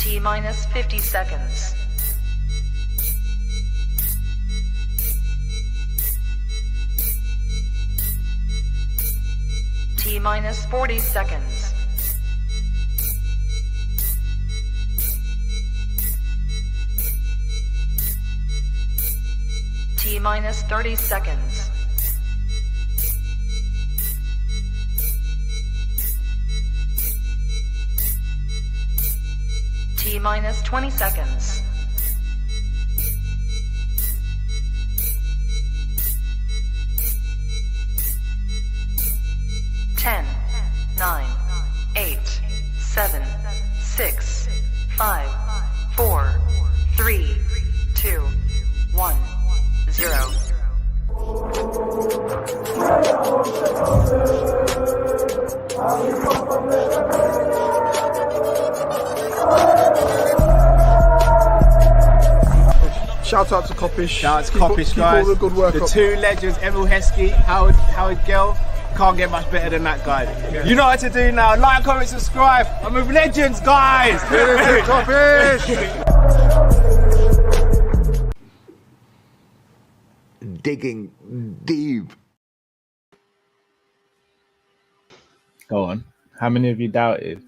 T minus 50 seconds. T minus 40 seconds. T minus 30 seconds. T minus 20 seconds. Ten, 9, 8, 7, 6, 5, 4, 3, 2, 1, 0. Shout out to Kopish. Shout out to Kopish, guys. Keep all the good work the up. two legends, Emil Heskey, Howard Gill. Can't get much better than that, guys. Yeah. You know what to do now. Like, comment, subscribe. I'm with legends, guys. Kopish. Digging deep. Go on. How many of you doubted?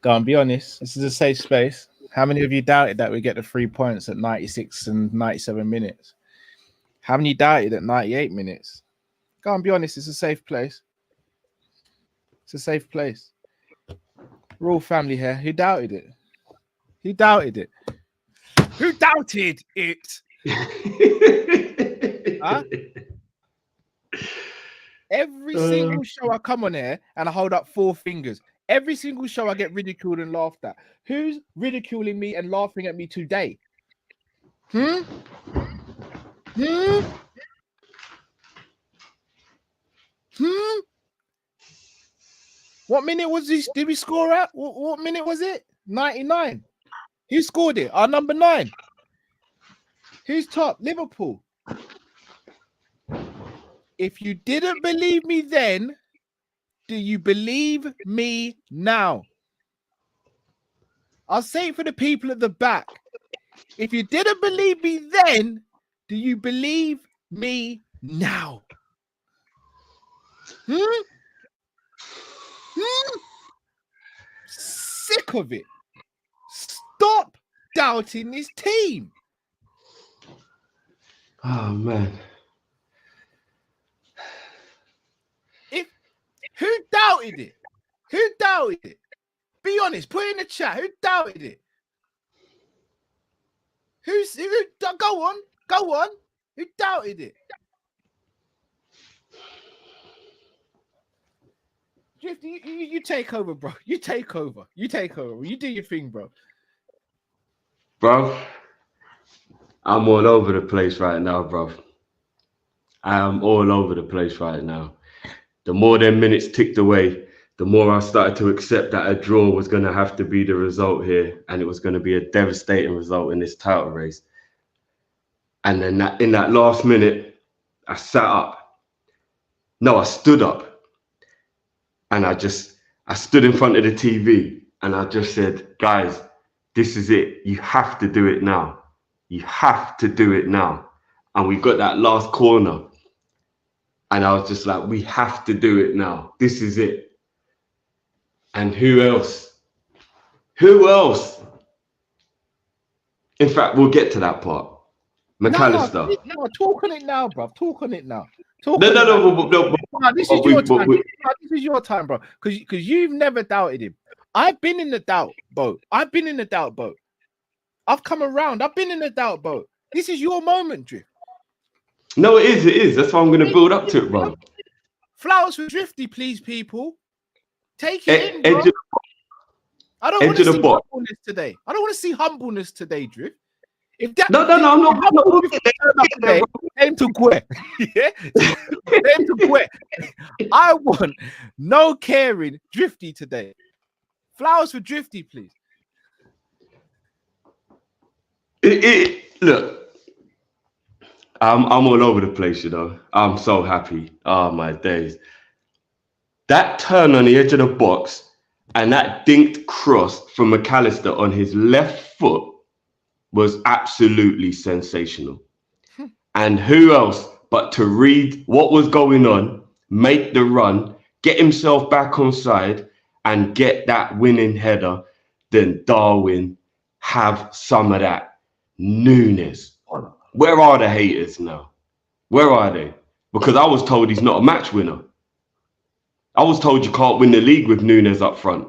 Go on, be honest. This is a safe space. How many of you doubted that we get the 3 points at 96 and 97 minutes? How many doubted at 98 minutes? Go on, be honest. It's a safe place. It's a safe place. We're all family here. Who doubted it? Who doubted it? Who doubted it? Huh? Every single show I come on here and I hold up 4 fingers. Every single show I get ridiculed and laughed at. Who's ridiculing me and laughing at me today? Hmm? What minute was this? Did we score at? What minute was it? 99. Who scored it? Our number 9. Who's top? Liverpool. If you didn't believe me then, do you believe me now? I'll say it for the people at the back. If you didn't believe me then, do you believe me now? Sick of it. Stop doubting this team. Oh man. Who doubted it? Who doubted it? Be honest. Put it in the chat. Who doubted it? Who? Go on. Go on. Who doubted it? Drifty, you take over, bro. You take over. You take over. You do your thing, bro. Bro, I'm all over the place right now, bro. I am all over the place right now. The more them minutes ticked away, the more I started to accept that a draw was going to have to be the result here, and it was going to be a devastating result in this title race. And then in that last minute, I sat up. No, I stood up. And I stood in front of the TV and I just said, guys, this is it. You have to do it now. You have to do it now. And we got that last corner. And I was just like, we have to do it now. This is it. And who else? Who else? In fact, we'll get to that part. McAllister. No, talk on it now, bro. Talk on it now. No. This is your time. This is your time, bro. Because you've never doubted him. I've been in the doubt boat. I've come around. I've been in the doubt boat. This is your moment, Drift. No, it is. That's why I'm going to build up to it, bro. Flowers for Drifty, please, people. Take it in, bro. I don't want to see humbleness today. I don't want to see humbleness today, Drift. If that no, I'm not. Aim to quit. Yeah, aim to quit. I want no caring Drifty today. Flowers for Drifty, please. Look, I'm all over the place, you know. I'm so happy. Oh my days. That turn on the edge of the box And that dinked cross from McAllister on his left foot was absolutely sensational. And who else but to read what was going on, make the run, get himself back on side, and get that winning header than Darwin have some of that. Nunez. Where are the haters now? Where are they? Because I was told he's not a match winner. I was told you can't win the league with Nunez up front.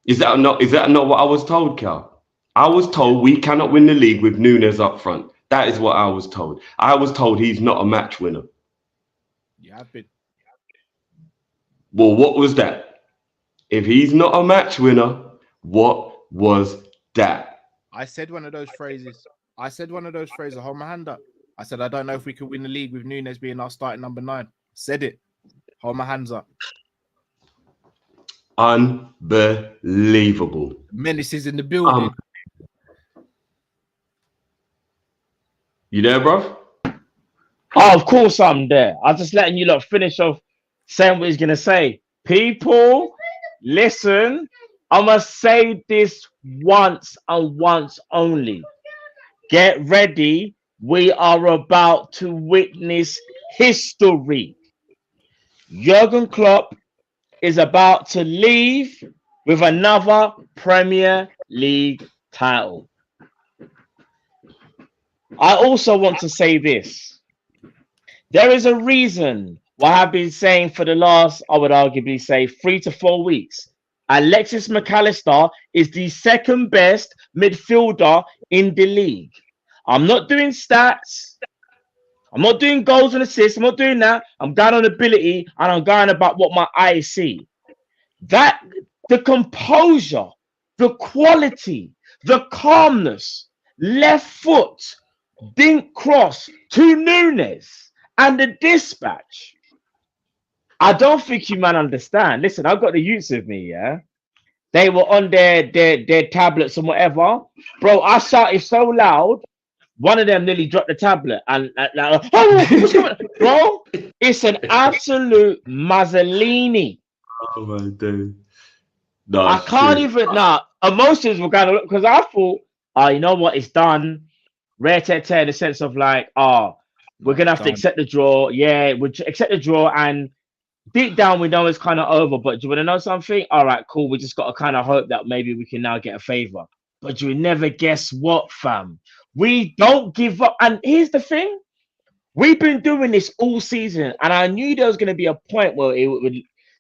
Is that not what I was told, Cal? I was told we cannot win the league with Nunez up front. That is what I was told. I was told he's not a match winner. Yeah, I've been. Well, what was that? If he's not a match winner, what was that? I said one of those phrases. Hold my hand up. I said, I don't know if we could win the league with Nunez being our starting number 9. Said it. Hold my hands up. Unbelievable. Menace is in the building. You there, bro? Oh, of course I'm there. I'm just letting you lot finish off saying what he's going to say. People, listen. I must say this once and once only. Get ready. We are about to witness history. Jurgen Klopp is about to leave with another Premier League title. I also want to say this. There is a reason why I've been saying for the last, I would arguably say 3 to 4 weeks, Alexis McAllister is the second best midfielder in the league. I'm not doing stats. I'm not doing goals and assists. I'm not doing that. I'm going on ability and I'm going about what my eyes see. That the composure, the quality, the calmness, left foot, dink cross to Nunez, and the dispatch. I don't think you man understand. Listen, I've got the youths with me, yeah. They were on their tablets and whatever. Bro, I shouted so loud, one of them nearly dropped the tablet. And like, oh, what's going on? Bro, it's an absolute Mazzolini. Oh my days. I can't even emotions were kind of because I thought, you know what, it's done. Rare tear in the sense of like, we're gonna have to accept the draw. Yeah, we accept the draw, and deep down we know it's kind of over. But do you want to know something? All right, cool. We just got to kind of hope that maybe we can now get a favor. But you never guess what, fam. We don't give up. And here's the thing: we've been doing this all season, and I knew there was going to be a point where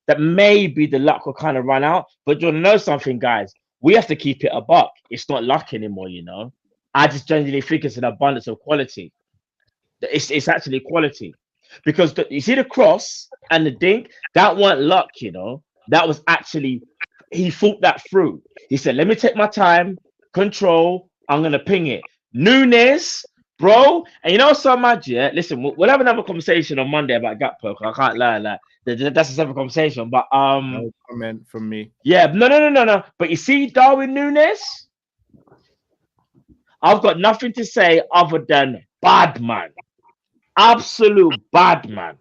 that maybe the luck will kind of run out. But do you want to know something, guys? We have to keep it a buck. It's not luck anymore, you know. I just genuinely think it's an abundance of quality. It's actually quality. Because you see the cross and the dink, that weren't luck, you know. That was actually, he thought that through. He said, let me take my time, control, I'm going to ping it. Nunez, bro, and you know so much, yeah? Listen, we'll have another conversation on Monday about gap poke. I can't lie, like, that's a separate conversation, but no comment from me. Yeah, no. But you see Darwin Nunez? I've got nothing to say other than bad man. Absolute bad man.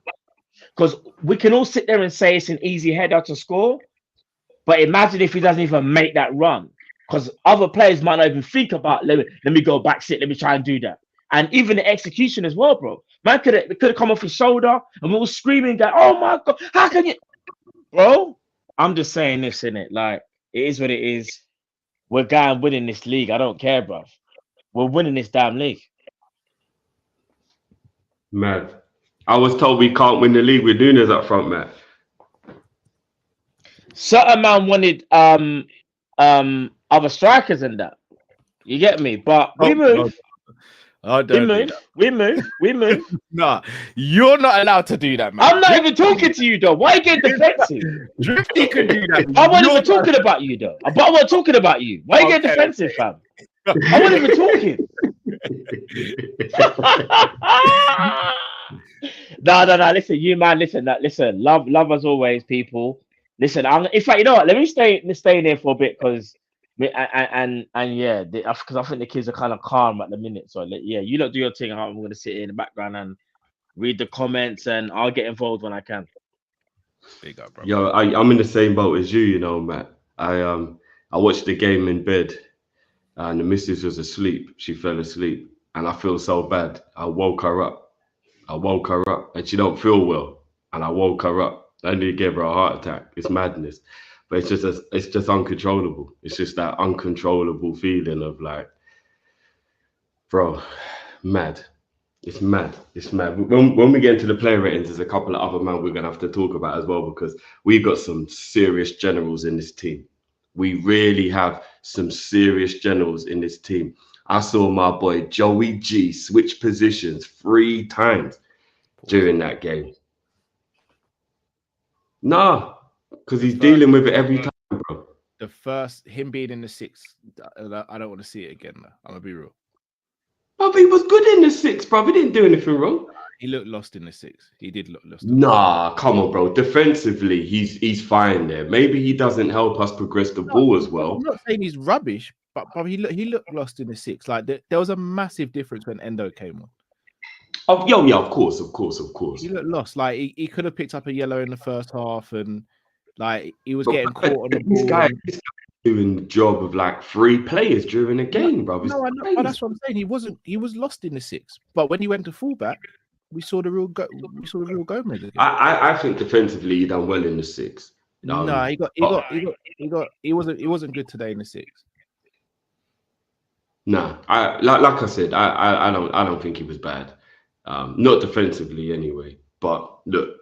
Because we can all sit there and say it's an easy header to score, but imagine if he doesn't even make that run. Because other players might not even think about, let me go back, sit, let me try and do that. And even the execution as well, bro. Man could have come off his shoulder and we were screaming, going, oh my God, how can you? Bro, I'm just saying this, innit? Like, it is what it is. We're going winning this league. I don't care, bro. We're winning this damn league. Mad. I was told we can't win the league with Nunez up front, Matt. Certain man wanted other strikers and that. You get me? But we move. We move. Nah, you're not allowed to do that, man. I'm not even talking to you, though. Why are you getting defensive? Drifty could do that. I wasn't even talking about you, though. But I wasn't talking about you. Why are you getting defensive, fam? I wasn't even talking. No. Listen, you man. Listen. Love as always, people. Listen, in fact, you know what? Let me stay in here for a bit because yeah, because I think the kids are kind of calm at the minute. So yeah, you lot do your thing. I'm going to sit in the background and read the comments, and I'll get involved when I can. Big up, bro. Yo, I'm in the same boat as you, you know, Matt. I watched the game in bed, and the missus was asleep. She fell asleep, and I feel so bad. I woke her up, and she don't feel well, and I woke her up. I nearly gave her a heart attack. It's madness, but it's just uncontrollable. It's just that uncontrollable feeling of like, bro, mad. It's mad. It's mad. When we get into the player ratings, there's a couple of other men we're gonna have to talk about as well, because we've got some serious generals in this team. We really have some serious generals in this team. I saw my boy Joey G switch positions 3 times during that game. Nah, because he's dealing with it every time, bro. The first, him being in the 6, I don't want to see it again. Though. I'm gonna be real. But he was good in the 6, bro. He didn't do anything wrong. He looked lost in the 6. He did look lost. Nah, come on, bro. Defensively, he's fine there. Maybe he doesn't help us progress the ball as well. I'm not saying he's rubbish, but he looked lost in the 6. Like there was a massive difference when Endo came on. Oh, yeah, of course. He looked lost. Like he could have picked up a yellow in the first half, and like he was getting caught on the ball. This guy doing the job of like 3 players during a game, bro. No, I know, that's what I'm saying. He was lost in the 6, but when he went to fullback, we saw the real Gomez again. I think defensively he done well in the 6. No, he wasn't good today in the 6. No, like I said, I don't think he was bad. Not defensively anyway. But look,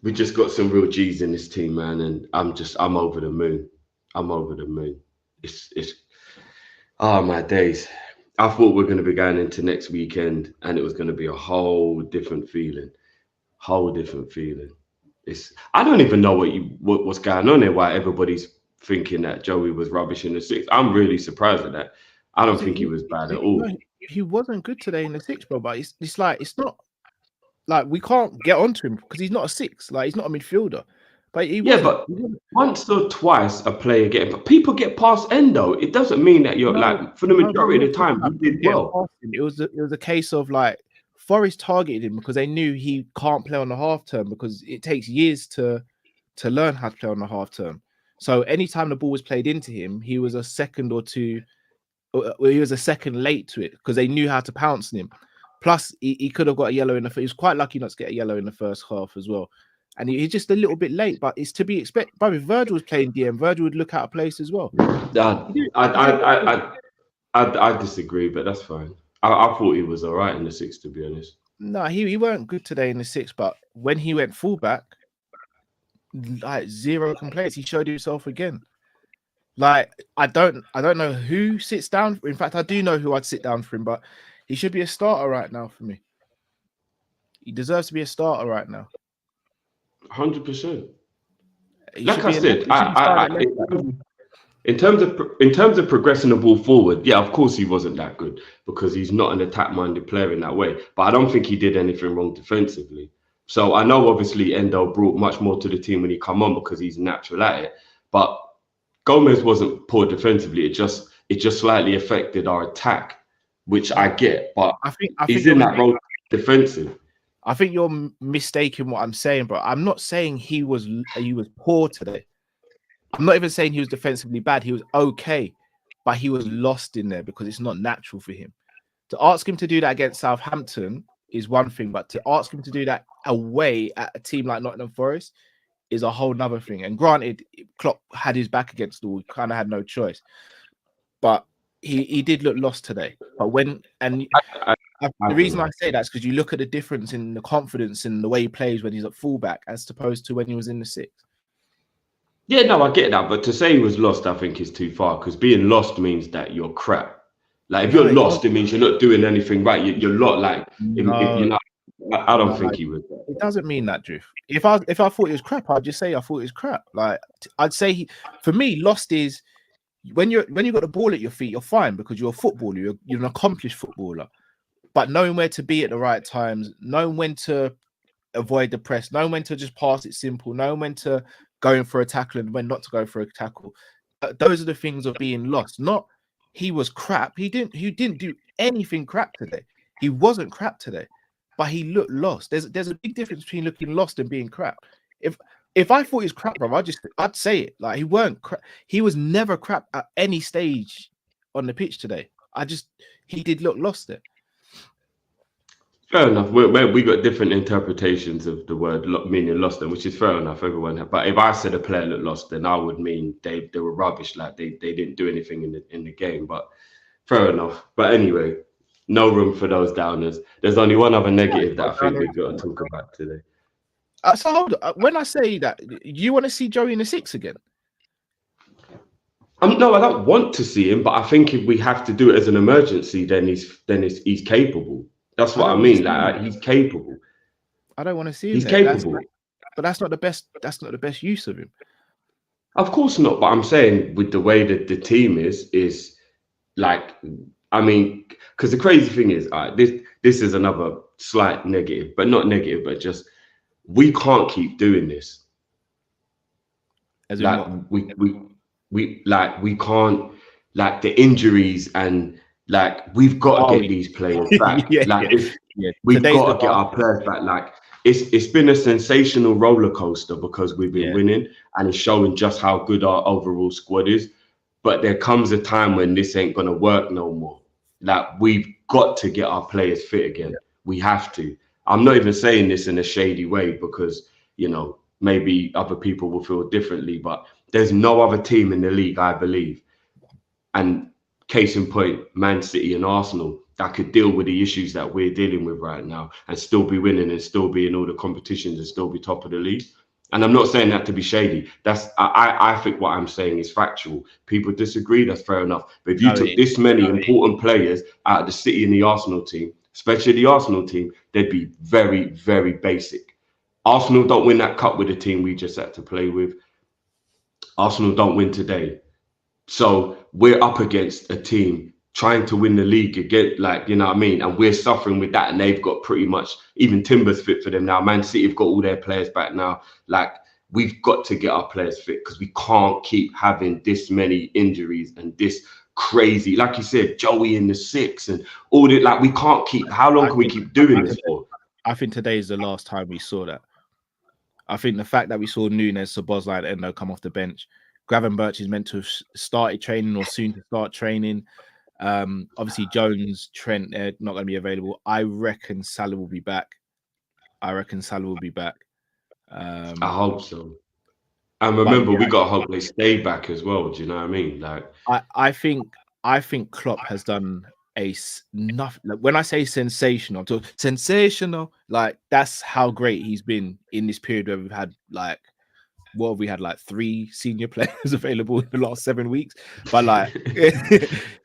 we just got some real G's in this team, man, and I'm over the moon. I'm over the moon. It's oh my days. I thought we were going to be going into next weekend and it was going to be a whole different feeling. I don't even know what's going on there, why everybody's thinking that Joey was rubbish in the 6. I'm really surprised at that. I don't think he was bad at all. He wasn't good today in the 6, bro, but it's like, it's not like we can't get onto him because he's not a 6. Like he's not a midfielder. But but once or twice a player people get past Endo. It doesn't mean that you're like, for the majority of the time you did well. It was a case of like Forest targeted him because they knew he can't play on the half term because it takes years to learn how to play on the half term. So anytime the ball was played into him, he was a second or two, he was a second late to it because they knew how to pounce on him. Plus, he could have got a yellow in the first. He was quite lucky not to get a yellow in the first half as well. And he's just a little bit late, but it's to be expected. But if Virgil was playing DM, Virgil would look out of place as well. I disagree, but that's fine. I thought he was all right in the 6, to be honest. No, he weren't good today in the 6, but when he went fullback, like 0 complaints. He showed himself again. Like I don't know who sits down. In fact, I do know who I'd sit down for him, but he should be a starter right now for me. He deserves to be a starter right now. 100%. Like I said, in terms of progressing the ball forward, yeah, of course he wasn't that good because he's not an attack-minded player in that way. But I don't think he did anything wrong defensively. So I know obviously Endo brought much more to the team when he come on because he's natural at it. But Gomez wasn't poor defensively. It just slightly affected our attack, which I get. But I think he's in that role defensive. I think you're mistaking what I'm saying, bro. I'm not saying he was poor today. I'm not even saying he was defensively bad. He was okay, but he was lost in there because it's not natural for him. To ask him to do that against Southampton is one thing, but to ask him to do that away at a team like Nottingham Forest is a whole nother thing. And granted, Klopp had his back against the wall, kind of had no choice. But he did look lost today. But the reason I say that is because you look at the difference in the confidence in the way he plays when he's at fullback as opposed to when he was in the 6. Yeah, no, I get that. But to say he was lost, I think is too far because being lost means that you're crap. Like if you're lost, it means you're not doing anything right. You're not like, I don't think he was. It doesn't mean that, Drift. If I thought he was crap, I'd just say I thought he was crap. Like I'd say for me, lost is when you got the ball at your feet, you're fine because you're a footballer. You're an accomplished footballer. But knowing where to be at the right times, knowing when to avoid the press, knowing when to just pass it simple, knowing when to go in for a tackle and when not to go for a tackle. Those are the things of being lost. Not he was crap. He didn't do anything crap today. He wasn't crap today, but he looked lost. There's a big difference between looking lost and being crap. If I thought he was crap, bro, I'd say it. Like, he weren't crap. He was never crap at any stage on the pitch today. He did look lost there. Fair enough. We got different interpretations of the word meaning lost, then, which is fair enough. Everyone, but if I said a player looked lost, then I would mean they were rubbish. Like they didn't do anything in the game. But fair enough. But anyway, no room for those downers. There's only one other negative that I think we've got to talk about today. So hold on. When I say that, you want to see Joey in the 6 again? No, I don't want to see him, but I think if we have to do it as an emergency, then he's capable. That's what I mean. Like, he's capable. I don't want to see him. He's capable, but that's not the best. That's not the best use of him. Of course not. But I'm saying with the way that the team is like, I mean, because the crazy thing is, this is another slight negative, but not negative, but just we can't keep doing this. As like we can't, like, the injuries and. Like, we've got to get these players back. We've got to get our players back. Like, it's been a sensational roller coaster because we've been winning, and it's showing just how good our overall squad is. But there comes a time when this ain't gonna work no more. Like, we've got to get our players fit again. We have to. I'm not even saying this in a shady way because, you know, maybe other people will feel differently, but there's no other team in the league, I believe. And case in point, Man City and Arsenal that could deal with the issues that we're dealing with right now and still be winning and still be in all the competitions and still be top of the league. And I'm not saying that to be shady. I think what I'm saying is factual. People disagree, that's fair enough. But if you took this many important players out of the City and the Arsenal team, especially the Arsenal team, they'd be very, very basic. Arsenal don't win that cup with the team we just had to play with. Arsenal don't win today. So we're up against a team trying to win the league again, like, you know what I mean? And we're suffering with that. And they've got pretty much, even Timber's fit for them now. Man City have got all their players back now. Like, we've got to get our players fit because we can't keep having this many injuries and this crazy, like you said, Joey in the 6 and all that. Like, we can't keep, how long can we keep doing this for? I think today is the last time we saw that. I think the fact that we saw Nunez, Szoboszlai, and Endo come off the bench, Gravenberch is meant to have started training or soon to start training. Obviously, Jones, Trent, they're not going to be available. I reckon Salah will be back. I hope so. And remember, we got to hope they stay back as well. Do you know what I mean? Like, I think Klopp has done enough. Like, when I say sensational, I'm talking sensational. Like, that's how great he's been in this period where we've had, like, what have we had, like 3 senior players available in the last 7 weeks? But like,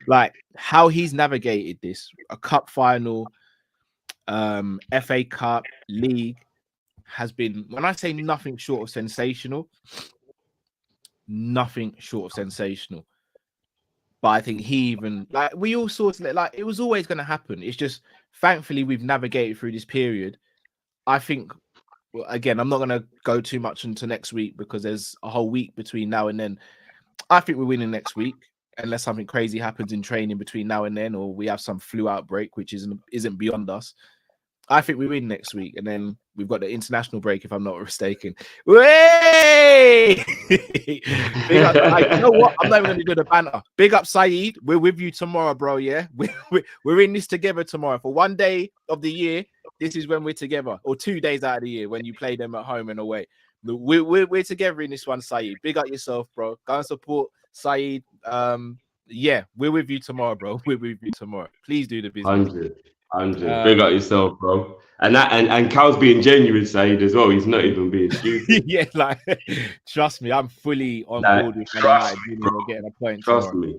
like how he's navigated this, a cup final, FA Cup, league, has been, when I say nothing short of sensational, nothing short of sensational. But I think he even, like, we all sort of, like, it was always going to happen. It's just, thankfully, we've navigated through this period. I think, well, again, I'm not going to go too much into next week because there's a whole week between now and then. I think we're winning next week, unless something crazy happens in training between now and then, or we have some flu outbreak, which isn't beyond us. I think we win next week, and then we've got the international break, if I'm not mistaken. Way! You know what? I'm not even going to do the banter. Big up, Saeed. We're with you tomorrow, bro. Yeah, we're in this together tomorrow. For one day of the year, this is when we're together, or 2 days out of the year when you play them at home and away. We're together in this one, Saeed. Big up yourself, bro. Go and support Saeed. Yeah, we're with you tomorrow, bro. We're with you tomorrow. Please do the business. 100. Big up yourself, bro. And Cal's being genuine, Saeed, as well. He's not even being stupid. Yeah, like, trust me, I'm fully on board with getting a point. Trust me.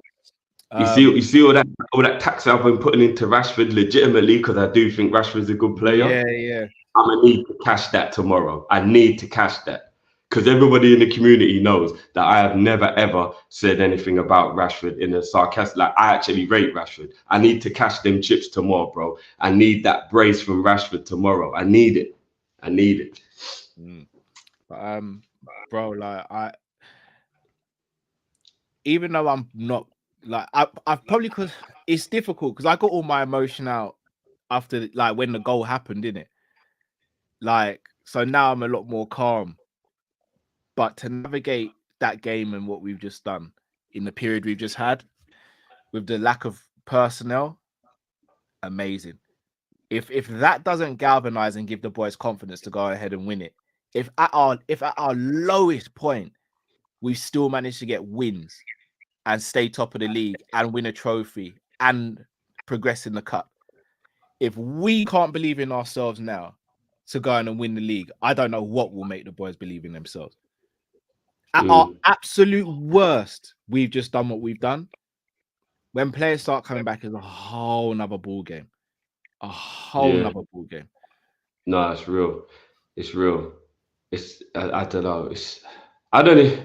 You see all that tax I've been putting into Rashford legitimately, because I do think Rashford's a good player. Yeah. I'm gonna need to cash that tomorrow. I need to cash that. Because everybody in the community knows that I have never, ever said anything about Rashford in a sarcastic, like, I actually rate Rashford. I need to cash them chips tomorrow, bro. I need that brace from Rashford tomorrow. I need it. Bro, like, even though I'm not, like, I've probably, because it's difficult, because I got all my emotion out after, like, when the goal happened, innit? Like, so now I'm a lot more calm. But to navigate that game and what we've just done in the period we've just had, with the lack of personnel, amazing. If that doesn't galvanize and give the boys confidence to go ahead and win it, if at our lowest point we still managed to get wins and stay top of the league and win a trophy and progress in the cup, if we can't believe in ourselves now to go and win the league, I don't know what will make the boys believe in themselves. At our absolute worst, we've just done what we've done. When players start coming back, it's a whole nother ball game. A whole nother ball game. No, it's real. It's real. It's I don't know. I don't know,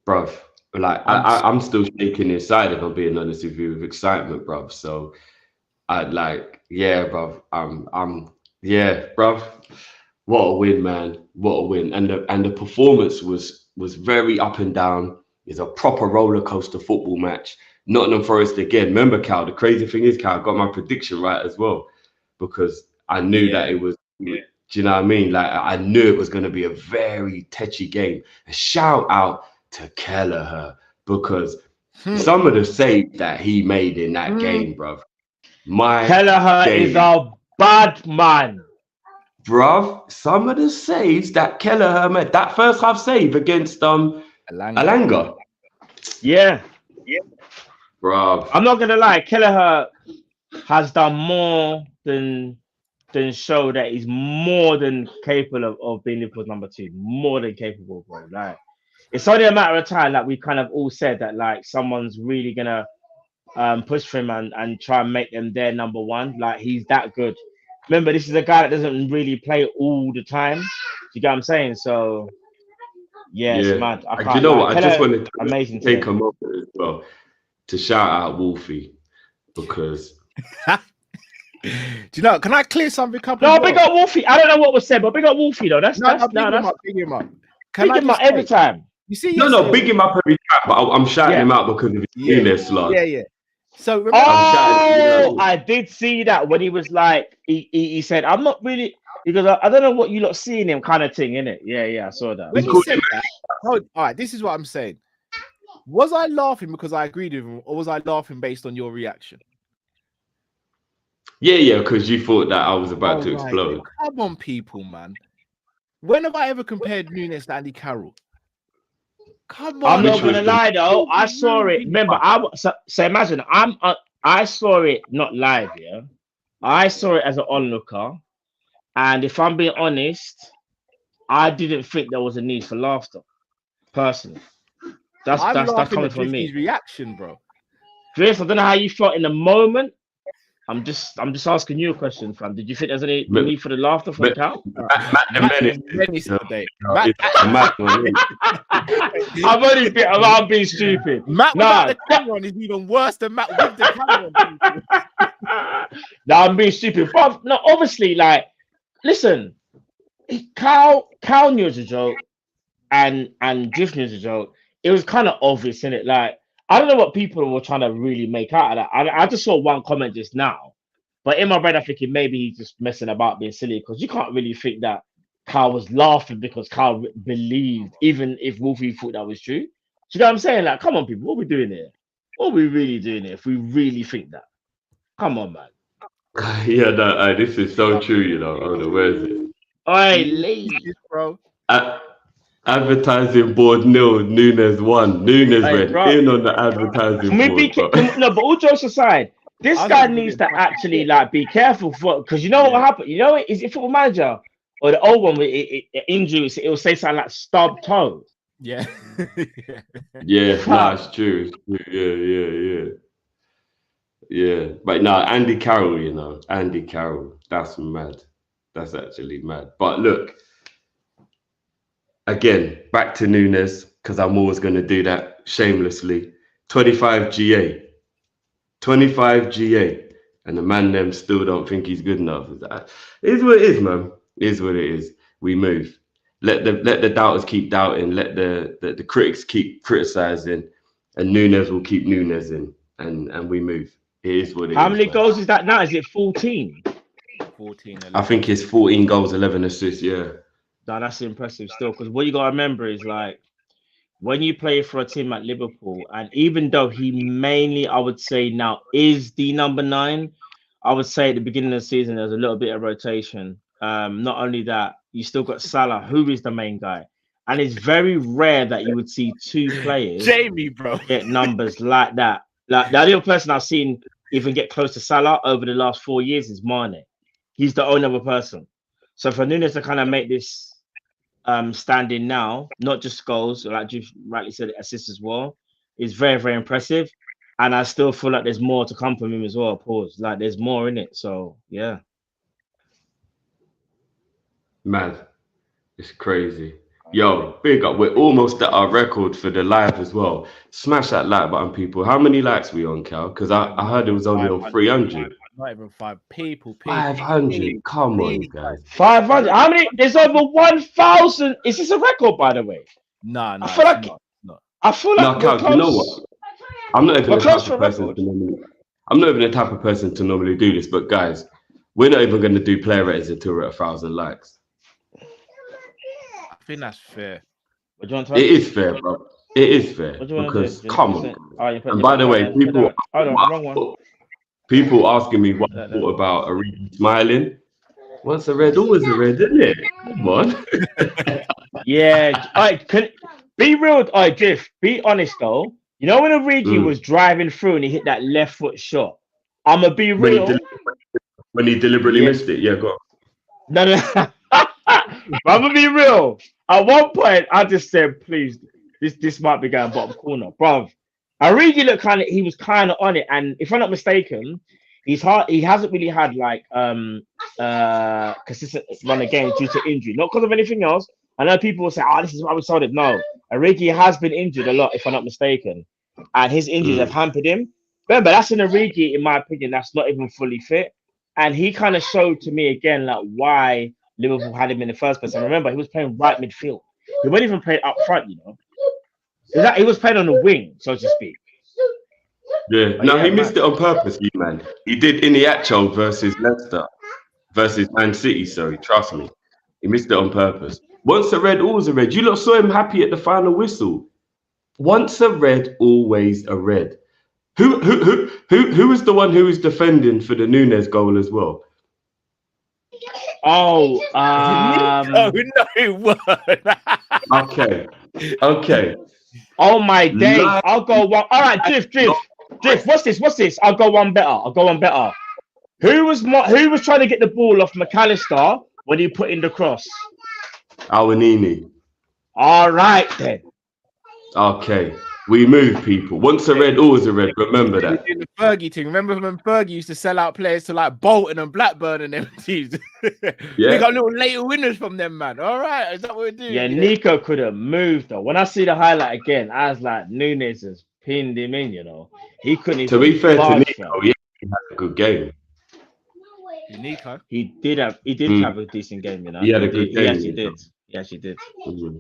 bruv. Like I'm still shaking inside, if I'm being honest with you, with excitement, bruv. So bruv. Bruv. What a win, man. What a win. And the performance was very up and down. It's a proper roller coaster football match. Nottingham Forest again. Remember, Cal, the crazy thing is, Cal, I got my prediction right as well, because I knew that it was, do you know what I mean? Like, I knew it was going to be a very tetchy game. A shout out to Kelleher, because some of the saves that he made in that game, bruv. Kelleher is a bad man. Bruv, some of the saves that Kelleher made, that first half save against Alanga. Yeah. Bruv. I'm not gonna lie, Kelleher has done more than show that he's more than capable of being Liverpool's number 2. More than capable, bro. Like, it's only a matter of time, like we kind of all said, that like someone's really gonna push for him and try and make them their number 1. Like, he's that good. Remember, this is a guy that doesn't really play all the time. You get what I'm saying? So it's mad. Do you know what? I just wanted to take him a moment as well to shout out Wolfie, because do you know? Can I clear something up? No, big up Wolfie. I don't know what was said, but big up Wolfie though. Big him up every time. You see? Big him up every time. But I'm shouting him out because of his Nunez slot. Yeah. So remember, I did see that when he was like, he said, "I'm not really," because I don't know what you lot seeing him kind of thing, innit? Yeah, I saw that. When he said that, all right, this is what I'm saying. Was I laughing because I agreed with him, or was I laughing based on your reaction? Yeah, because you thought that I was about to explode. Come on, people, man. When have I ever compared Nunez to Andy Carroll? Come on. I'm not gonna lie though. I saw it. Remember, so imagine I saw it not live. Yeah, I saw it as an onlooker, and if I'm being honest, I didn't think there was a need for laughter. Personally, that's coming from me. Reaction, bro. Chris, I don't know how you felt in the moment. I'm just asking you a question, fam. Did you think there's any need for the laughter from the cow? I'm being stupid. Matt without the camera on is even worse than Matt with the camera on. No, I'm being stupid. But no, obviously, like, listen, Cow knew it was a joke, and Jiff knew it was a joke. It was kind of obvious, innit? Like, I don't know what people were trying to really make out of that. I just saw one comment just now, but in my brain, I'm thinking maybe he's just messing about, being silly, because you can't really think that Carl was laughing because Carl believed, even if Wolfie thought that was true. Do you know what I'm saying? Like, come on, people, what are we doing here? What are we really doing here if we really think that? Come on, man. Yeah, no, this is so true, you know. Oh, no, where is it? Oi, leave, bro. Advertising board nil, Nunez 1. Nunez went in on the advertising board. No, but all jokes aside, this guy needs to actually like be careful for, because you know what will happen. You know, is it football manager or the old one with injuries? It will say something like stub toe. Yeah. Yeah, it's true. Yeah. But no, Andy Carroll, you know, Andy Carroll, that's mad. That's actually mad. But look. Again, back to Nunez, because I'm always going to do that shamelessly. 25 GA. 25 GA. And the man them still don't think he's good enough. It is what it is, man. It is what it is. We move. Let the doubters keep doubting. Let the critics keep criticizing. And Nunez will keep Nunezing. And we move. It is what it is. How many goals is that now? Is it 14? 14. 11. I think it's 14 goals, 11 assists, yeah. Now that's impressive still, because what you gotta remember is like when you play for a team at Liverpool, and even though he mainly, I would say now is the number 9, I would say at the beginning of the season there's a little bit of rotation. Not only that, you still got Salah, who is the main guy, and it's very rare that you would see 2 players Jamie, bro, get numbers like that. Like the only person I've seen even get close to Salah over the last 4 years is Mane. He's the only other person. So for Nunez to kind of make this standing now, not just goals, like you rightly said, assists as well, is very, very impressive. And I still feel like there's more to come from him as well. Pause. Like there's more in it. So yeah. Man, it's crazy. Yo, big up. We're almost at our record for the live as well. Smash that like button, people. How many likes we on, Cal? Because I heard it was only on 300. Not even 5 people. 500. Come on, guys. 500. How many? There's over 1,000. Is this a record, by the way? No, I feel like not. I feel like No, Cal, you know what? I'm not even the type of person to normally. I'm not even the type of person to normally do this, but guys, we're not even going to do player ratings until we're at 1,000 likes. I think that's fair. It is fair, bro. It is fair because come on. And by the way, people asking me what I thought about Origi smiling. Once a red, always a red, isn't it? Come on. Yeah. All right, be real. All right, Jiff, be honest though. You know when Origi was driving through and he hit that left foot shot? I'm gonna be real. When he deliberately missed it, yeah, go on. No. I'm gonna be real. At one point, I just said, "Please, this might be going bottom corner, bruv." Origi looked he was kind of on it, and if I'm not mistaken, he hasn't really had like consistent run of games due to injury, not because of anything else. I know people will say, "Oh, this is why we sold it." No, Origi has been injured a lot, if I'm not mistaken, and his injuries have hampered him. Remember, that's an Origi, in my opinion, that's not even fully fit, and he kind of showed to me again like why Liverpool had him in the first place. And remember, he was playing right midfield. He wasn't even playing up front, you know. He was playing on the wing, so to speak. Yeah, he missed it on purpose, man. He did Iniacho versus Leicester, versus Man City, sorry, trust me. He missed it on purpose. Once a red, always a red. You lot saw him happy at the final whistle. Once a red, always a red. Who was the one who was defending for the Nunez goal as well? Oh, no, it wasn't. Okay. Oh my days! I'll go one. All right, Drift. What's this? I'll go one better. Who was trying to get the ball off McAllister when he put in the cross? Awanini. All right then. Okay. We move, people. Once a red, always a red. Remember that. The Fergie thing. Remember when Fergie used to sell out players to like Bolton and Blackburn and them teams? Yeah. We got little later winners from them, man. All right, is that what we're doing? Yeah, Nico could have moved though. When I see the highlight again, I was like, Nunez has pinned him in. You know, he couldn't even. To be fair to Nico, he had a good game. Nico, he did have a decent game. You know, he had a good game. He actually did. Mm-hmm.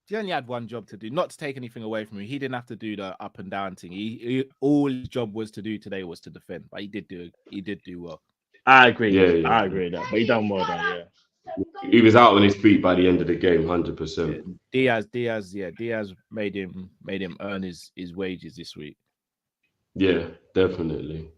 He only had one job to do, not to take anything away from him. He didn't have to do the up and down thing. He all his job was to do today was to defend, but he did do well. I agree. Yeah. I agree with that. But he done well then, yeah. He was out on his feet by the end of the game, 100%. Diaz made him earn his wages this week. Yeah, definitely.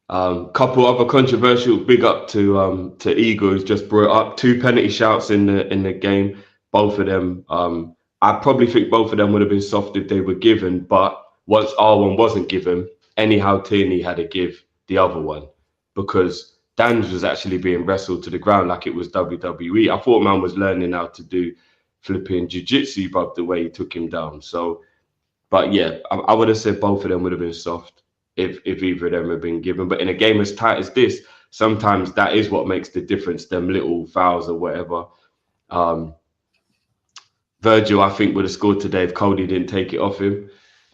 Couple other controversial big up to Eagle, who's just brought up 2 penalty shouts in the game. Both of them, I probably think both of them would have been soft if they were given, but once R1 wasn't given, anyhow Tierney had to give the other one because Dan's was actually being wrestled to the ground like it was WWE. I thought man was learning how to do flipping jiu-jitsu, but the way he took him down. So, but yeah, I would have said both of them would have been soft if either of them had been given. But in a game as tight as this, sometimes that is what makes the difference, them little fouls or whatever. Virgil, I think, would have scored today if Cody didn't take it off him.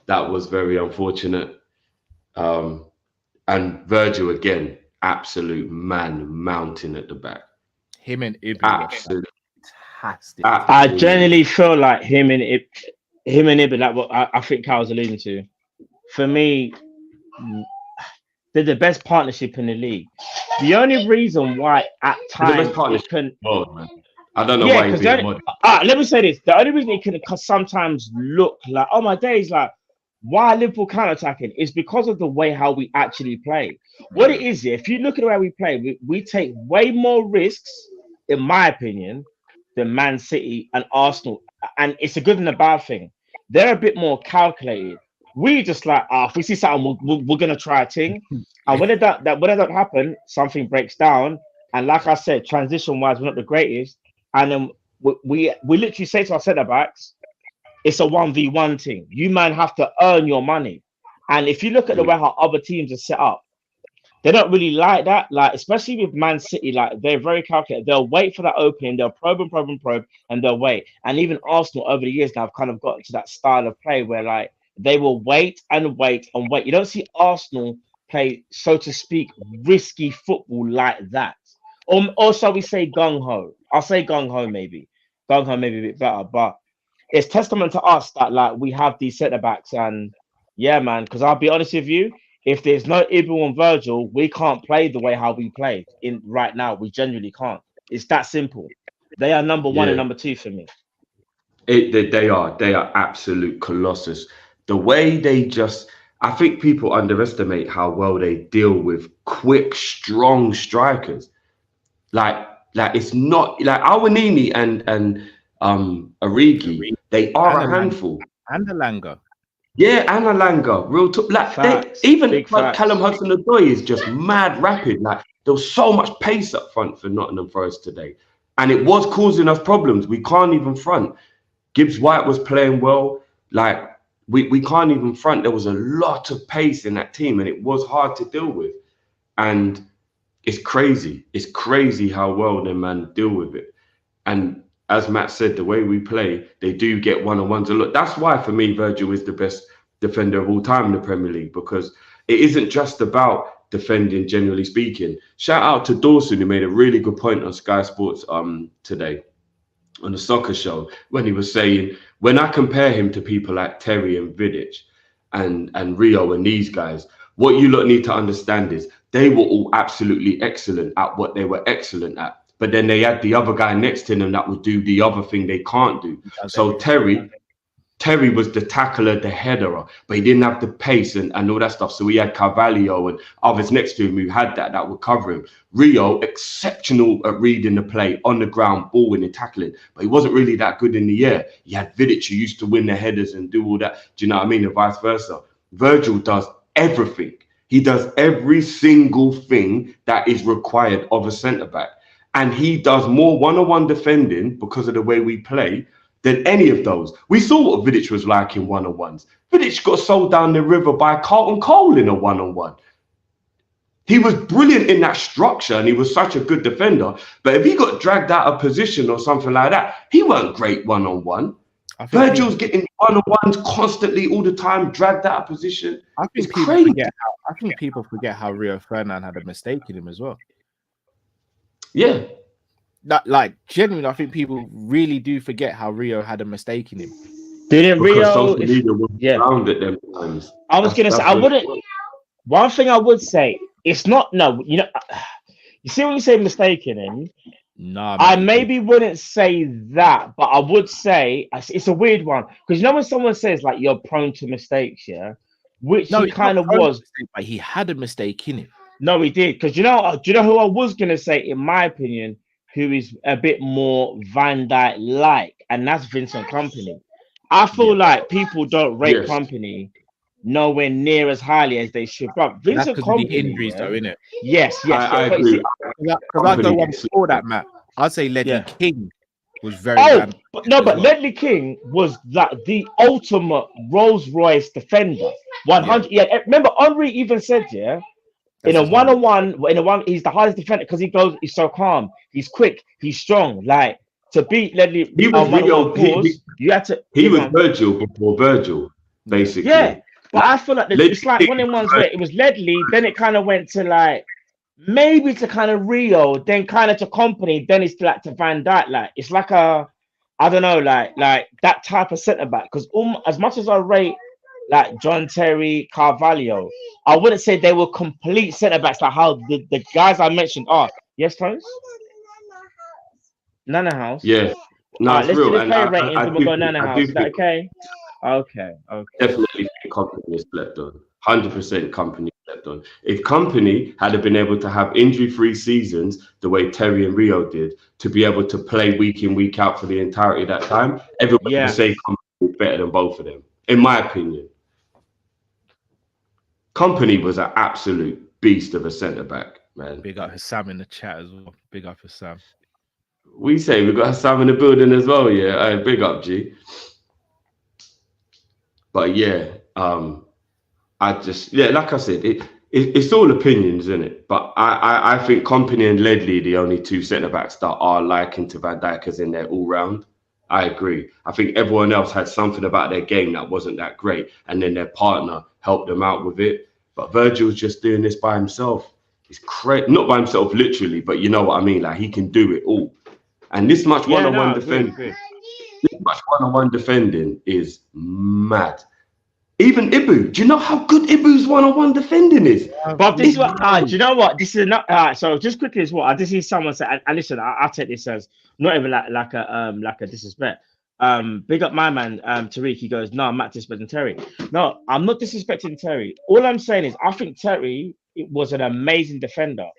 That was very unfortunate. And Virgil, again, absolute mountain at the back. Him and Ibn. Absolutely. Fantastic. I generally feel like him and Ibn, like what I think Kyle's alluding to. For me, they're the best partnership in the league. The only reason why at times I don't know Yeah, why he's because being modern. let me say this: the only reason it can sometimes look like, oh my days, like why Liverpool counter-attacking is because of the way how we actually play. What it is, if you look at the way we play, we take way more risks, in my opinion, than Man City and Arsenal, and it's a good and a bad thing. They're a bit more calculated. We just like, if we see something, we're gonna try a thing, and when it don't happen, something breaks down. And like I said, transition-wise, we're not the greatest, and then we literally say to our centre backs, it's a 1v1 thing. You man have to earn your money. And if you look at the way how other teams are set up, they don't really like that. Like, especially with Man City, like they're very calculated. They'll wait for that opening, they'll probe, and they'll wait. And even Arsenal over the years now have kind of gotten to that style of play where like they will wait and wait and wait. You don't see Arsenal play, so to speak, risky football like that. Or shall we say gung-ho? I'll say gung-ho maybe. Gung-ho maybe a bit better, but it's testament to us that like we have these centre backs, and yeah, man. Because I'll be honest with you, if there's no Ibu and Virgil, we can't play the way how we play in right now. We genuinely can't. It's that simple. They are number one and number two for me. They are absolute colossus. The way they just, I think people underestimate how well they deal with quick, strong strikers. Like it's not like Awanini and Origi. They are a handful. And Alanga. Yeah, and Alanga. Real talk. Like even like Callum Hudson-Odoi is just mad rapid. Like there was so much pace up front for Nottingham Forest today, and it was causing us problems. We can't even front. Gibbs White was playing well. Like we can't even front. There was a lot of pace in that team, and it was hard to deal with. And it's crazy. It's crazy how well them man deal with it. And as Matt said, the way we play, they do get one-on-ones a lot. That's why, for me, Virgil is the best defender of all time in the Premier League, because it isn't just about defending, generally speaking. Shout out to Dawson, who made a really good point on Sky Sports today on the soccer show, when he was saying, when I compare him to people like Terry and Vidic and Rio and these guys, what you lot need to understand is they were all absolutely excellent at what they were excellent at. But then they had the other guy next to them that would do the other thing they can't do. So Terry was the tackler, the header, but he didn't have the pace and all that stuff. So we had Carvalho and others next to him who had that would cover him. Rio, exceptional at reading the play, on the ground, ball winning, tackling, but he wasn't really that good in the air. You had Vidic, who used to win the headers and do all that. Do you know what I mean? And vice versa. Virgil does everything. He does every single thing that is required of a centre-back. And he does more one-on-one defending because of the way we play than any of those. We saw what Vidic was like in one-on-ones. Vidic got sold down the river by Carlton Cole in a one-on-one. He was brilliant in that structure and he was such a good defender. But if he got dragged out of position or something like that, he weren't great one-on-one. Virgil's getting one-on-ones constantly all the time, dragged out of position. I think people forget how Rio Ferdinand had a mistake in him as well. Yeah. Like genuinely, I think people really do forget how Rio had a mistake in him. Didn't Rio? Around at them times. I was gonna say I wouldn't. One thing I would say, it's not you see when you say mistake in him. No, I maybe wouldn't say that, but I would say it's a weird one, because when someone says like you're prone to mistakes, which he kind of was, but he had a mistake in him. No, he did, because do you know who I was gonna say, in my opinion, who is a bit more Van Dijk like, and that's Vincent Kompany. I feel like people don't rate Kompany nowhere near as highly as they should. But Vincent Kompany, the injuries, though, isn't it? Yes. I agree. Because I don't want to score that, Matt. I'd say Ledley King was very. But Ledley King was the ultimate Rolls Royce defender. 100. Yeah. Remember, Henry even said, in a one-on-one, he's the hardest defender because he's so calm, he's quick, he's strong. Like, to beat Ledley, he was you had to. He was Virgil before Virgil, basically. Yeah, but I feel like it's like one of the ones where it was Ledley, then it kind of went to like maybe to kind of Rio, then kind of to Kompany, then it's like to Van Dijk. Like it's like I don't know, like that type of centre back. Because as much as I rate like John Terry, Carvalho, I wouldn't say they were complete centre backs like how the guys I mentioned are. Yes, Tones? Nana House. Yeah, no, All right, it's let's real. do the And player ratings, I and we'll do go think, Nana I House. do Is that think okay? Okay. definitely think company is slept on. 100% company slept on. If company had been able to have injury-free seasons the way Terry and Rio did, to be able to play week in, week out for the entirety of that time, everyone would Yeah. say company is better than both of them, in my opinion. Company was an absolute beast of a centre back, man. Big up Sam in the chat as well. Big up Sam. We say we got Sam in the building as well, yeah. Big up, G. But yeah, I just like I said, it's all opinions, isn't it? But I think Company and Ledley are the only two centre backs that are likened to Van Dijk as in their all round. I agree. I think everyone else had something about their game that wasn't that great, and then their partner helped them out with it. But Virgil's just doing this by himself. He's crazy, not by himself literally, but you know what I mean. Like he can do it all. And this much one-on-one defending, this much one-on-one defending is mad. Even Ibu, do you know how good Ibu's one-on-one defending is? But this is what, do you know what? This is not. So just quickly as well, I just see someone say, and listen, I take this as not even like a disrespect. Big up my man, Tariq. He goes, no, I'm not disrespecting Terry. No, I'm not disrespecting Terry. All I'm saying is, I think Terry was an amazing defender.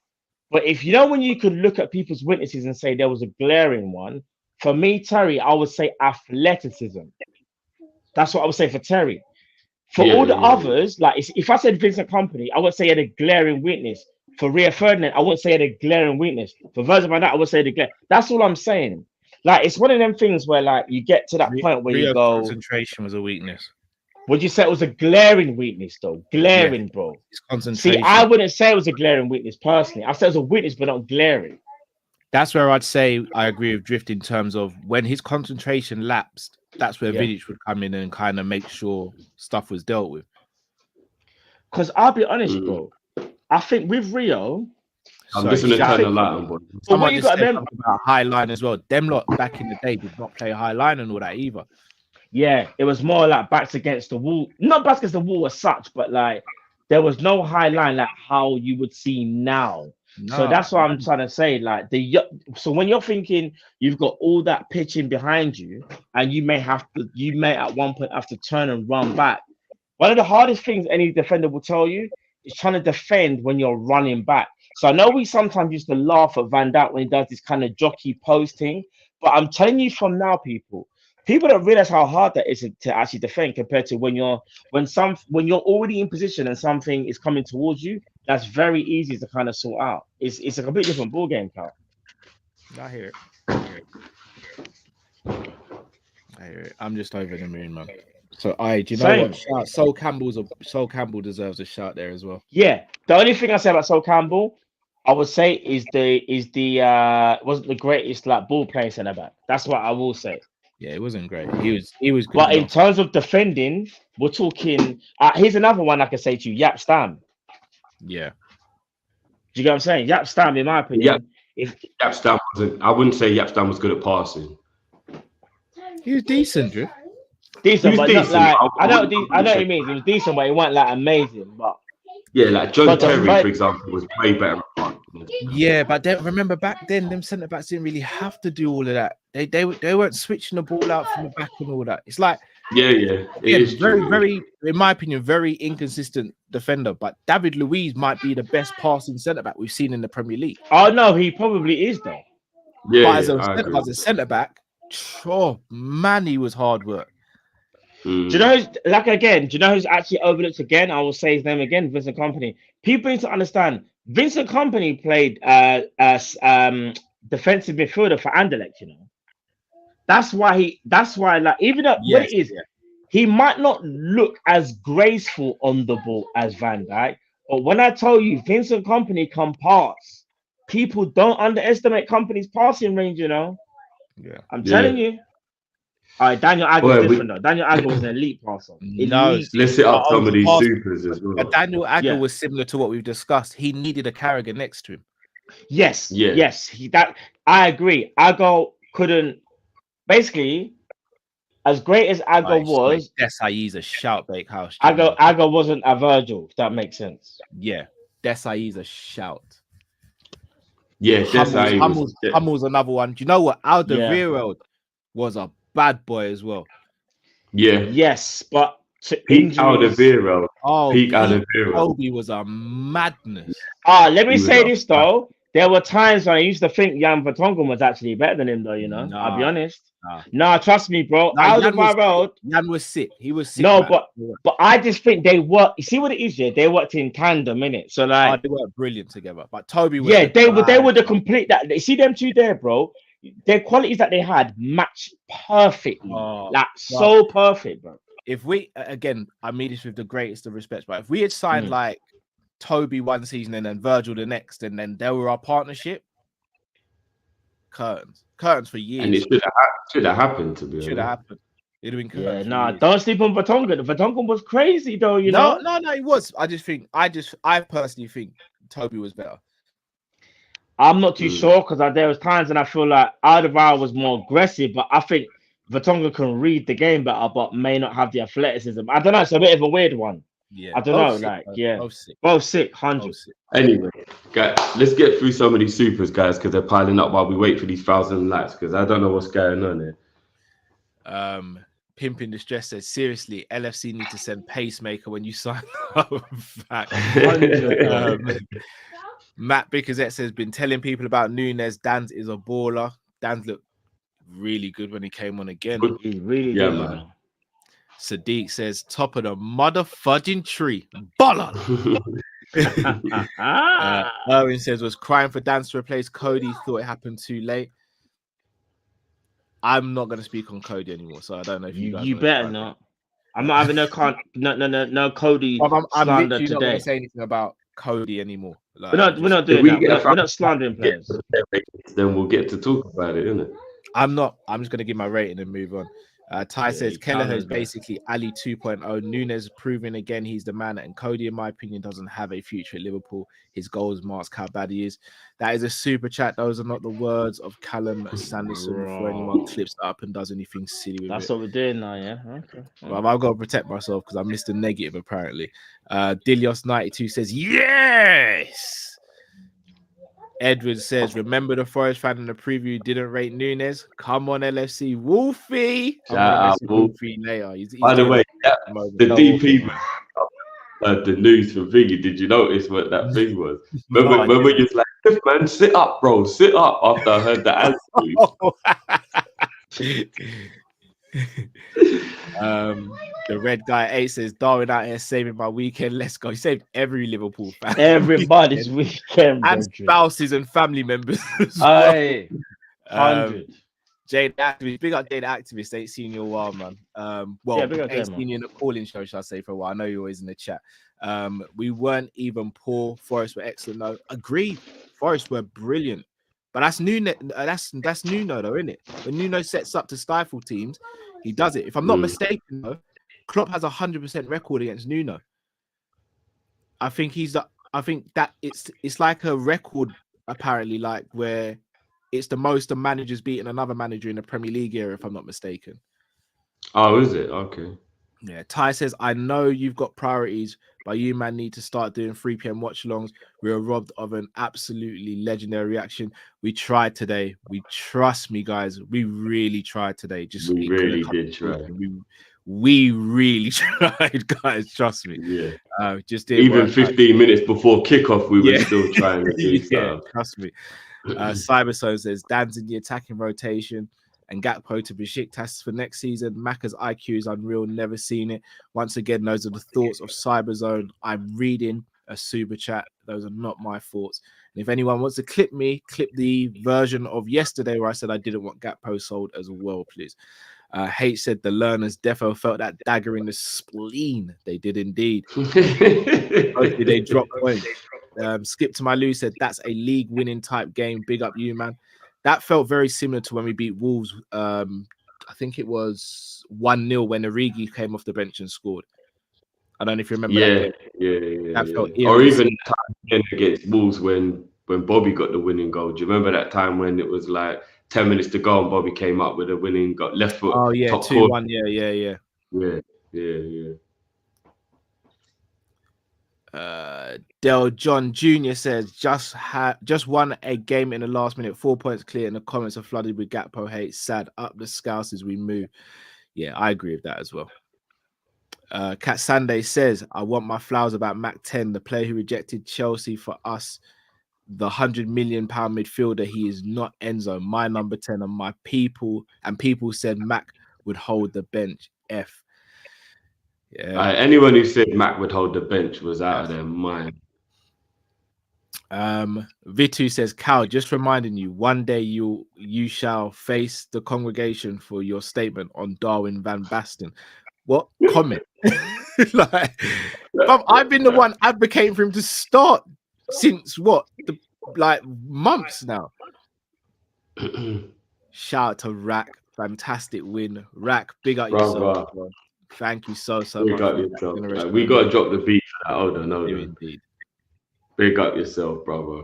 But if you know when you could look at people's witnesses and say there was a glaring one, for me, Terry, I would say athleticism. That's what I would say for Terry. For all the others, like if I said Vincent Kompany, I would say he had a glaring weakness. For Rio Ferdinand, I wouldn't say he had a glaring weakness. For Virgil van Dijk, I would say the glare. That's all I'm saying. Like it's one of them things where like you get to that point where you go. Concentration was a weakness. Would you say it was a glaring weakness though? Glaring, bro. It's concentration. See, I wouldn't say it was a glaring weakness personally. I said it was a weakness, but not glaring. That's where I'd say I agree with Drift in terms of when his concentration lapsed. That's where Vidic would come in and kind of make sure stuff was dealt with. Because I'll be honest, bro. I think with Rio, I'm just gonna turn the light on, boy. Someone just said something about high line as well. Them lot back in the day did not play high line and all that either. Yeah, it was more like backs against the wall. Not backs against the wall as such, but like there was no high line like how you would see now. No. So that's what I'm trying to say. Like so when you're thinking you've got all that pitching behind you, and you may at one point have to turn and run back. One of the hardest things any defender will tell you is trying to defend when you're running back. So I know we sometimes used to laugh at Van Dijk when he does this kind of jockey posting, but I'm telling you from now, people don't realize how hard that is to actually defend compared to when you're already in position and something is coming towards you. That's very easy to kind of sort out. It's a completely different ball game, Carl. I hear it. I'm just over the moon, man. So do you know what? Sol Campbell deserves a shout there as well. Yeah. The only thing I say about Sol Campbell, I would say is wasn't the greatest like ball playing centre back. That's what I will say. Yeah, it wasn't great. He was good. But in terms of defending, we're talking. Here's another one I can say to you, Yap Stam. Yeah. Do you get what I'm saying? Yap Stam, in my opinion. Yap Stam wasn't. I wouldn't say Yap Stam was good at passing. He was decent, Drew. Decent, but decent. Not like I know what you mean. He was decent, but he wasn't like amazing. But yeah, like John Terry, for example, was way better. Yeah, but then remember back then, them centre backs didn't really have to do all of that. They weren't switching the ball out from the back and all that. It's like it is very, in my opinion, very inconsistent defender. But David Luiz might be the best passing centre back we've seen in the Premier League. Oh no, he probably is though. Yeah, but as a centre back, oh man, he was hard work. Do you know who's actually overlooked again? I will say his name again, Vincent Kompany. People need to understand Vincent Kompany played defensive midfielder for Anderlecht, you know. That's why like even though what it is, he might not look as graceful on the ball as Van Dijk, but when I tell you Vincent Kompany can pass, people don't underestimate Kompany's passing range, you know. Yeah. I'm telling you. All right, Daniel Agger was different though. Daniel Agger was an elite passer. No, let's set up some of these supers as well. But Daniel Agger was similar to what we've discussed. He needed a Carragher next to him. Yes. I agree. Agger couldn't basically as great as Agger was. Desai's a shout bakehouse. Agger wasn't a Virgil, if that makes sense. Yeah, Desai's a shout. Yeah, that's how he was. Hummel's another one. Do you know what? Alderweireld was a bad boy as well. Yeah. Yes, but Peak Alderweireld. Peak Pete Alderweireld. Kobe was a madness. Let me say this though. There were times when I used to think Jan Vertonghen was actually better than him, though. You know, I'll be honest. Nah, trust me, bro. Jan was sick. He was sick. No, but I just think they worked. You see what it is? Yeah, they worked in tandem, innit? So like, they worked brilliant together. But Toby was they were the complete that. You see them two there, bro. Their qualities that they had matched perfectly. So perfect, bro. If we again, I mean this with the greatest of respect, but if we had signed like Toby one season and then Virgil the next, and then they were our partnership, curtains for years. And it should have happened, to be honest. Should have happened. It'd have been curtains. Yeah, don't sleep on Vertonghen. Vertonghen was crazy though, you know. No, it was. I personally think Toby was better. I'm not too sure because there was times and I feel like Alderweireld was more aggressive, but I think Vertonghen can read the game better, but may not have the athleticism. I don't know. It's a bit of a weird one. Yeah, I don't know. Both sick, 100. Anyway, guys, let's get through some of these supers, guys, because they're piling up while we wait for these 1,000 likes. Because I don't know what's going on here. Pimp in Distress says, seriously, LFC need to send pacemaker when you sign up. Matt Bickerzette says, been telling people about Nunez. Dan's is a baller. Dan's looked really good when he came on again. He's really good, man. Sadiq says, top of the motherfucking tree. Baller. Erwin says, was crying for Dan to replace Cody. Thought it happened too late. I'm not going to speak on Cody anymore, so I don't know if you better not. I'm not having no Cody I'm slander literally today. not going to say anything about Cody anymore. Like, we're not doing that. We're not slandering players. Then we'll get to talk about it, innit? I'm just going to give my rating and move on. Ty says Kelleher is basically Ali 2.0. Nunez proving again he's the man, and Cody, in my opinion, doesn't have a future at Liverpool. His goals mask how bad he is. That is a super chat. Those are not the words of Callum Sanderson before anyone clips up and does anything silly with That's it. what we're doing now, yeah. Okay. Well, I've got to protect myself because I missed the negative apparently. Dilios92 says yes. Edward says, remember the Forest fan in the preview didn't rate Nunez? Come on, LFC. Wolfie. Wolfie later. By the way, the DP the news for Viggy. Did you notice what that thing was? Remember you're like, man, sit up, bro. Sit up after I heard the answer. The red guy 8 says, Darwin out here saving my weekend. Let's go. He saved every Liverpool fan. Everybody's weekend. And spouses and family members. Aye. 100. Jade Activist. Big up Jade Activist. Ain't seen you a while, man. Ain't seen you in the calling show, shall I say, for a while. I know you're always in the chat. We weren't even poor. Forest were excellent. No, agreed. Forest were brilliant. But that's Nuno. That's Nuno, though, isn't it? When Nuno sets up to stifle teams, he does it. If I'm not mistaken, though, Klopp has 100% record against Nuno. I think that it's like a record, apparently, like where it's the most the managers beating another manager in the Premier League era, if I'm not mistaken. Oh, is it? Okay. Yeah. Ty says, I know you've got priorities, but you man need to start doing 3 p.m. watch-alongs. We were robbed of an absolutely legendary reaction. We tried today. Trust me, guys. We really tried today. We really did try. We really tried, guys. Trust me. Yeah. Just did even 15 minutes before kickoff, we were still trying to do stuff. Trust me. Cyberzone says Dan's in the attacking rotation and Gakpo to Besiktas for next season. Macca's IQ is unreal. Never seen it. Once again, those are the thoughts of Cyberzone. I'm reading a super chat. Those are not my thoughts. And if anyone wants to clip the version of yesterday where I said I didn't want Gakpo sold as well, please. H said the learners defo felt that dagger in the spleen. They did indeed. Hopefully they dropped points. Skip to my Lou said that's a league winning type game. Big up you, man. That felt very similar to when we beat Wolves. I think it was 1-0 when Origi came off the bench and scored. I don't know if you remember that. That felt or even time against Wolves when Bobby got the winning goal. Do you remember that time when it was like 10 minutes to go and Bobby came up with a winning goal, left foot? Oh yeah, 2-1. Yeah. Del John Jr. says just won a game in the last minute, 4 points clear, and the comments are flooded with Gakpo hate. Sad, up the Scouse as we move. Yeah, I agree with that as well. Kat Sunday says, I want my flowers about Mac 10, the player who rejected Chelsea for us, the £100 million midfielder. He is not Enzo, my number 10, and my people said Mac would hold the bench. F. Yeah. Anyone who said Mac would hold the bench was out of their mind. Vitu says, Cal, just reminding you, one day you shall face the congregation for your statement on Darwin Van Basten. What comment? Like, I've been the one advocating for him to start since months now. Shout out to Rack, fantastic win. Rack, big up yourself. Bro. Thank you so much. We got to drop the beat for that. Hold on. Indeed. Big up yourself, brother.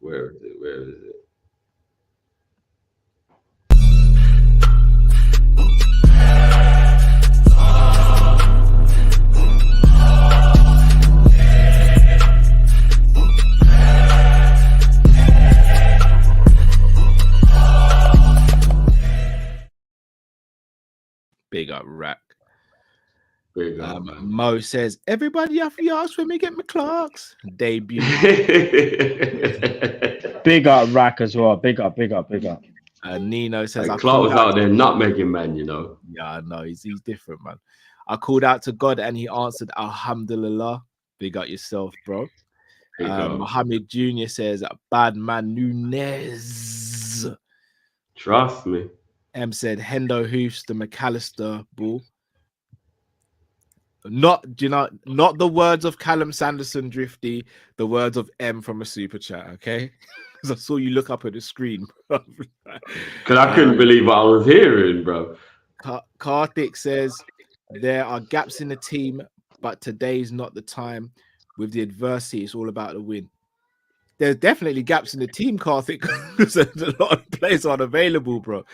Where is it? Big up Rack. Big up, Mo says, everybody have to ask when we get my Clarks. Debut. Big up Rack as well. Big up. Nino says, Clark was out there nutmegging, man, you know. Yeah, I know. He's different, man. I called out to God and he answered, Alhamdulillah. Big up yourself, bro. Mohammed Jr. says, bad man Nunez. Trust me. M said, Hendo Hoofs, the McAllister bull. Not the words of Callum Sanderson Drifty, the words of M from a super chat, okay? Because I saw you look up at the screen, bro. Because I couldn't believe what I was hearing, bro. Karthik says, there are gaps in the team, but today's not the time. With the adversity, it's all about the win. There's definitely gaps in the team, Karthik, because a lot of players aren't available, bro.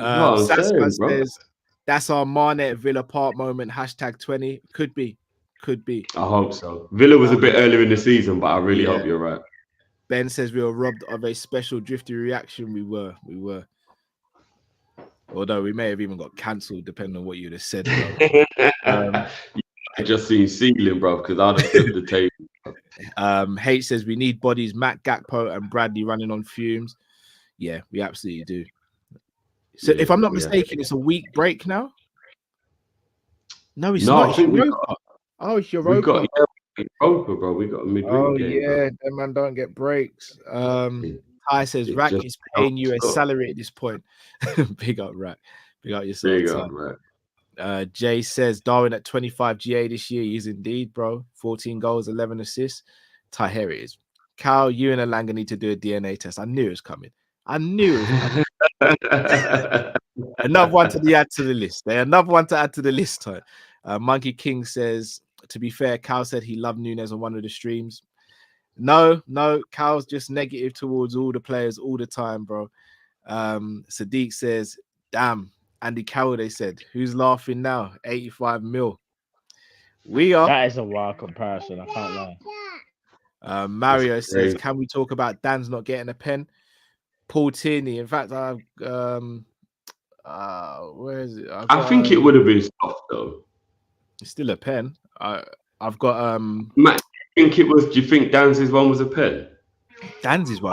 Sasma says, that's our Mane at Villa Park moment. #20. Could be. I hope so. Villa was a bit earlier in the season, but I really hope you're right. Ben says we were robbed of a special Drifty reaction. We were. Although we may have even got cancelled, depending on what you'd have said. I just seen ceiling, bro, because I'd have flipped the table. H says we need bodies. Matt Gakpo and Bradley running on fumes. Yeah, we absolutely do. So if I'm not mistaken, it's a week break now. No, it's not. It's Europa. It's Europa. We got Europa, bro. We got a midweek game. That man don't get breaks. Ty says Rack is paying you a salary at this point. Big up, Rack. Big up yourself. Big up, Rack. Jay says Darwin at 25 GA this year. He's indeed, bro. 14 goals, 11 assists. Ty, here it is. Cal, you and Alanga need to do a DNA test. I knew it was coming. Another one to add to the list. Another one to add to the list. Monkey King says, to be fair, Cal said he loved Nunez on one of the streams. No, Cal's just negative towards all the players all the time, bro. Sadiq says, damn, Andy Carroll, they said. Who's laughing now? 85 mil. We are. That is a wild comparison. I can't lie. Mario says, can we talk about Dan's not getting a pen? Paul Tierney. In fact, where is it? I think it would have been soft though. It's still a pen. I've got Matt, do you think Dan's one was a pen? Dan's one.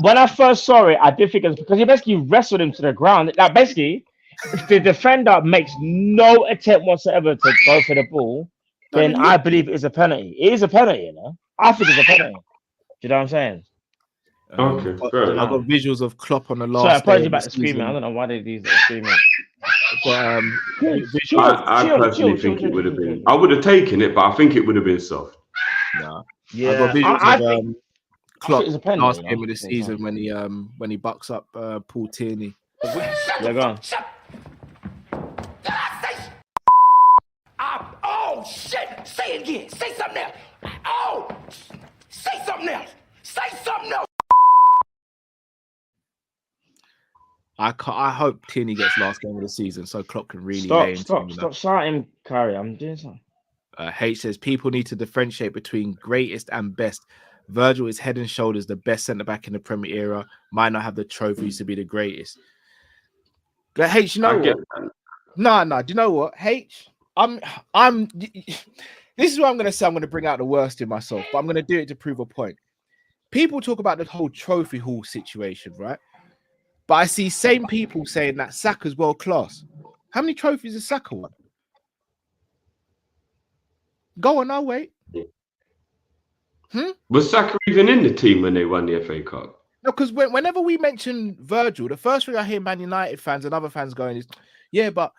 When I first saw it, I did think it was because he basically wrestled him to the ground. Like basically, if the defender makes no attempt whatsoever to go for the ball, then I believe it is a penalty. It is a penalty, you know. I think it's a penalty. Do you know what I'm saying? Okay, I've got visuals of Klopp on the last. Sorry, apologies about the screaming. I don't know why they do the screaming. I personally think it would have been. I would have taken it, but I think it would have been soft. Nah. Yeah, I got visuals of Klopp last game of the season when he bucks up Paul Tierney. Yeah, go on. Oh shit! Say it again. Say something else. Oh, say something else. Say something else. I hope Tierney gets last game of the season so Klopp can really stop shouting, Curry. I'm doing something. H says people need to differentiate between greatest and best. Virgil is head and shoulders the best centre back in the Premier era. Might not have the trophies to be the greatest. But H, you know what? No. Do you know what? H, I'm. This is what I'm going to say. I'm going to bring out the worst in myself, but I'm going to do it to prove a point. People talk about the whole trophy hall situation, right? But I see same people saying that Saka's world class. How many trophies has Saka won? Go on, I'll wait. Was Saka even in the team when they won the FA Cup? No, because whenever we mention Virgil, the first thing I hear Man United fans and other fans going is, yeah, but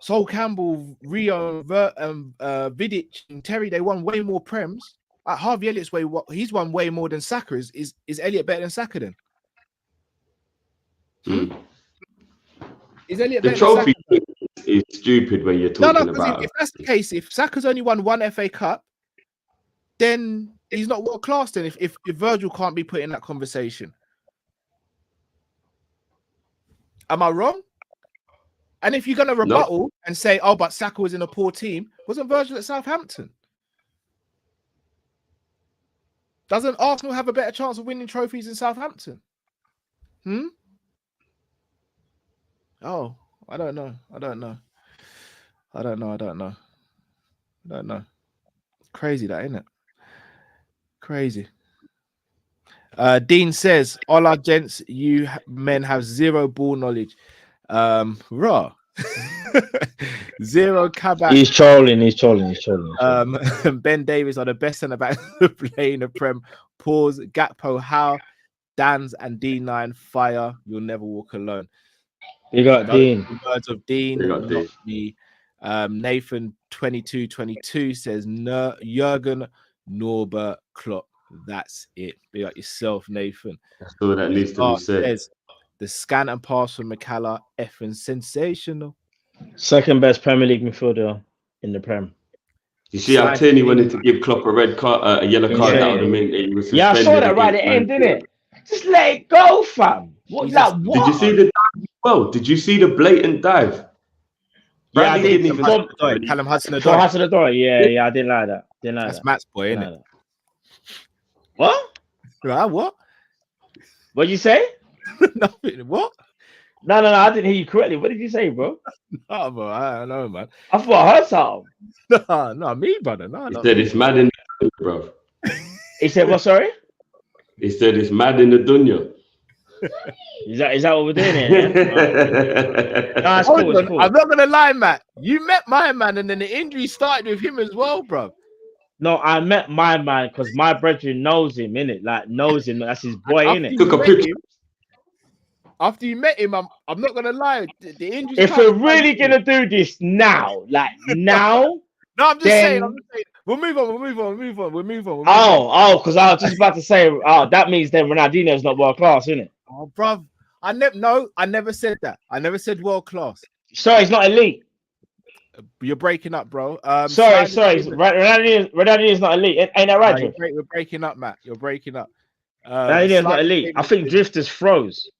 Sol Campbell, Rio, Vidic, and Terry, they won way more Prems. Harvey Elliott's he's won way more than Saka. Is Elliott better than Saka then? Is Elliott better than Saka? The trophy is stupid when you're talking about. If that's the case, if Saka's only won one FA Cup, then he's not world class. Then if Virgil can't be put in that conversation, am I wrong? And if you're going to rebuttal and say, oh, but Saka was in a poor team, wasn't Virgil at Southampton? Doesn't Arsenal have a better chance of winning trophies in Southampton? Oh, I don't know. Crazy that, isn't it? Crazy. Dean says, hola, gents, you men have zero ball knowledge. Raw. Zero Kabak. He's trolling. Ben Davies are the best centre back playing the Prem. Pause. Gakpo, Howe, Dan's and D9 fire. You'll never walk alone. You got Dean. Words of Dean. Dean. Nathan 2222 says Jurgen Norbert Klopp. That's it. Be like yourself, Nathan. That's all that needs to be said. Says, the scan and pass from McCallum, effing sensational. Second best Premier League midfielder in the Prem. You see how Tierney wanted to give Klopp a yellow card out of the mint. Yeah, I saw that right at the end, didn't it? Just let it go, fam. What? Did you see the dive? Well, did you see the blatant dive? Yeah, I did. Callum Hudson-Odoi. Yeah, I didn't like that. That's Matt's boy, isn't it? What? What? What'd you say? Nothing. What? No, I didn't hear you correctly. What did you say, bro? No, bro, I don't know, man. I thought I heard something. No, me, brother. No, he said it's mad in the dunya, bro. He said what? Sorry. He said it's mad in the dunya. Is that what we're doing here? Yeah? No, it's cool. I'm not gonna lie, Matt. You met my man, and then the injury started with him as well, bro. No, I met my man because my brother knows him, innit? Like knows him. That's his boy, innit? Took a picture. After you met him, I'm not gonna lie. The injury. If we're really gonna do this now, like now, no, I'm just saying. We'll move on. Because I was just about to say, that means then Ronaldinho's not world class, isn't it? Oh, bruv. I never said that. I never said world class. Sorry, it's not elite. You're breaking up, bro. Sorry. Ronaldinho's not elite. Ain't that right, Joe? You're breaking up, Matt. You're breaking up. Ronaldinho's not elite. I think Drifters froze.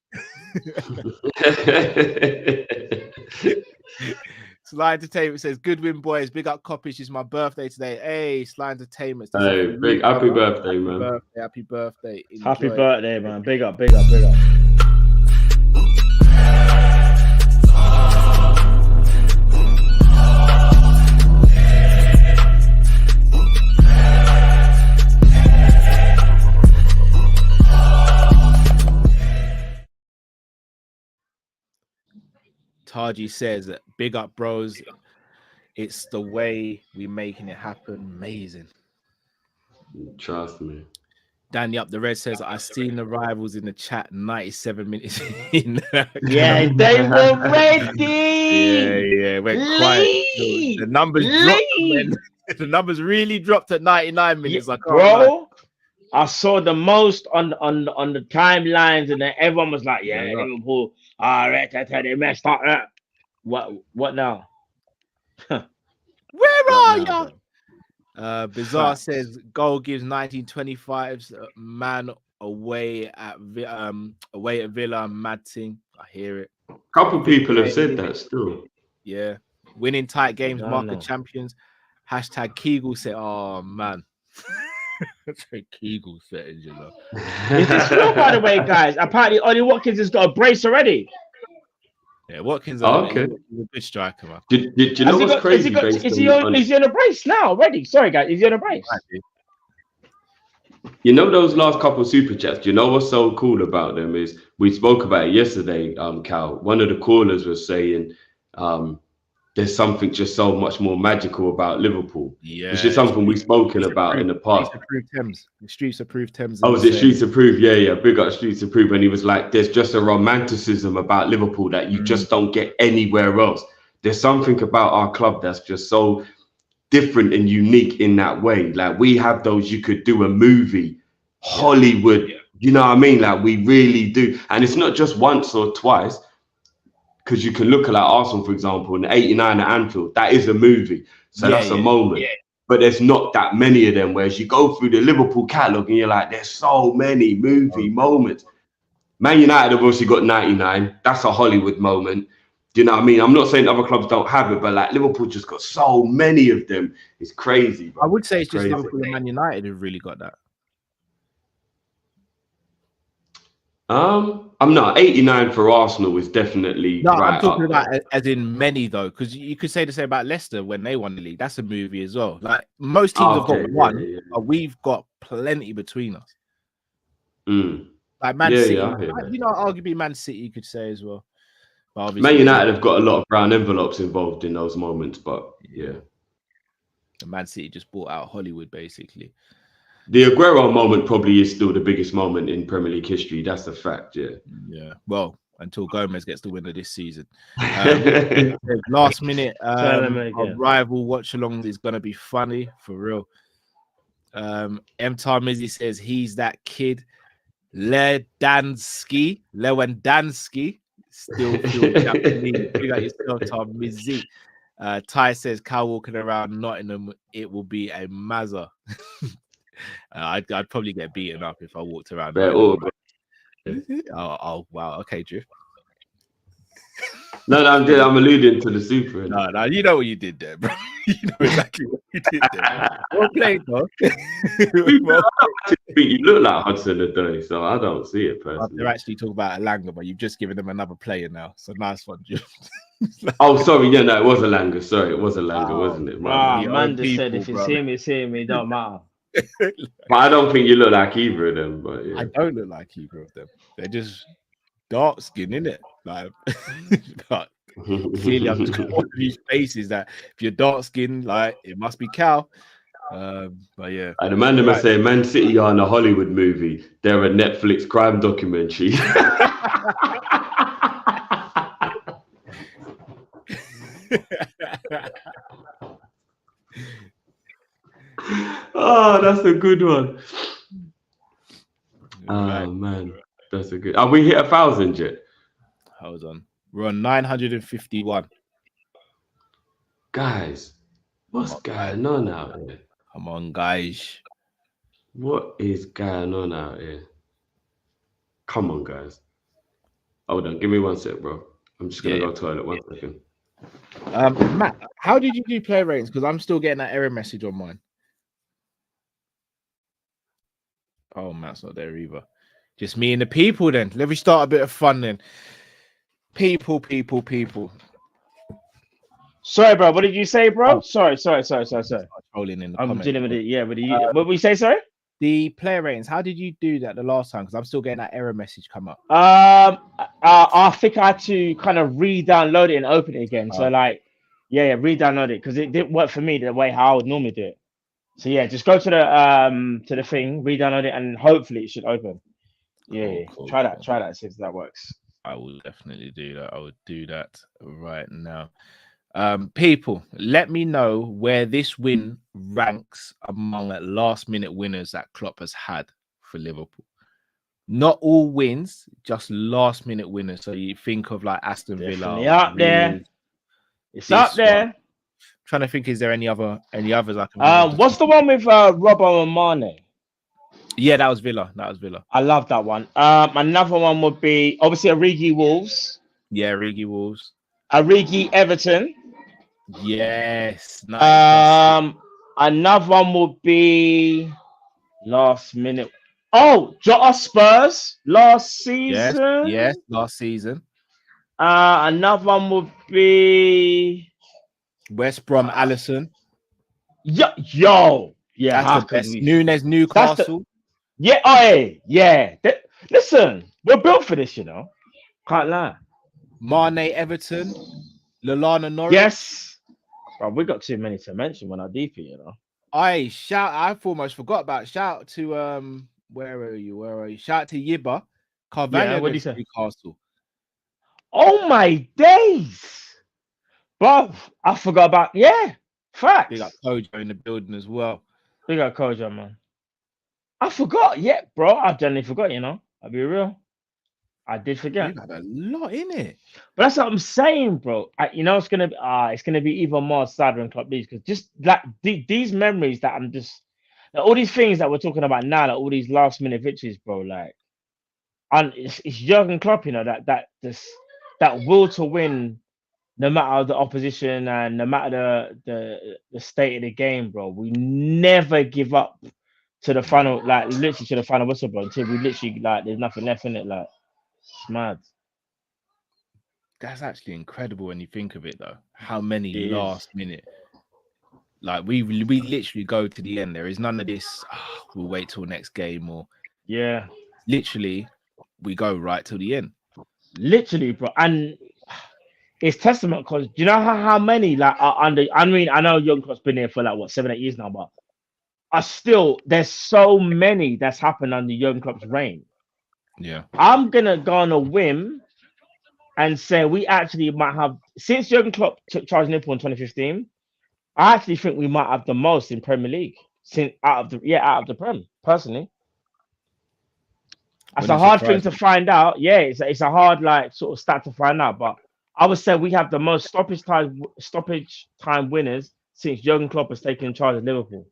Sly Entertainment says, good win, boys. Big up, Kopish. It's my birthday today. Hey, Sly Entertainment. Hey, happy birthday, man. Happy birthday. Enjoy. Happy birthday, man. Big up. Taji says, big up, bros. It's the way we making it happen. Amazing. Trust me. Danny Up the Red says, I seen the rivals in the chat 97 minutes in. Yeah, they were ready. Yeah, went quiet. The numbers dropped. The numbers really dropped at 99 minutes. Like, bro, I saw the most on the timelines, and then everyone was like, yeah, Liverpool. They messed up. What now? Where are you? Bizarre says goal gives 1925's man away at Villa. Mad thing. I hear it. A couple people have said that still. Yeah, winning tight games, market champions. Hashtag Kegel set. Oh man. Kegel settings, you know. It's real, by the way, guys. Apparently, Ollie Watkins has got a brace already. Yeah, Watkins. Okay. He's a good striker, man. Did you know what's crazy? Is he on a brace now already? Sorry, guys. Is he on a brace? You know those last couple of super chats. You know what's so cool about them is we spoke about it yesterday. Cal. One of the callers was saying, there's something just so much more magical about Liverpool. Yeah, which is something we've spoken about in the past. Streets approved Thames. Oh, was it Streets approved? Yeah. Big up Streets approved. And he was like, there's just a romanticism about Liverpool that you just don't get anywhere else. There's something about our club that's just so different and unique in that way. Like we have those, you could do a movie, Hollywood, you know what I mean? Like we really do. And it's not just once or twice, because you can look at like Arsenal, for example, in 89 at Anfield, that is a movie. So that's a moment. Yeah. But there's not that many of them, whereas you go through the Liverpool catalogue and you're like, there's so many movie moments. Man United have obviously got 99. That's a Hollywood moment. Do you know what I mean? I'm not saying other clubs don't have it, but like Liverpool just got so many of them. It's crazy. Bro. I would say it's just Liverpool and Man United who've really got that. I'm not 89 for Arsenal is definitely no. Right I'm talking about as in many though, because you could say the same about Leicester when they won the league. That's a movie as well. Like most teams have got one, but we've got plenty between us. Like Man City, arguably Man City you could say as well. But Man United have got a lot of brown envelopes involved in those moments, but yeah. The Man City just bought out Hollywood basically. The Aguero moment probably is still the biggest moment in Premier League history. That's a fact, yeah. Yeah. Well, until Gomez gets the winner this season. Last minute rival watch along is gonna be funny for real. Mizzy says he's that kid. Lewandowski still feel Japanese. You got yourself, Tom Mizzy. Ty says Cal walking around Nottingham, it will be a mazza. I'd probably get beaten up if I walked around. Oh, wow. Okay, Drift. No, I'm alluding to the super. No, you know what you did there, bro. You know exactly what you did there. Well played, though. You look like Hudson-Odoi, so I don't see it personally. They're actually talking about Elanga, but you've just given them another player now. So nice one, Drift. Oh, sorry. Yeah, no, it was Elanga. Sorry, it was Elanga, wasn't it? Man just said if it's him, it's him. It don't matter. But I don't think you look like either of them. But yeah. I don't look like either of them. They're just dark skin, innit? Like, but clearly, I'm just going these faces that if you're dark skin, like it must be Cal. But yeah, and the man must say Man City are in a Hollywood movie. They're a Netflix crime documentary. Oh, that's a good one. Oh man, that's a good. Have we hit 1,000 yet? Hold on, we're on 951. Guys, what's going on out here? Come on, guys. What is going on out here? Come on, guys. Hold on, give me 1 sec, bro. I'm just gonna go to the toilet. 1 second. Matt, how did you do player ratings? Because I'm still getting that error message on mine. Oh, Matt's not there either. Just me and the people then. Let me start a bit of fun then. People. Sorry, bro. What did you say, bro? Oh. Sorry. Trolling in the I'm comments. dealing with it. Yeah, what we say, sorry? The player ratings. How did you do that the last time? Because I'm still getting that error message come up. I think I had to kind of re-download it and open it again. So re-download it because it didn't work for me the way how I would normally do it. So yeah, just go to the thing, re-download it, and hopefully it should open. Cool. Try that, see if that works. I will definitely do that. I would do that right now. People, let me know where this win ranks among last-minute winners that Klopp has had for Liverpool. Not all wins, just last-minute winners. So you think of like Aston Villa. Definitely up there. It's up there. One. Trying to think, is there any others I can? What's the one with Robbo and Mane? Yeah, that was Villa. I love that one. Another one would be obviously Origi Wolves. Yeah, Origi Wolves. Origi Everton. Yes. Nice. Another one would be last minute. Oh, Jota Spurs last season. Yes, last season. Another one would be West Brom, Allison. Yeah. That's the best. Nunez, Newcastle. Yeah. Listen, we're built for this, you know. Can't lie. Mane, Everton. Lallana, Norwich. Yes. Bro, we got too many to mention when I deep it, you know. I've almost forgot about shout to where are you? Shout to Yibba. Carvalho, what do you say? Newcastle. Oh my days. Bro, I forgot about facts. They got Kojo in the building as well. We got Kojo, man. I forgot. Yeah, bro. I generally forgot, you know. I'll be real. I did forget. You had a lot in it. But that's what I'm saying, bro. It's gonna be even more sadder in Club League because just like these memories that I'm just like, all these things that we're talking about now, like all these last minute victories, bro. Like, and it's Jurgen Klopp, you know, that will to win, no matter the opposition and no matter the state of the game, bro. We never give up to the final, like literally to the final whistle, bro, until we literally like there's nothing left in it. Like, it's mad. That's actually incredible when you think of it, though. How many last minute? Like we literally go to the end. There is none of this. We'll wait till next game, or literally we go right till the end. Literally, bro, and it's testament because you know how many like are under. I mean, I know Jurgen Klopp's been here for like what 7-8 years now, but there's so many that's happened under Jurgen Klopp's reign. Yeah, I'm gonna go on a whim and say we actually might have, since Jurgen Klopp took charge of Liverpool in 2015, I actually think we might have the most in Premier League since out of the Prem. Personally, that's a hard thing to find out. Yeah, it's a hard like sort of stat to find out, but I would say we have the most stoppage time winners since Jurgen Klopp has taken charge of Liverpool.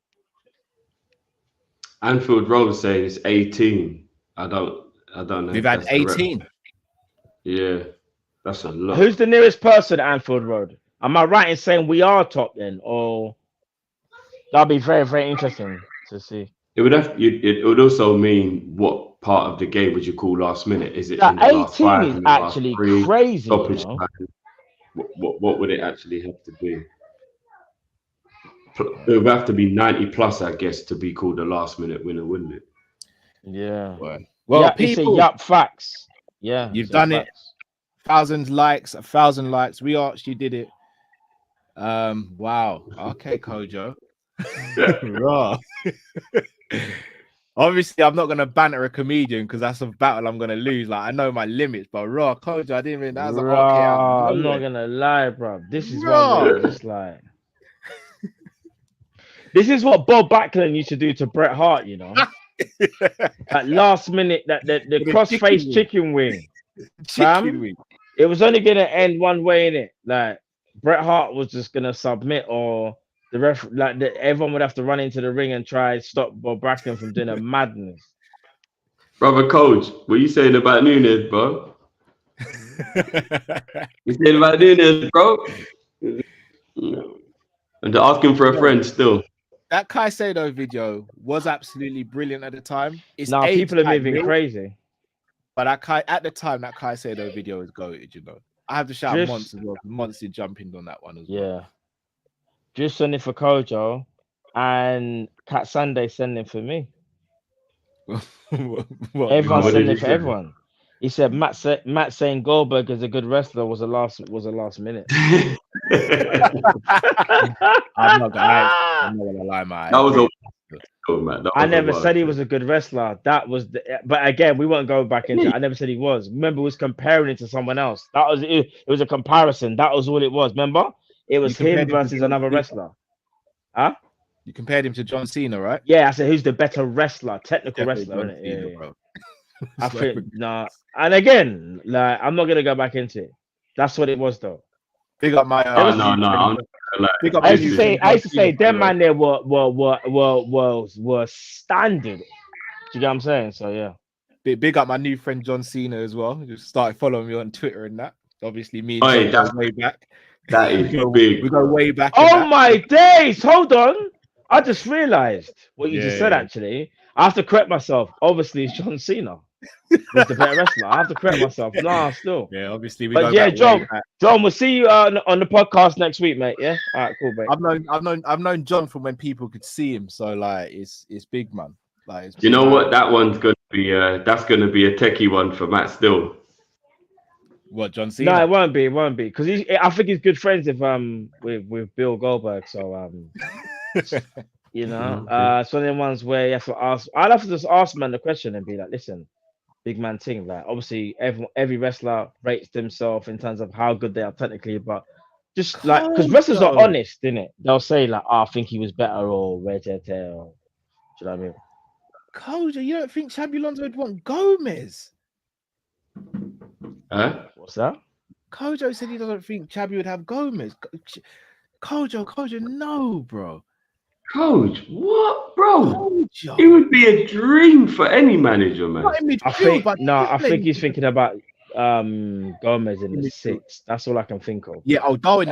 Anfield Road saying it's 18. I don't know. We've had 18. Yeah, that's a lot. Who's the nearest person at Anfield Road? Am I right in saying we are top then, or that'd be very, very interesting to see. It would also mean what part of the game would you call last minute? Is it 18 is actually crazy. You know? What would it actually have to be? It would have to be 90 plus, I guess, to be called a last minute winner, wouldn't it? Yeah. Well, people, facts. Yeah, you've done it. 1,000 likes. We actually did it. Wow. Okay, Kojo. Raw. Obviously, I'm not gonna banter a comedian because that's a battle I'm gonna lose. Like, I know my limits, but raw, Kojo, I didn't even. That was I'm not gonna lie, bro. This is what just like. This is what Bob Backlund used to do to Bret Hart, you know. At last minute, that the cross-faced chicken wing. It was only gonna end one way in it. Like Bret Hart was just gonna submit, or the ref, everyone would have to run into the ring and try to stop Bob Backlund from doing a madness. Brother Coach, what are you saying about Nunez, bro? You saying about Nunez, bro? And to ask him for a friend still. That Caicedo video was absolutely brilliant at the time. People are moving crazy. But at the time, that Caicedo video is goated, you know. I have to shout Monts as well. Monts jumping on that one as well. Yeah. Just sending for Kojo and Cat Sunday sending for me. Everyone's sending for everyone. He said Matt saying Goldberg is a good wrestler was a last minute. I'm not gonna lie, man. That was I never said he was a good wrestler. But again, we won't go back into it. I never said he was. Remember, we was comparing it to someone else. It was a comparison. That was all it was. Remember? It was him versus another wrestler. Huh? You compared him to John Cena, right? Yeah, I said who's the better wrestler, technical wrestler. Cena, bro. I think and again, like I'm not gonna go back into it. That's what it was, though. Big up my I used to say them man there were standard. Do you get what I'm saying? So yeah. Big up my new friend John Cena as well. Just started following me on Twitter and that. Obviously, me and John way back. That is we big. go way back. in Oh that. my days! Hold on. I just realized what you just Yeah, said. yeah. Actually, I have to correct myself. Obviously, it's John Cena was the better wrestler. I have to correct myself. Nah, still. Yeah, obviously we But go yeah, back way John. back. John, we'll see you on the podcast next week, mate. Yeah. All right, cool, mate. I've known John from when people could see him. So like, it's big, man. Like, it's You big. know what? That one's gonna be that's gonna be a techie one for Matt Still. What, John Cena? No, it won't be. It won't be because I think he's good friends with Bill Goldberg. So you know, it's one of them ones where you have to ask. I'd have to just ask man the question and be like, listen, big man thing. Like, obviously, every wrestler rates themselves in terms of how good they are technically, but just like because wrestlers are honest, innit? They'll say like, oh, I think he was better or red or do you know what I mean? Kojo, you don't think Xabi Alonso would want Gomez? Huh? What's that? Kojo said he doesn't think Xabi would have Gomez. Kojo, no, bro. Coach, what, bro? Kojo. It would be a dream for any manager, man. Not in midfield, I think but I think he's thinking about Gomez in the six. That's all I can think of. Yeah, Gomez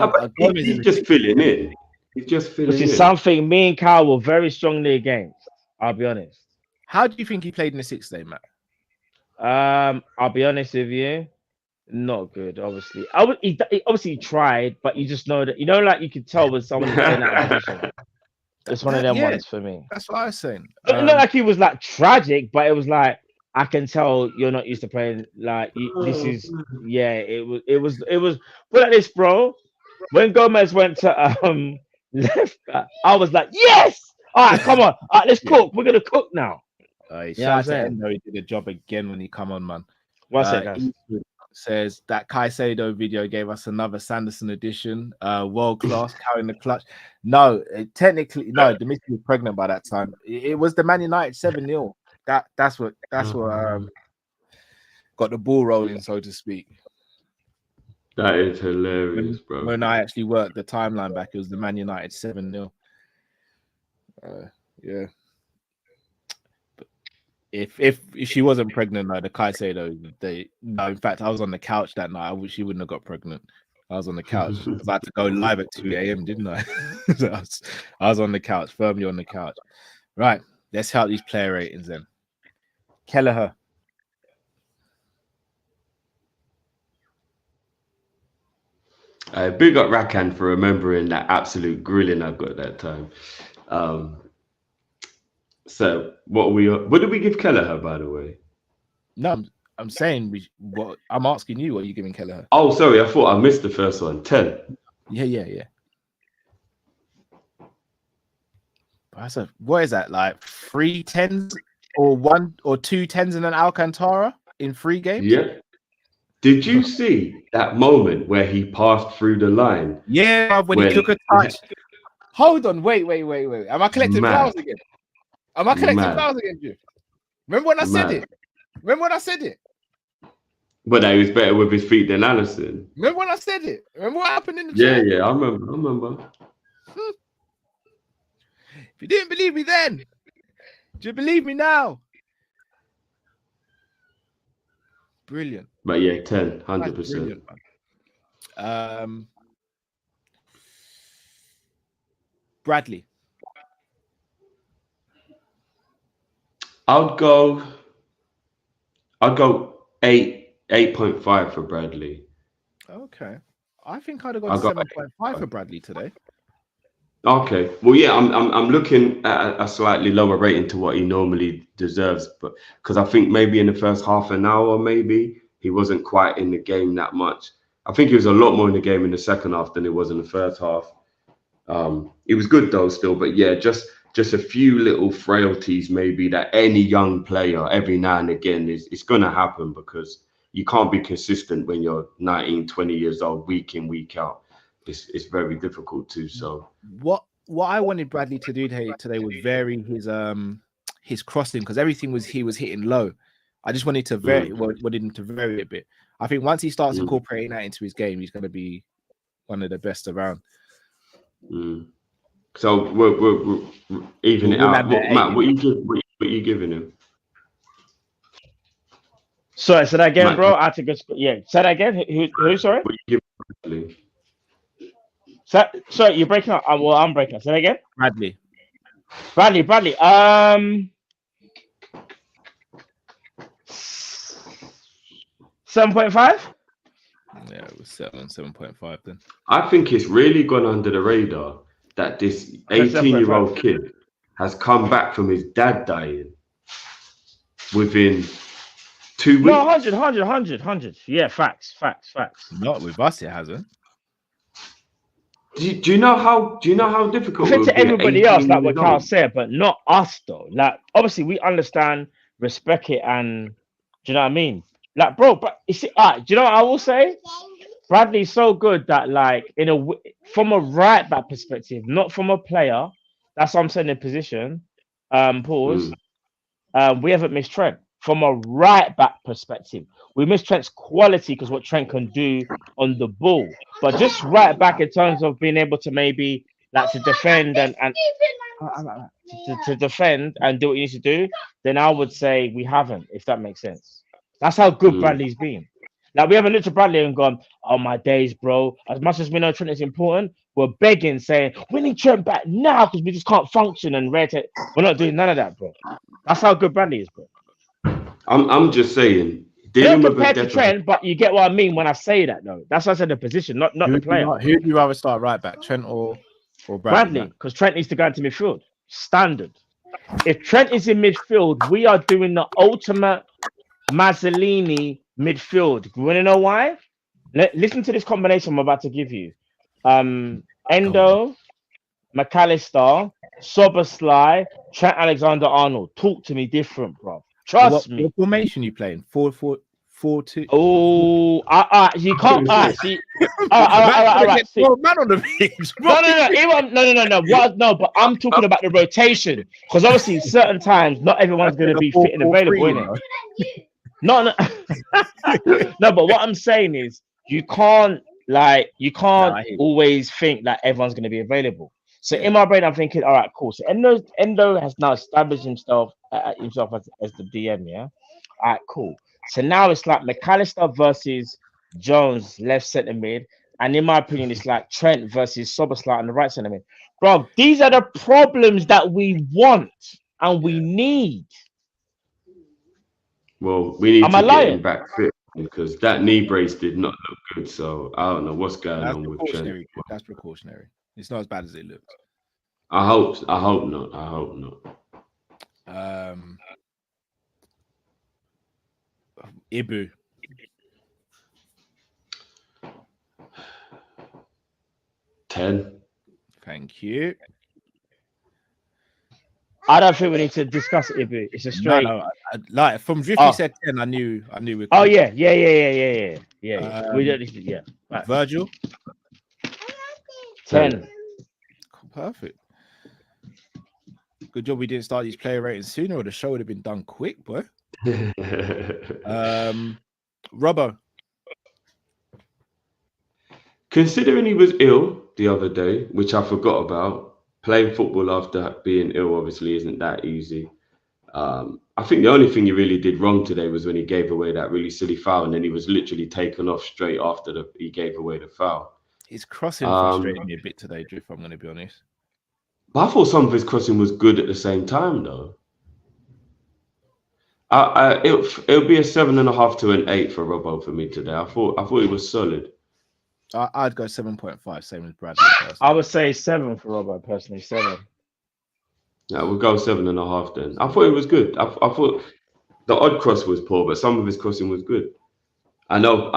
He's just filling in. He's just filling Which in. is something me and Kyle were very strongly against. I'll be honest. How do you think he played in the sixth day, Matt? I'll be honest with you, not good. Obviously, he obviously tried, but you just know that like you could tell when someone is in that position. It's one of them ones for me. That's what I was saying. Not like he was like tragic, but it was like I can tell you're not used to playing like this is It was put like this, bro. When Gomez went to left, I was like, yes. All right, come on. All right, let's cook. We're gonna cook now. Shout out to Endo. He did a job again when he come on, man. What's it, guys? Says that Caicedo video gave us another Sanderson edition. World class, carrying the clutch. No, technically, no. The missus was pregnant by that time. It was the Man United 7-0. That's what got the ball rolling, so to speak. That is hilarious, bro. When I actually worked the timeline back, it was the Man United 7-0. Yeah. But if she wasn't pregnant, like the Caicedo, in fact, I was on the couch that night. I wish she wouldn't have got pregnant. I was on the couch. I was about to go live at 2 a.m., didn't I? So I was on the couch, firmly on the couch. Right, let's help these player ratings then. Kelleher. Big up Rakan for remembering that absolute grilling I got that time. So what did we give Kelleher, by the way? No, I'm saying I'm asking you, what are you giving Kelleher? Oh, sorry, I thought I missed the first one. 10. Yeah. What is that? Like 3 10s or 1 or 2 10s and an Alcantara in 3 games? Yeah. Did you see that moment where he passed through the line? Yeah, when he took a touch. Hold on, wait. Am I collecting fouls again? Jim? Remember when I said it? But he was better with his feet than Alisson. Remember when I said it? Remember what happened in the chat? Yeah, I remember. If you didn't believe me then, do you believe me now? Brilliant. But yeah, 10, 100%. Bradley. I'd go 8.5 for Bradley. Okay. I think I'd have gone 7.5 for Bradley today. Okay. Well, yeah, I'm looking at a slightly lower rating to what he normally deserves, but because I think maybe in the first half an hour, maybe he wasn't quite in the game that much. I think he was a lot more in the game in the second half than it was in the first half. It was good though still, but yeah, just a few little frailties maybe that any young player every now and again it's going to happen, because you can't be consistent when you're 19, 20 years old, week in, week out. It's very difficult to. So what I wanted Bradley to do today was vary his crossing, because everything he was hitting low. I just wanted to wanted him to vary a bit. I think once he starts incorporating that into his game, he's going to be one of the best around. So we're even it out. Matt, what you giving him? Sorry, say that again, Matt, bro. I had to go. Yeah, say that again. Who? Sorry. What you giving Bradley? So you're breaking up. Well, I'm breaking up. Say that again. Bradley. Bradley. 7.5. Yeah, it was 7.5 then. I think it's really gone under the radar that this 18-year-old kid has come back from his dad dying within 2 weeks. No, 100. Yeah, facts. Not with us, it hasn't. Do you know how difficult I think it would to be at everybody 18 else, like what years Carl old? said, but not us though. Like, obviously, we understand, respect it, and do you know what I mean? Like, bro, but you see, do you know what I will say? Bradley's so good that, like, from a right back perspective, not from a player. That's what I'm saying in position. Pause. We haven't missed Trent from a right back perspective. We missed Trent's quality because what Trent can do on the ball, but just right back in terms of being able to maybe like to defend and to defend and do what you need to do, then I would say we haven't, if that makes sense. That's how good Bradley's been. Like, we haven't looked at Bradley and gone, oh my days, bro. As much as we know Trent is important, we're begging, saying we need Trent back now because we just can't function and we're not doing none of that, bro. That's how good Bradley is, bro. I'm just saying, Not compared to Trent, but you get what I mean when I say that, though. That's why I said the position, not the player. Who do you rather start right back, Trent or Bradley? Because Trent needs to go into midfield. Standard. If Trent is in midfield, we are doing the ultimate Mazzolini midfield. You want to know why? Listen to this combination I'm about to give you. Endo, McAllister, Soboslai, Trent Alexander-Arnold. Talk to me different, bro. Trust me. What formation you playing? 4-4-2. Oh, you can't. See, all right. See. Man on the pitch. No. No, but I'm talking about the rotation because obviously, certain times, not everyone's going to be fit and available, innit? No. No, but what I'm saying is, you can't always think that everyone's going to be available. So in my brain, I'm thinking, all right, cool. So Endo has now established himself as the DM, yeah? All right, cool. So now it's like McAllister versus Jones, left centre mid. And in my opinion, it's like Trent versus Soboslai on the right centre mid. Bro, these are the problems that we want and we need. Well, we need to get him back fit because that knee brace did not look good. So I don't know what's going on with Trent. That's precautionary. It's not as bad as it looks. I hope not. Ibu. $10. Thank you. I don't think we need to discuss Ibu. It's a straight. No, like from Driffy said 10, I knew we. Oh yeah. We don't need to, yeah. Right. Virgil. 10. Perfect. Good job we didn't start these player ratings sooner, or the show would have been done quick, boy. Robbo. Considering he was ill the other day, which I forgot about, playing football after being ill obviously isn't that easy. I think the only thing he really did wrong today was when he gave away that really silly foul, and then he was literally taken off straight after he gave away the foul. His crossing frustrated me a bit today, Driff, I'm going to be honest. But I thought some of his crossing was good at the same time, though. It'll be a 7.5 to an 8 for Robbo for me today. I thought it was solid. I'd go 7.5, same as Bradley. I would say 7 for Robbo personally. 7. Yeah, we'll go 7.5 then. I thought it was good. I thought the odd cross was poor, but some of his crossing was good. I know.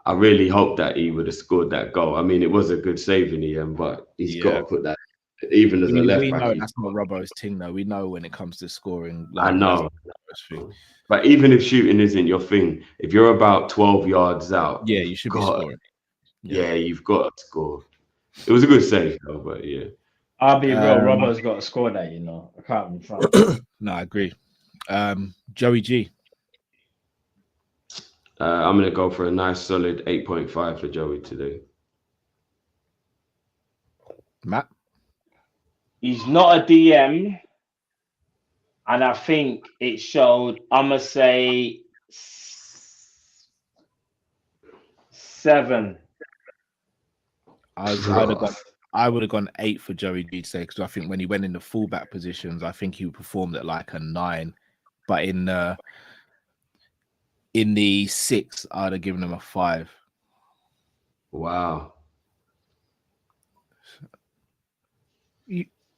I really hope that he would have scored that goal. I mean, it was a good save in the end, but he's got to put that. Even as a left back, know that's not Robbo's thing, though. We know when it comes to scoring. I know, but even if shooting isn't your thing, if you're about 12 yards out, yeah, you should be scoring. Yeah, you've got to score. It was a good save, though, but yeah. I'll be real. Robbo's got to score that, you know. I can't be front. No, I agree. Joey G. I'm gonna go for a nice solid 8.5 for Joey today. Matt. He's not a DM, and I think it showed. I'm gonna say 7. I would have gone 8 for Joey G today because I think when he went in the fullback positions, I think he performed at like a 9. But in the 6, I'd have given him a 5. Wow.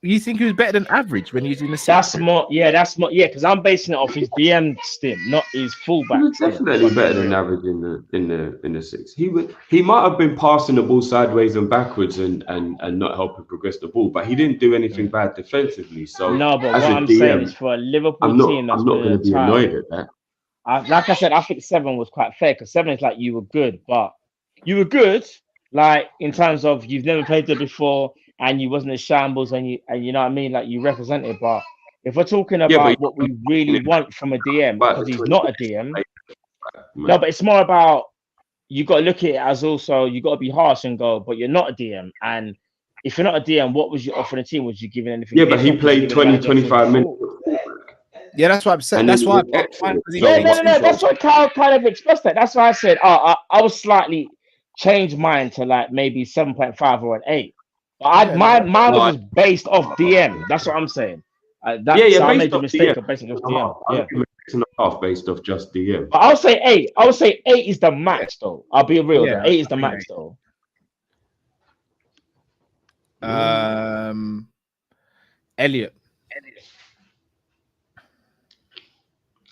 You think he was better than average when he was in the 6? That's more, because I'm basing it off his DM stint, not his fullback. He was definitely better than average in the 6. He might have been passing the ball sideways and backwards and not helping progress the ball, but he didn't do anything bad defensively. So no, but what I'm saying is for a Liverpool team, I'm not going to be annoyed at that. Like I said, I think 7 was quite fair because 7 is like you were good, but you were good, like in terms of you've never played there before. And you wasn't a shambles, and you know what I mean, like you represented. But if we're talking about what we really want from a DM, because he's not a DM, no, but it's more about you got to look at it as also you got to be harsh and go, but you're not a DM. And if you're not a DM, what was you offering the team? Was you giving anything? Yeah, but he played 20-25 minutes. Yeah, that's what I'm saying. That's why. No. That's what Kyle kind of expressed that. That's why I said, I was slightly changed mine to like maybe 7.5 or an 8. But mine was just based off DM. That's what I'm saying. I made the mistake of basing off DM. Yeah, half based off just DM. But I'll say 8. I would say 8 is the max, though. I'll be real. Yeah, 8 is the max, though. Elliot.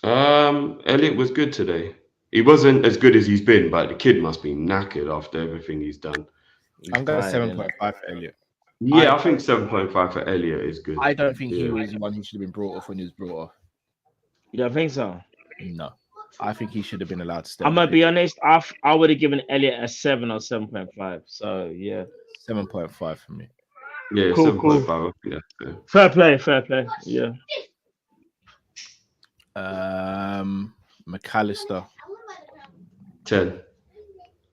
Elliot was good today. He wasn't as good as he's been, but the kid must be knackered after everything he's done. I'm going 7.5 for Elliot. Yeah, I think 7.5 for Elliot is good. I don't think he was the one who should have been brought off when he was brought off. You don't think so? No. I think he should have been allowed to stay. I'm going to be honest. I would have given Elliot a 7 or 7.5. So, yeah. 7.5 for me. Yeah, cool, 7.5. Cool. Yeah. Fair play. Yeah. McAllister. 10.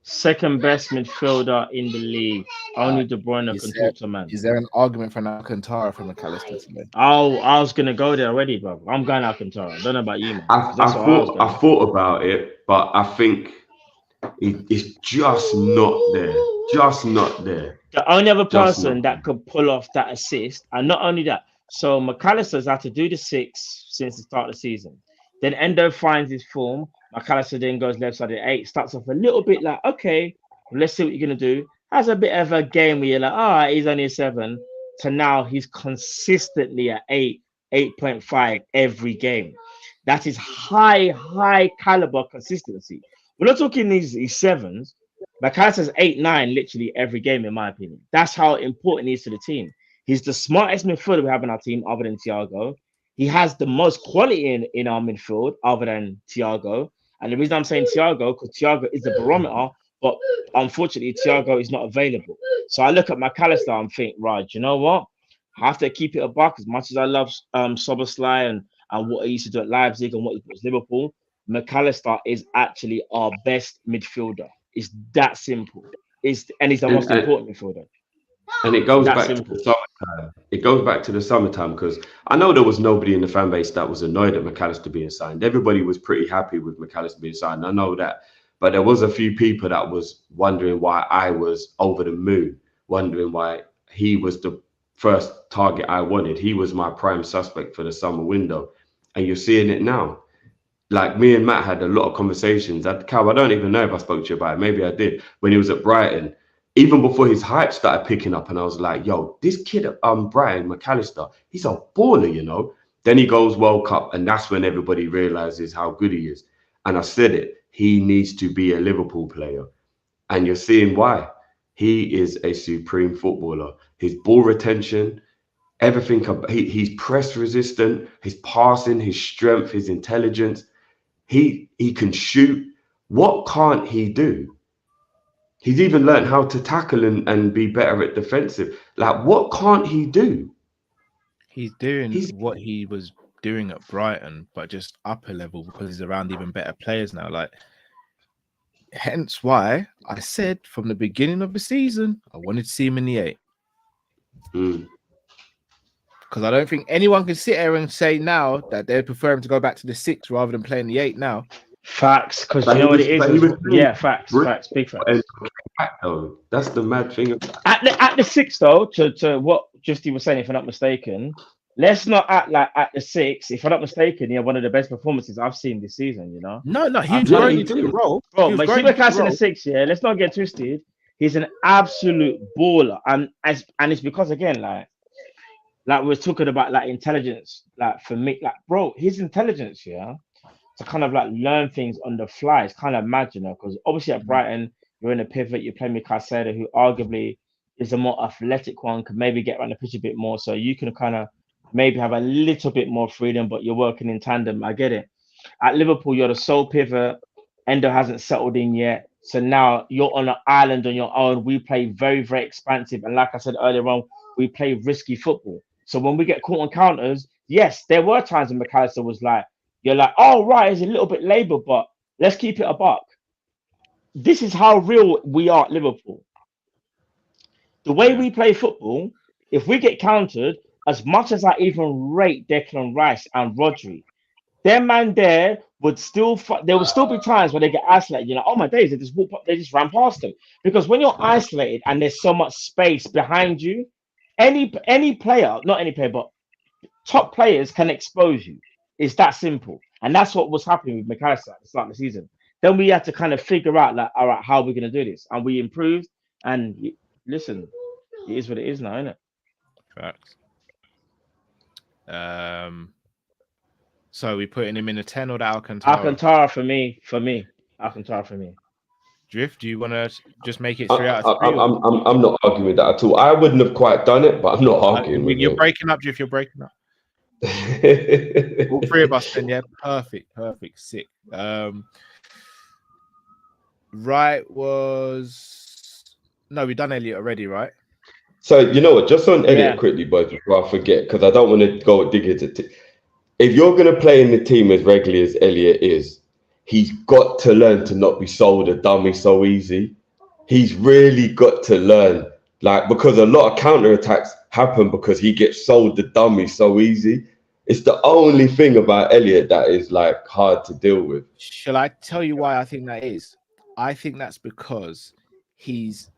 Second best midfielder in the league. Only De Bruyne can talk to, man. Is there an argument for Alcantara from McAllister today? Oh, I was gonna go there already, bro. I'm going Alcantara. I don't know about you, man. I thought about it, but I think it's just not there. Just not there. The only other person that could pull off that assist, and not only that, so McAllister's had to do the 6 since the start of the season. Then Endo finds his form. McAllister then goes left side at 8, starts off a little bit like, okay, let's see what you're going to do. Has a bit of a game where you're like, all right, he's only a 7. To now, he's consistently at 8, 8.5 every game. That is high caliber consistency. We're not talking these 7s. McAllister's 8, 9 literally every game, in my opinion. That's how important he is to the team. He's the smartest midfielder we have in our team other than Thiago. He has the most quality in our midfield other than Thiago. And the reason I'm saying Thiago, because Thiago is the barometer, but unfortunately, Thiago is not available. So I look at McAllister and think, right, you know what? I have to keep it a buck as much as I love Soboslai and what he used to do at Leipzig and what he put at Liverpool. McAllister is actually our best midfielder. It's that simple. He's the most important midfielder. And it goes back to the summertime. It goes back to the summertime because I know there was nobody in the fan base that was annoyed at McAllister being signed. Everybody was pretty happy with McAllister being signed. I know that. But there was a few people that was wondering why I was over the moon, wondering why he was the first target I wanted. He was my prime suspect for the summer window. And you're seeing it now. Like me and Matt had a lot of conversations. Cal, I don't even know if I spoke to you about it. Maybe I did. When he was at Brighton, even before his hype started picking up, and I was like, yo, this kid, Brian McAllister, he's a baller, you know? Then he goes World Cup, and that's when everybody realizes how good he is. And I said it, he needs to be a Liverpool player. And you're seeing why. He is a supreme footballer. His ball retention, everything, he's press resistant, his passing, his strength, his intelligence. He can shoot. What can't he do? He's even learned how to tackle and be better at defensive. Like, what can't he do? He's doing what he was doing at Brighton, but just upper level because he's around even better players now. Like, hence why I said from the beginning of the season, I wanted to see him in the 8. Because I don't think anyone can sit here and say now that they prefer him to go back to the 6 rather than playing the 8 now. Facts, because you know what it is. Yeah, facts, big facts. back though. That's the mad thing. At the 6 though, to what Justy was saying, if I'm not mistaken, let's not act like at the 6. If I'm not mistaken, one of the best performances I've seen this season. No, he was Yeah, growing he into the did. role. Bro, He was but growing see into the McAllister in the role. 6, let's not get twisted. He's an absolute baller, and it's because again, like we're talking about like intelligence, like for me, like bro, his intelligence, to kind of like learn things on the fly is kind of mad, because obviously at Brighton, you're in a pivot, you're playing with Caicedo, who arguably is a more athletic one, can maybe get around the pitch a bit more, so you can kind of maybe have a little bit more freedom, but you're working in tandem. I get it. At Liverpool, you're the sole pivot. Endo hasn't settled in yet. So now you're on an island on your own. We play very, very expansive. And like I said earlier on, we play risky football. So when we get caught on counters, yes, there were times when McAllister was like, you're like, oh, right, it's a little bit labor, but let's keep it a buck. This is how real we are at Liverpool. The way we play football, if we get countered, as much as I even rate Declan Rice and Rodri, their man there would still, there would still be times where they get isolated. You're like, oh my days, they just walk up, they just ran past them. Because when you're isolated and there's so much space behind you, any player, not any player, but top players can expose you. It's that simple. And that's what was happening with McAllister at the start of the season. Then we had to kind of figure out, like, all right, how are we going to do this? And we improved. And listen, it is what it is now, isn't it? Facts. So we putting him in a 10 or the Alcantara? Alcantara for me. Alcantara for me. Drift, do you want to just make it 3 out of 3? I'm not arguing with that at all. I wouldn't have quite done it, but I'm not arguing with you're breaking up, Drift. You're breaking up. All 3 of us then, yeah. Perfect. Sick. Right was... No, we've done Elliot already, right? So, you know what? Just on Elliot quickly, boys, before I forget, because I don't want to go dig into if you're going to play in the team as regularly as Elliot is, he's got to learn to not be sold a dummy so easy. He's really got to learn, because a lot of counter-attacks happen because he gets sold the dummy so easy. It's the only thing about Elliot that is, hard to deal with. Shall I tell you why I think that is? I think that's because he's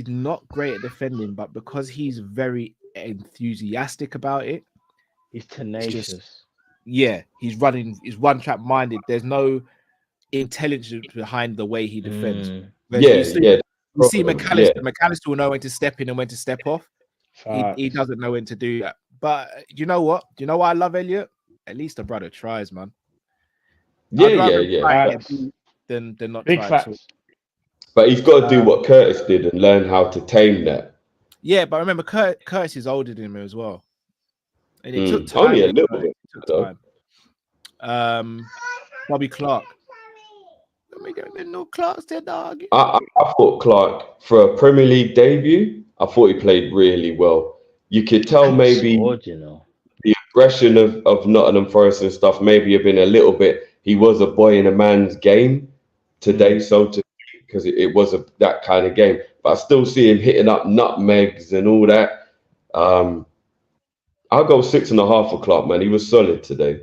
not great at defending, but because he's very enthusiastic about it. He's tenacious. He's one-track minded. There's no intelligence behind the way he defends. You see McAllister. McAllister will know when to step in and when to step off. He doesn't know when to do that. But you know what? Do you know why I love Elliot? At least the brother tries, man. Yeah. Than not big try facts. But he's got to do what Curtis did and learn how to tame that. Yeah, but remember, Curtis is older than him as well. And it took time. Only a little bit. Bobby Clark. Let me get the new Clark's there, dog. I thought Clark, for a Premier League debut, I thought he played really well. You could tell maybe the aggression of Nottingham Forest and stuff maybe have been a little bit. He was a boy in a man's game today, so to speak, because it was that kind of game. But I still see him hitting up nutmegs and all that. I'll go 6.5 for Clark, man. He was solid today.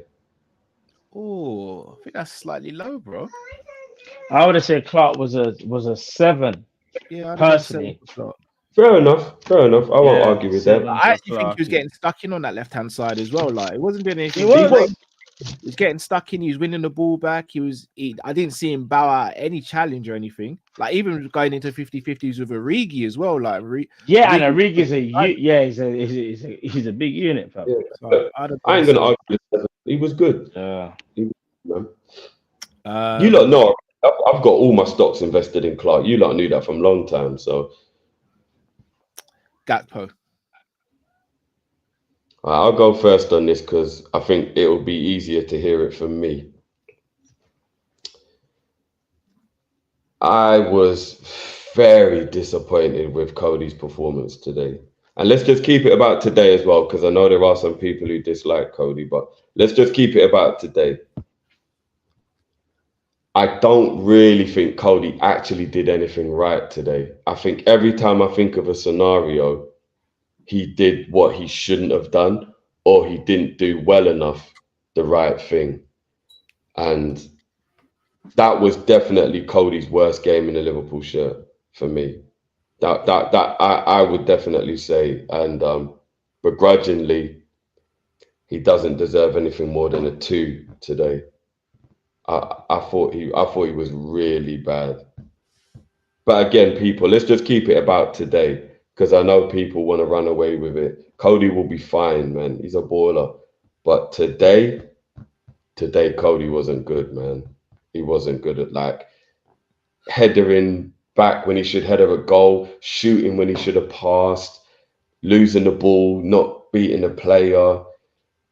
Oh, I think that's slightly low, bro. I would have said Clark was a 7. Yeah, personally. Fair enough. I won't argue with that. I actually think he was getting stuck in on that left-hand side as well. Like, it wasn't doing anything. He was getting stuck in. He was winning the ball back. I didn't see him bow out any challenge or anything. Like, even going into 50-50s with Origi as well. Like, and Origi's he's a big unit, fam. Yeah. I ain't gonna argue with that. He was good. You lot know I've got all my stocks invested in Clark. You lot knew that from a long time. So Gakpo. I'll go first on this because I think it will be easier to hear it from me. I was very disappointed with Cody's performance today. And let's just keep it about today as well, because I know there are some people who dislike Cody, but let's just keep it about today. I don't really think Cody actually did anything right today. I think every time I think of a scenario, he did what he shouldn't have done, or he didn't do well enough the right thing. And that was definitely Cody's worst game in the Liverpool shirt. for me. That I would definitely say, and begrudgingly, he doesn't deserve anything more than a 2 today. I thought he was really bad. But again, people, let's just keep it about today, because I know people want to run away with it. Cody will be fine, man. He's a baller. But today, Cody wasn't good, man. He wasn't good at like headering back when he should header a goal, shooting when he should have passed, losing the ball, not beating a player,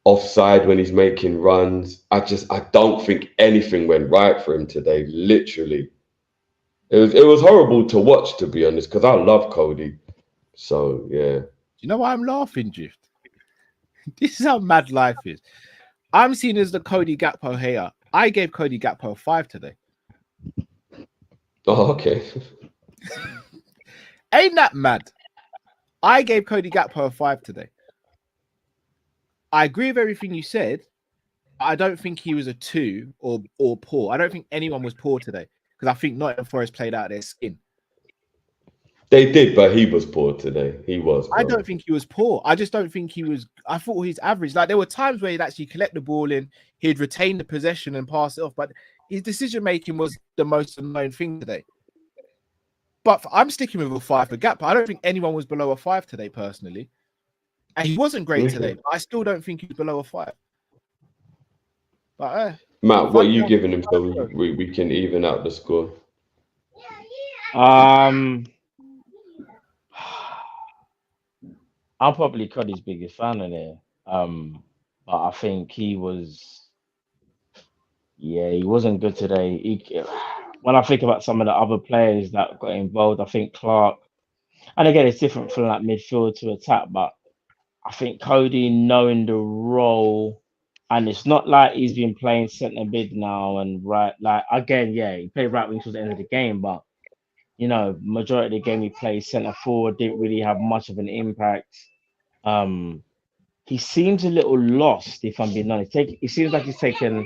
offside when he's making runs. I don't think anything went right for him today. Literally, it was horrible to watch, to be honest, because I love Cody. So yeah. You know why I'm laughing, Drift? This is how mad life is. I'm seen as the Cody Gakpo hater. I gave Cody Gakpo a 5 today. Oh, okay. Ain't that mad? I gave Cody Gakpo a 5 today. I agree with everything you said. I don't think he was a 2 or poor. I don't think anyone was poor today, because I think Nottingham Forest played out their skin. They did, but he was poor today. He was. Bro. I don't think he was poor. I just don't think he was. I thought he's average. Like, there were times where he'd actually collect the ball in, he'd retain the possession and pass it off, but his decision making was the most annoying thing today. But I'm sticking with a 5 for Gakpo. I don't think anyone was below a 5 today, personally. And he wasn't great today, but I still don't think he was below a 5. But Matt, what are you giving him so we can even out the score? I'm probably Cody's biggest fan of there. But I think he wasn't good today. When I think about some of the other players that got involved, I think Clark, and again, it's different from like midfield to attack, but I think Cody knowing the role, and it's not like he's been playing centre mid now and right, like again, yeah, he played right wing towards the end of the game, but you know, majority of the game he played centre forward, didn't really have much of an impact. He seems a little lost, if I'm being honest. It seems like he's taken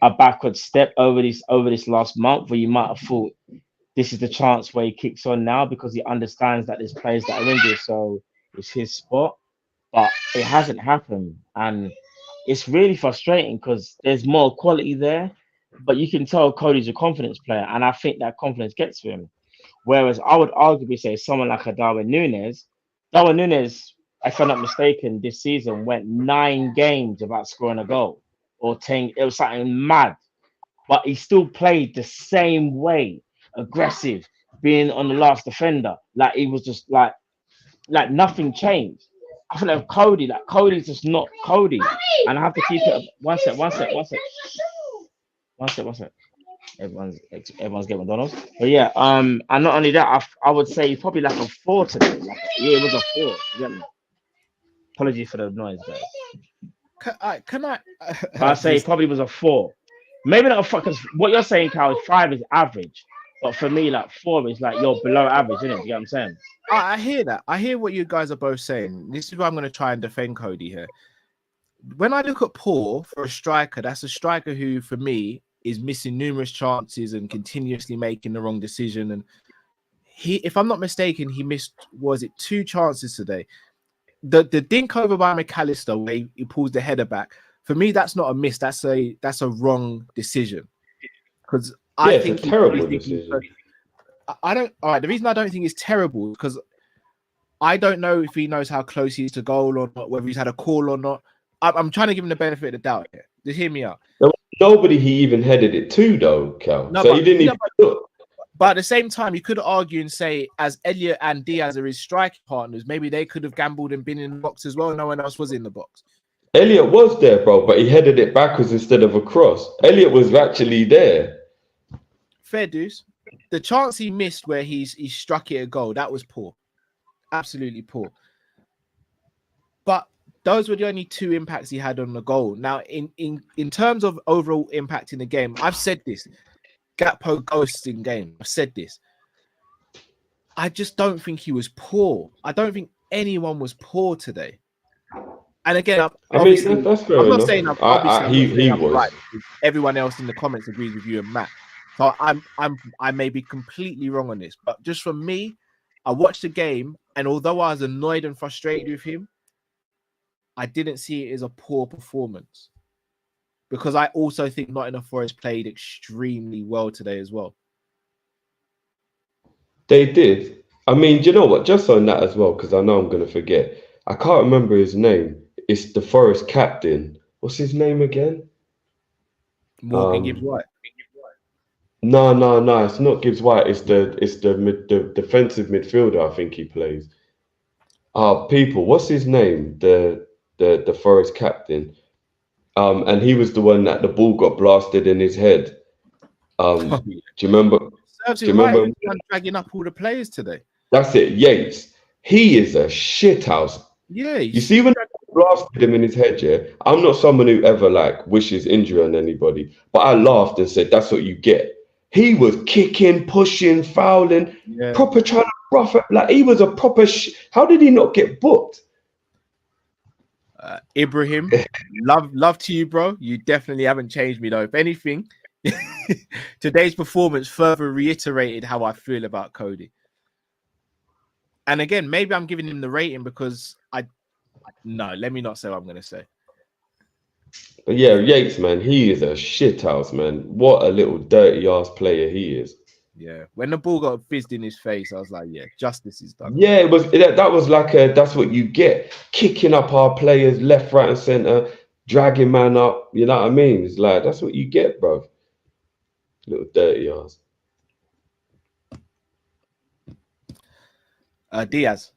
a backward step over this last month, where you might have thought this is the chance where he kicks on now, because he understands that there's players that are injured, so it's his spot. But it hasn't happened, and it's really frustrating because there's more quality there, but you can tell Cody's a confidence player, and I think that confidence gets to him. Whereas I would arguably say someone like a Darwin Nunez, if I'm not mistaken, this season went 9 games without scoring a goal or 10. It was something mad, but he still played the same way, aggressive, being on the last defender. Like, he was just like nothing changed. I feel like Cody's just not Cody. And I have to keep it. One sec. Everyone's getting McDonald's. But yeah, and not only that, I would say he's probably like a 4 today. It was a 4. You get me? Apologies for the noise, guys. Can I? I say it probably was a 4. Maybe not a 4, because what you're saying, Cal, 5 is average. But for me, like 4 is like you're below average, isn't it? You get what I'm saying? I hear that. I hear what you guys are both saying. This is why I'm going to try and defend Cody here. When I look at poor for a striker, that's a striker who, for me, is missing numerous chances and continuously making the wrong decision. And if I'm not mistaken, he missed, 2 chances today? The dink over by McAllister, where he pulls the header back. For me, that's not a miss. That's a wrong decision. Because I think it's a terrible decision. I don't. All right. The reason I don't think it's terrible is because I don't know if he knows how close he is to goal or not, whether he's had a call or not. I'm trying to give him the benefit of the doubt here. Just hear me out. Nobody he even headed it to, though, Cal. No, so he didn't even look. But at the same time, you could argue and say, as Elliot and Diaz are his striking partners, maybe they could have gambled and been in the box as well. No one else was in the box. Elliot was there, bro, but he headed it backwards instead of across. Elliot was actually there. Fair dues. The chance he missed where he struck it a goal, that was poor. Absolutely poor. But those were the only 2 impacts he had on the goal. Now, in terms of overall impact in the game, I've said this. Gakpo ghosts in game. I've said this. I just don't think he was poor. I don't think anyone was poor today. And again, that's fair I'm not enough. saying he was. Right. Everyone else in the comments agrees with you and Matt. So I may be completely wrong on this, but just for me, I watched the game, and although I was annoyed and frustrated with him, I didn't see it as a poor performance, because I also think Nottingham Forest played extremely well today as well. They did. I mean, do you know what? Just on that as well, because I know I'm going to forget. I can't remember his name. It's the Forest captain. What's his name again? Morgan Gibbs White. No. It's not Gibbs White. It's the defensive midfielder. I think he plays. People. What's his name? The Forest captain. And he was the one that the ball got blasted in his head. Do you remember? Do you remember dragging up all the players today? That's it, Yates. He is a shithouse. Yeah. You see, when I blasted him in his head, yeah, I'm not someone who ever like wishes injury on anybody, but I laughed and said, that's what you get. He was kicking, pushing, fouling, proper trying to rough it. Like, he was a proper how did he not get booked? Ibrahim, love to you, bro. You definitely haven't changed me, though. If anything, today's performance further reiterated how I feel about Cody. And again, maybe I'm giving him the rating because let me not say what I'm going to say. But yeah, Yates, man, he is a shithouse, man. What a little dirty ass player he is. Yeah, when the ball got fizzed in his face, I was like, yeah, justice is done. Yeah, it was that was like that's what you get, kicking up our players left, right, and center, dragging man up. You know what I mean? It's like that's what you get, bro. Little dirty ass. Diaz.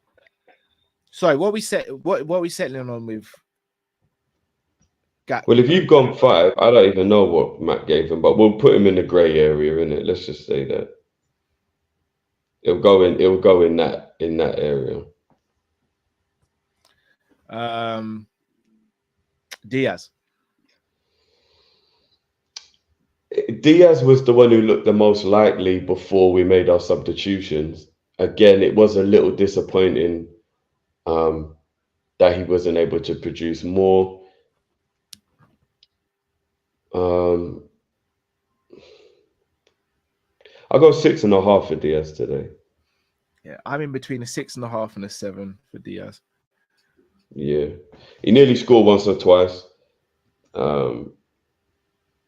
Sorry, what we settling on with? Well, if you've gone 5, I don't even know what Matt gave him, but we'll put him in the grey area, innit? Let's just say that it'll go in that area. Diaz. Diaz was the one who looked the most likely before we made our substitutions. Again, it was a little disappointing that he wasn't able to produce more. I'll go 6.5 for Diaz today. Yeah, I'm in between a 6.5 and a 7 for Diaz. Yeah, he nearly scored once or twice.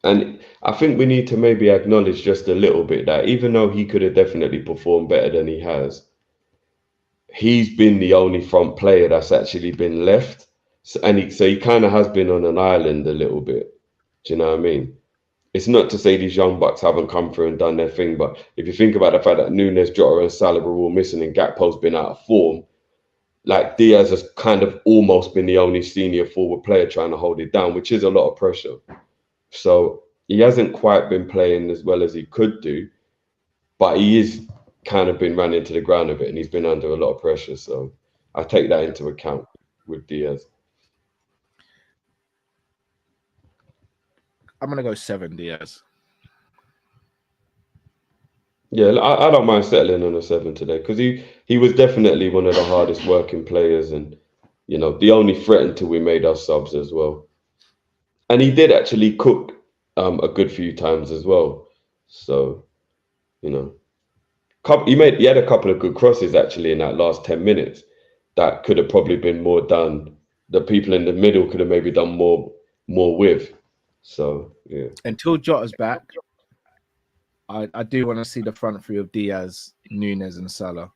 And I think we need to maybe acknowledge just a little bit that even though he could have definitely performed better than he has, he's been the only front player that's actually been left. So he kind of has been on an island a little bit. Do you know what I mean? It's not to say these young bucks haven't come through and done their thing, but if you think about the fact that Nunez, Jota, and Salah were all missing and Gakpo's been out of form, like Diaz has kind of almost been the only senior forward player trying to hold it down, which is a lot of pressure. So he hasn't quite been playing as well as he could do, but he is kind of been run into the ground a bit and he's been under a lot of pressure. So I take that into account with Diaz. I'm going to go 7 Diaz. Yeah, I don't mind settling on a 7 today because he was definitely one of the hardest working players and, you know, the only threat until we made our subs as well. And he did actually cook a good few times as well. So, you know, he had a couple of good crosses actually in that last 10 minutes that could have probably been more done. The people in the middle could have maybe done more with. So, yeah. Until Jota's back, I do want to see the front three of Diaz, Nunez, and Salah.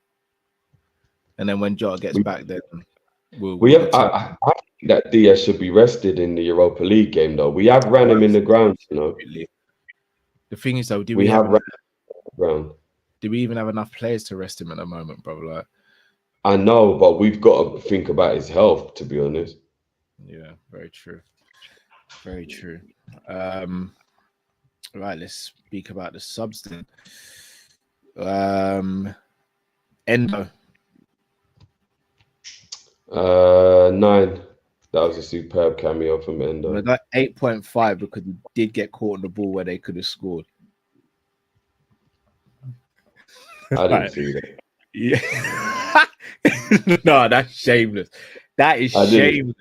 And then when Jota gets back, then I think that Diaz should be rested in the Europa League game, though. We have ran him in the ground, you know. The thing is, though, do we even have enough players to rest him at the moment, bro? Like, I know, but we've got to think about his health, to be honest. Yeah, very true. Very true. Right, let's speak about the subs then. Endo. 9. That was a superb cameo from Endo. I got 8.5 because he did get caught on the ball where they could have scored. I didn't see that. Yeah. No, that's shameless. That is shameless.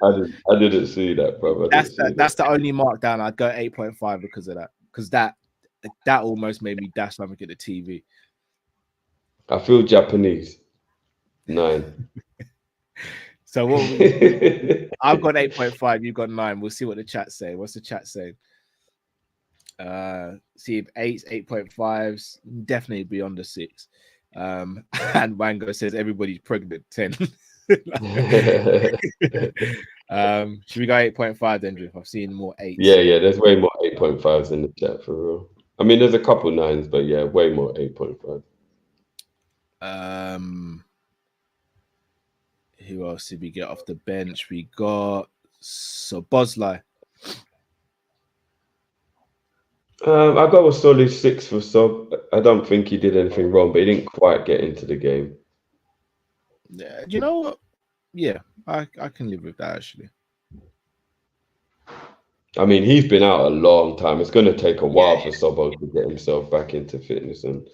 I didn't see that, brother. That's the only markdown. I'd go 8.5 because of that. Because that that almost made me dash something at the TV. I feel Japanese. 9. So what I've got 8.5, you've got 9. We'll see what the chat say. What's the chat saying? See if 8s, 8.5s, definitely beyond the 6. And Wango says everybody's pregnant 10. Should we go 8.5 then, Drift? I've seen more 8s. Yeah, there's way more 8.5s in the chat for real. I mean, there's a couple 9s, but yeah, way more 8.5. Who else did we get off the bench? We got Bosley. I got a solid 6 for Sob. I don't think he did anything wrong, but he didn't quite get into the game. Yeah, you know what? Yeah, I can live with that actually. I mean, he's been out a long time. It's going to take a while for Sobo to get himself back into fitness and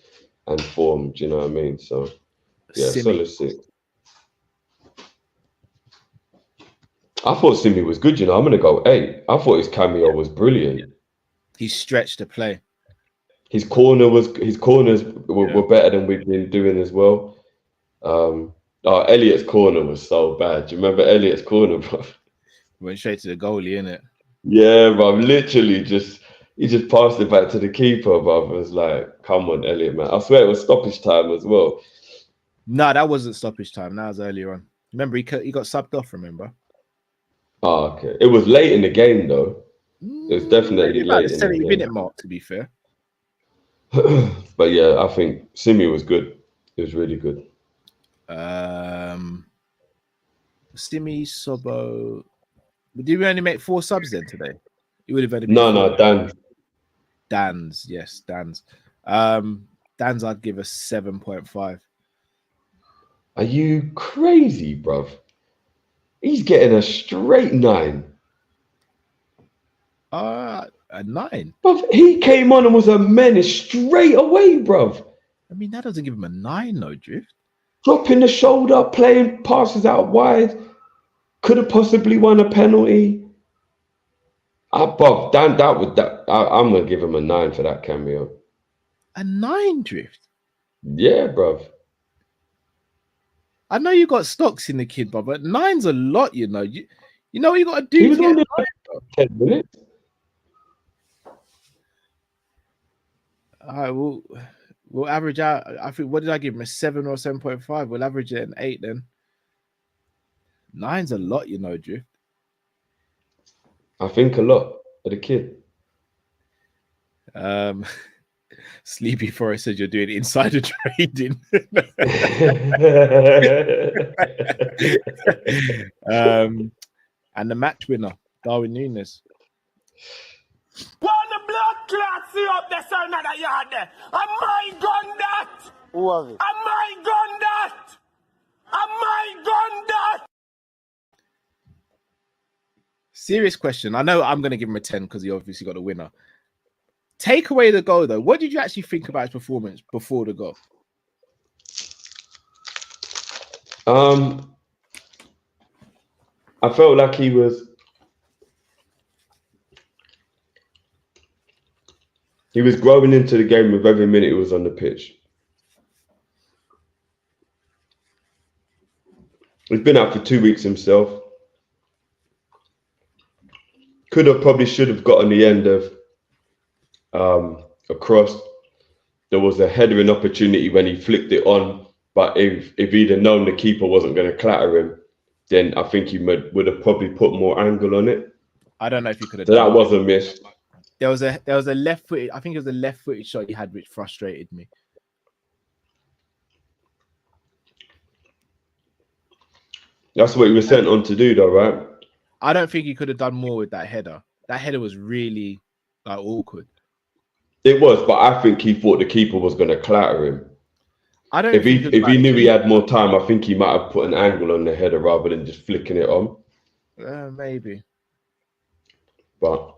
form. Do you know what I mean? So, yeah, solid 6. I thought Simi was good. You know, I'm going to go 8. I thought his cameo was brilliant. He stretched the play. His corners were better than we've been doing as well. Elliot's corner was so bad. Do you remember Elliot's corner, bro? Went straight to the goalie, innit? Yeah, bro. Literally, he just passed it back to the keeper, bro. I was like, come on, Elliot, man. I swear it was stoppage time as well. No, that wasn't stoppage time. That was earlier on. Remember, he got subbed off, remember? Oh, okay. It was late in the game, though. It was definitely late in the 70-minute mark, to be fair. But yeah, I think Simi was good. It was really good. Simi, Sobo. Did we only make 4 subs then today? It would have only been No, Dan's, yes, Dan's. Dan's, I'd give a 7.5. Are you crazy, bruv? He's getting a straight 9. A 9. Bruv, he came on and was a menace straight away, bruv. I mean, that doesn't give him a 9, though, Drift. Dropping the shoulder, playing passes out wide. Could have possibly won a penalty. Bruv, I'm going to give him a 9 for that cameo. A 9, Drift? Yeah, bruv. I know you got stocks in the kid, but 9's a lot, you know. You know what you got to do. He was only 10 minutes. All right, we'll average out. I think, what did I give him? A 7 or 7.5? We'll average it an 8 then. 9's a lot, you know, Drift. I think a lot of the kid. Sleepy Forest says you're doing insider trading. And the match winner, Darwin Nunez. One the blood clot see up there, son, another yard there. Am I gun that? Who have it? Am I gun that? Am I gun that? Serious question. I know I'm going to give him a 10 because he obviously got a winner. Take away the goal, though. What did you actually think about his performance before the goal? I felt like he was growing into the game with every minute he was on the pitch. He's been out for 2 weeks himself. Should have gotten the end of a cross. There was a headering opportunity when he flicked it on, but if he'd have known the keeper wasn't going to clatter him, then I think he would have probably put more angle on it. I don't know if you could have. So that was a miss. There was a left footed. I think it was a left footed shot he had, which frustrated me. That's what he was sent on to do, though, right? I don't think he could have done more with that header. That header was really awkward. It was, but I think he thought the keeper was going to clatter him. I don't. If he knew he had more time, I think he might have put an angle on the header rather than just flicking it on. Maybe. But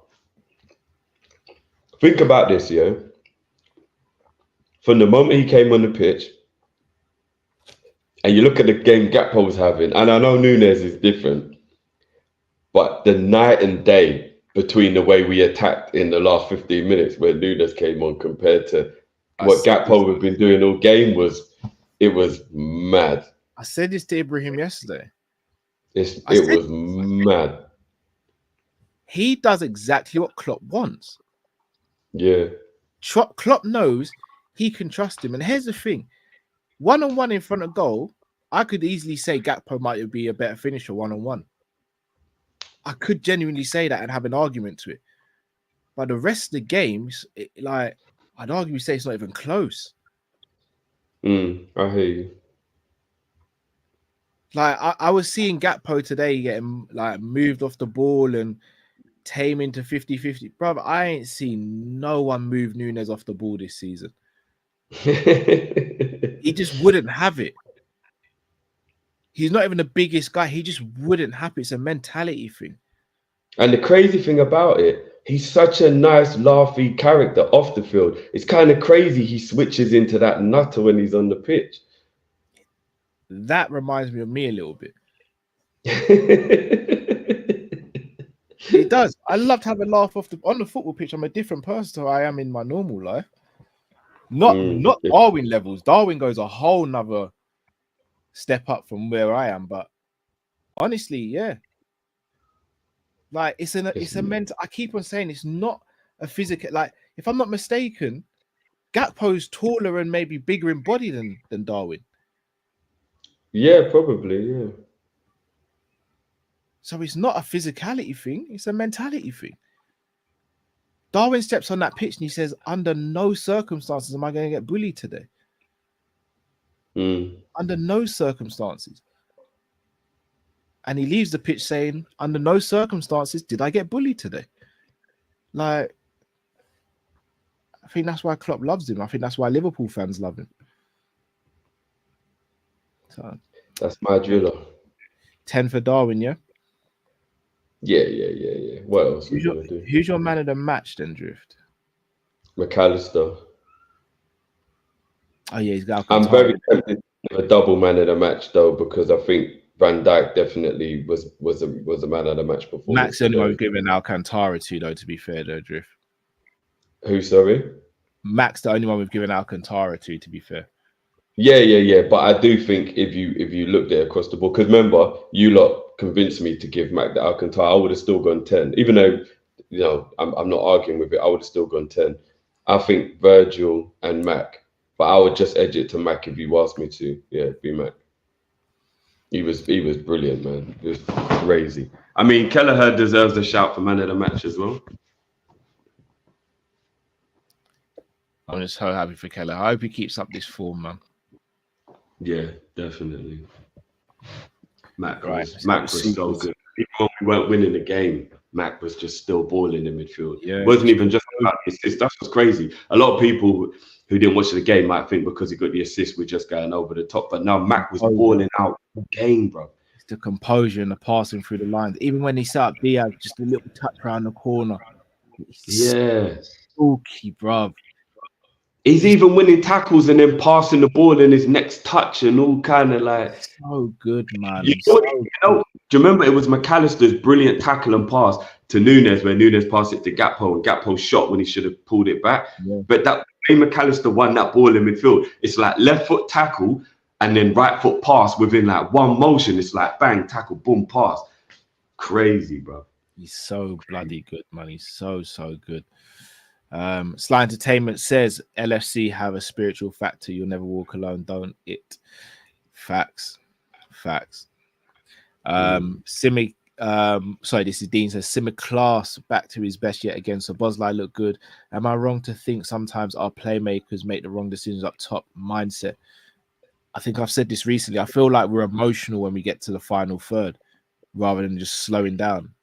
think about this, yeah. From the moment he came on the pitch, and you look at the game Gakpo was having, and I know Nunez is different, but the night and day between the way we attacked in the last 15 minutes where Nunez came on compared to what Gakpo has been doing all game was mad. I said this to Ibrahim yesterday. It was mad. He does exactly what Klopp wants. Yeah. Klopp knows he can trust him. And here's the thing. 1-on-1 in front of goal, I could easily say Gakpo might be a better finisher 1-on-1. I could genuinely say that and have an argument to it. But the rest of the games, I'd argue say it's not even close. I hear you. Like I was seeing Gakpo today getting like moved off the ball and tame into 50-50. Brother, I ain't seen no one move Nunez off the ball this season. He just wouldn't have it. He's not even the biggest guy. He just wouldn't have it. It's a mentality thing. And the crazy thing about it, he's such a nice, laughy character off the field. It's kind of crazy he switches into that nutter when he's on the pitch. That reminds me of me a little bit. It does. I love to have a laugh on the football pitch. I'm a different person to I am in my normal life. Not Darwin levels. Darwin goes a whole nother step up from where I am. But honestly, yeah. Like it's a mental. I keep on saying it's not a physical. Like if I'm not mistaken, Gakpo's taller and maybe bigger in body than Darwin. Yeah, probably. Yeah. So it's not a physicality thing; it's a mentality thing. Darwin steps on that pitch and he says, "Under no circumstances am I going to get bullied today. Under no circumstances." And he leaves the pitch saying, "Under no circumstances did I get bullied today." Like, I think that's why Klopp loves him. I think that's why Liverpool fans love him. So that's my driller. 10 for Darwin, yeah? Yeah. What else? Who's your man of the match then, Drift? McAllister. Oh yeah, he's got. I'm very tempted to a double man of the match though, because I think Van Dijk definitely was a man of the match before. Max only was giving Alcantara to though. To be fair, though, Drift. Who? Sorry. Max, the only one we've given Alcantara to be fair. Yeah. But I do think if you looked at it across the board, because remember, you lot convinced me to give Mac the Alcantara. I would have still gone 10, even though I'm not arguing with it. I would have still gone 10. I think Virgil and Mac, but I would just edge it to Mac if you asked me to. Yeah, be Mac. He was brilliant, man. It was crazy. I mean, Kelleher deserves a shout for man of the match as well. I'm just so happy for Kelleher. I hope he keeps up this form, man. Yeah, definitely. Mac was so good. Even when we weren't winning the game, Mac was just still balling in midfield. Yeah, it wasn't even just about the assist. That was crazy. A lot of people who didn't watch the game might think because he got the assist, we're just going over the top. But no, Mac was balling out the game, bro. It's the composure and the passing through the lines. Even when he set up Diaz, just a little touch around the corner. Yeah. Spooky, bro. He's even winning tackles and then passing the ball in his next touch and all kind of like so good, man. Do you remember it was McAllister's brilliant tackle and pass to Nunez where Nunez passed it to Gakpo and Gakpo shot when he should have pulled it back. Yeah. But that way McAllister won that ball in midfield. It's like left foot tackle and then right foot pass within like one motion. It's like bang, tackle, boom, pass. Crazy, bro. He's so bloody good, man. He's so good. Sly Entertainment says LFC have a spiritual factor. You'll never walk alone, don't it? Facts. Simic, this is Dean says Simic class back to his best yet again. So Bosley looked good. Am I wrong to think sometimes our playmakers make the wrong decisions up top? Mindset. I think I've said this recently. I feel like we're emotional when we get to the final third rather than just slowing down.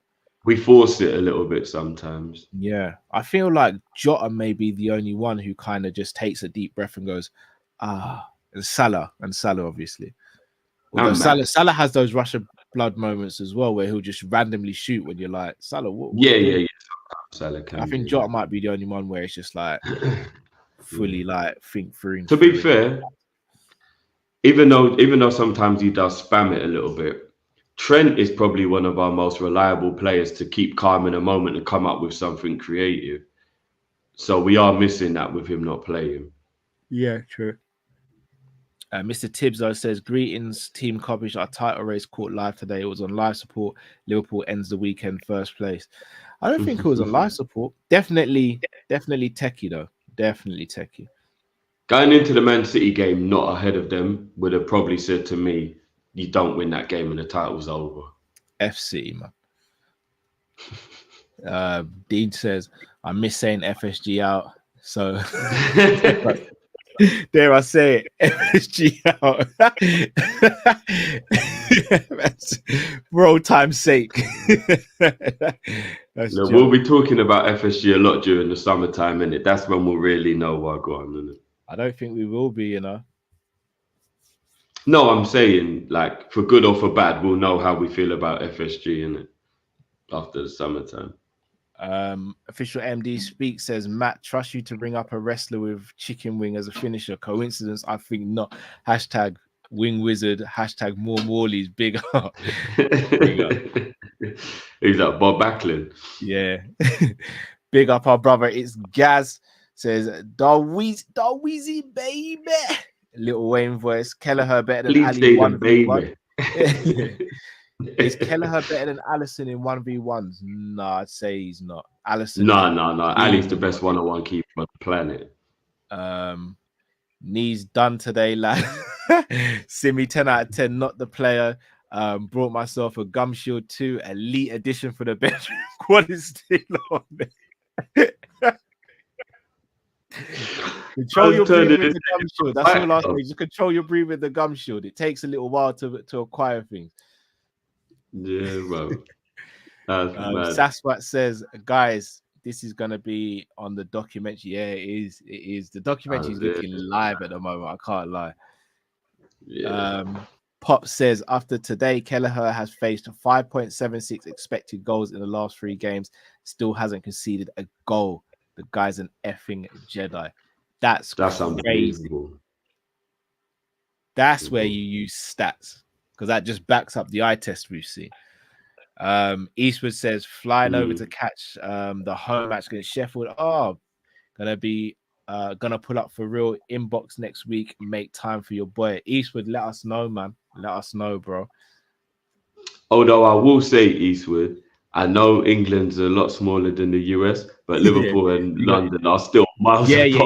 We force it a little bit sometimes. Yeah. I feel like Jota may be the only one who kind of just takes a deep breath and goes, and Salah obviously. Although Salah has those rush of blood moments as well where he'll just randomly shoot when you're like, Salah, what? Yeah. Salah can. I think Jota might be the only one where it's just like fully like think through. To be fair, even though sometimes he does spam it a little bit, Trent is probably one of our most reliable players to keep calm in a moment and come up with something creative. So we are missing that with him not playing. Yeah, true. Mr. Tibbs says, greetings, Team Kopish. Our title race caught live today. It was on live support. Liverpool ends the weekend first place. I don't think it was on live support. Definitely techie, though. Definitely techie. Going into the Man City game, not ahead of them, would have probably said to me, you don't win that game and the title's over. FC, man. Dean says, I miss saying FSG out. So dare I say it, FSG out. That's for old time's sake. We'll be talking about FSG a lot during the summertime, innit? That's when we'll really know what going on, innit? I don't think we will be, you know. No, I'm saying, like, for good or for bad, we'll know how we feel about FSG, innit? After the summertime. Official MD Speak says, Matt, trust you to bring up a wrestler with chicken wing as a finisher. Coincidence? I think not. Hashtag wing wizard. Hashtag more Morley's big up. Big up. Who's that? Bob Backlund. Yeah. Big up our brother. It's Gaz. Says Darweezy baby. Little Wayne voice. Kelleher better than Ali 1v1. Is Kelleher better than Allison in 1v1s? No, I'd say he's not. Allison. No. Ali's the best one-on-one keeper on the planet. Knees done today, lad. Simi 10 out of 10, not the player. Brought myself a gum shield 2, elite edition for the bedroom. What is still on there? Control your breathing with the gum shield. That's all I'll say. Just control your breathing with the gum shield. It takes a little while to acquire things. Yeah, bro. Sasquatch says, guys, this is gonna be on the documentary. Yeah, it is. It is. The documentary is looking live at the moment. I can't lie. Yeah. Pop says, after today, Kelleher has faced 5.76 expected goals in the last 3 games. Still hasn't conceded a goal. The guy's an effing Jedi. That's crazy. That's where you use stats, because that just backs up the eye test we've seen. Eastwood says, flying over to catch the home match against Sheffield. Oh, gonna pull up for real. Inbox next week. Make time for your boy. Eastwood, let us know, man. Let us know, bro. Although I will say, Eastwood, I know England's a lot smaller than the US, but Liverpool and London are still miles apart. You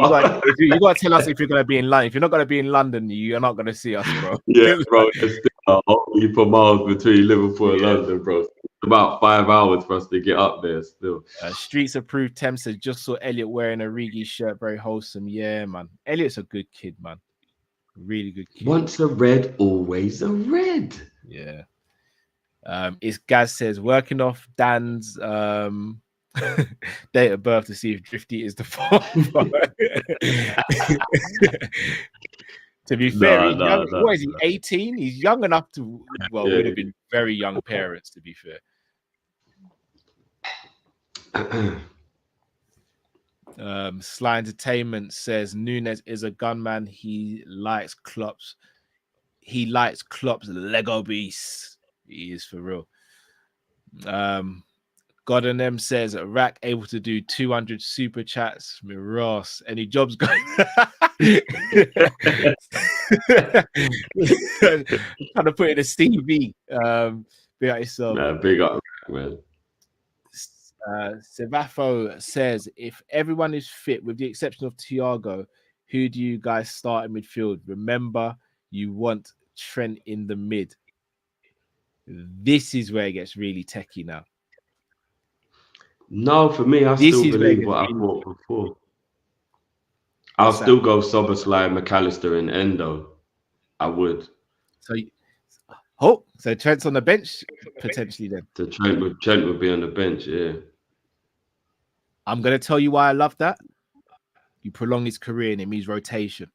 got to tell us if you're going to be in London. If you're not going to be in London, you're not going to see us, bro. Yeah, bro. There's still a whole heap of miles between Liverpool and London, bro. It's about 5 hours for us to get up there still. Streets approved. Tem says, just saw Elliot wearing a Rigi shirt. Very wholesome. Yeah, man. Elliot's a good kid, man. Really good kid. Once a red, always a red. Yeah. It's Gaz says, working off Dan's date of birth to see if Drifty is the father. To be fair, what is he, 18? He's young enough to, would have been very young parents, to be fair. Sly Entertainment says, Nunez is a gunman. He likes Klopp's Lego beast. He is for real. God and them says, Rack able to do 200 super chats. Ross, any jobs going? Trying to put in a Stevie. Big up yourself. Nah, big up, man. Sevafo says, if everyone is fit with the exception of Thiago, who do you guys start in midfield? Remember, you want Trent in the mid. This is where it gets really techie now. No, for me, I still believe what I thought before. I'll still go Soboslai, McAllister, and Endo. I would. So Trent's on the bench potentially then. So Trent would be on the bench, yeah. I'm gonna tell you why I love that. You prolong his career and it means rotation.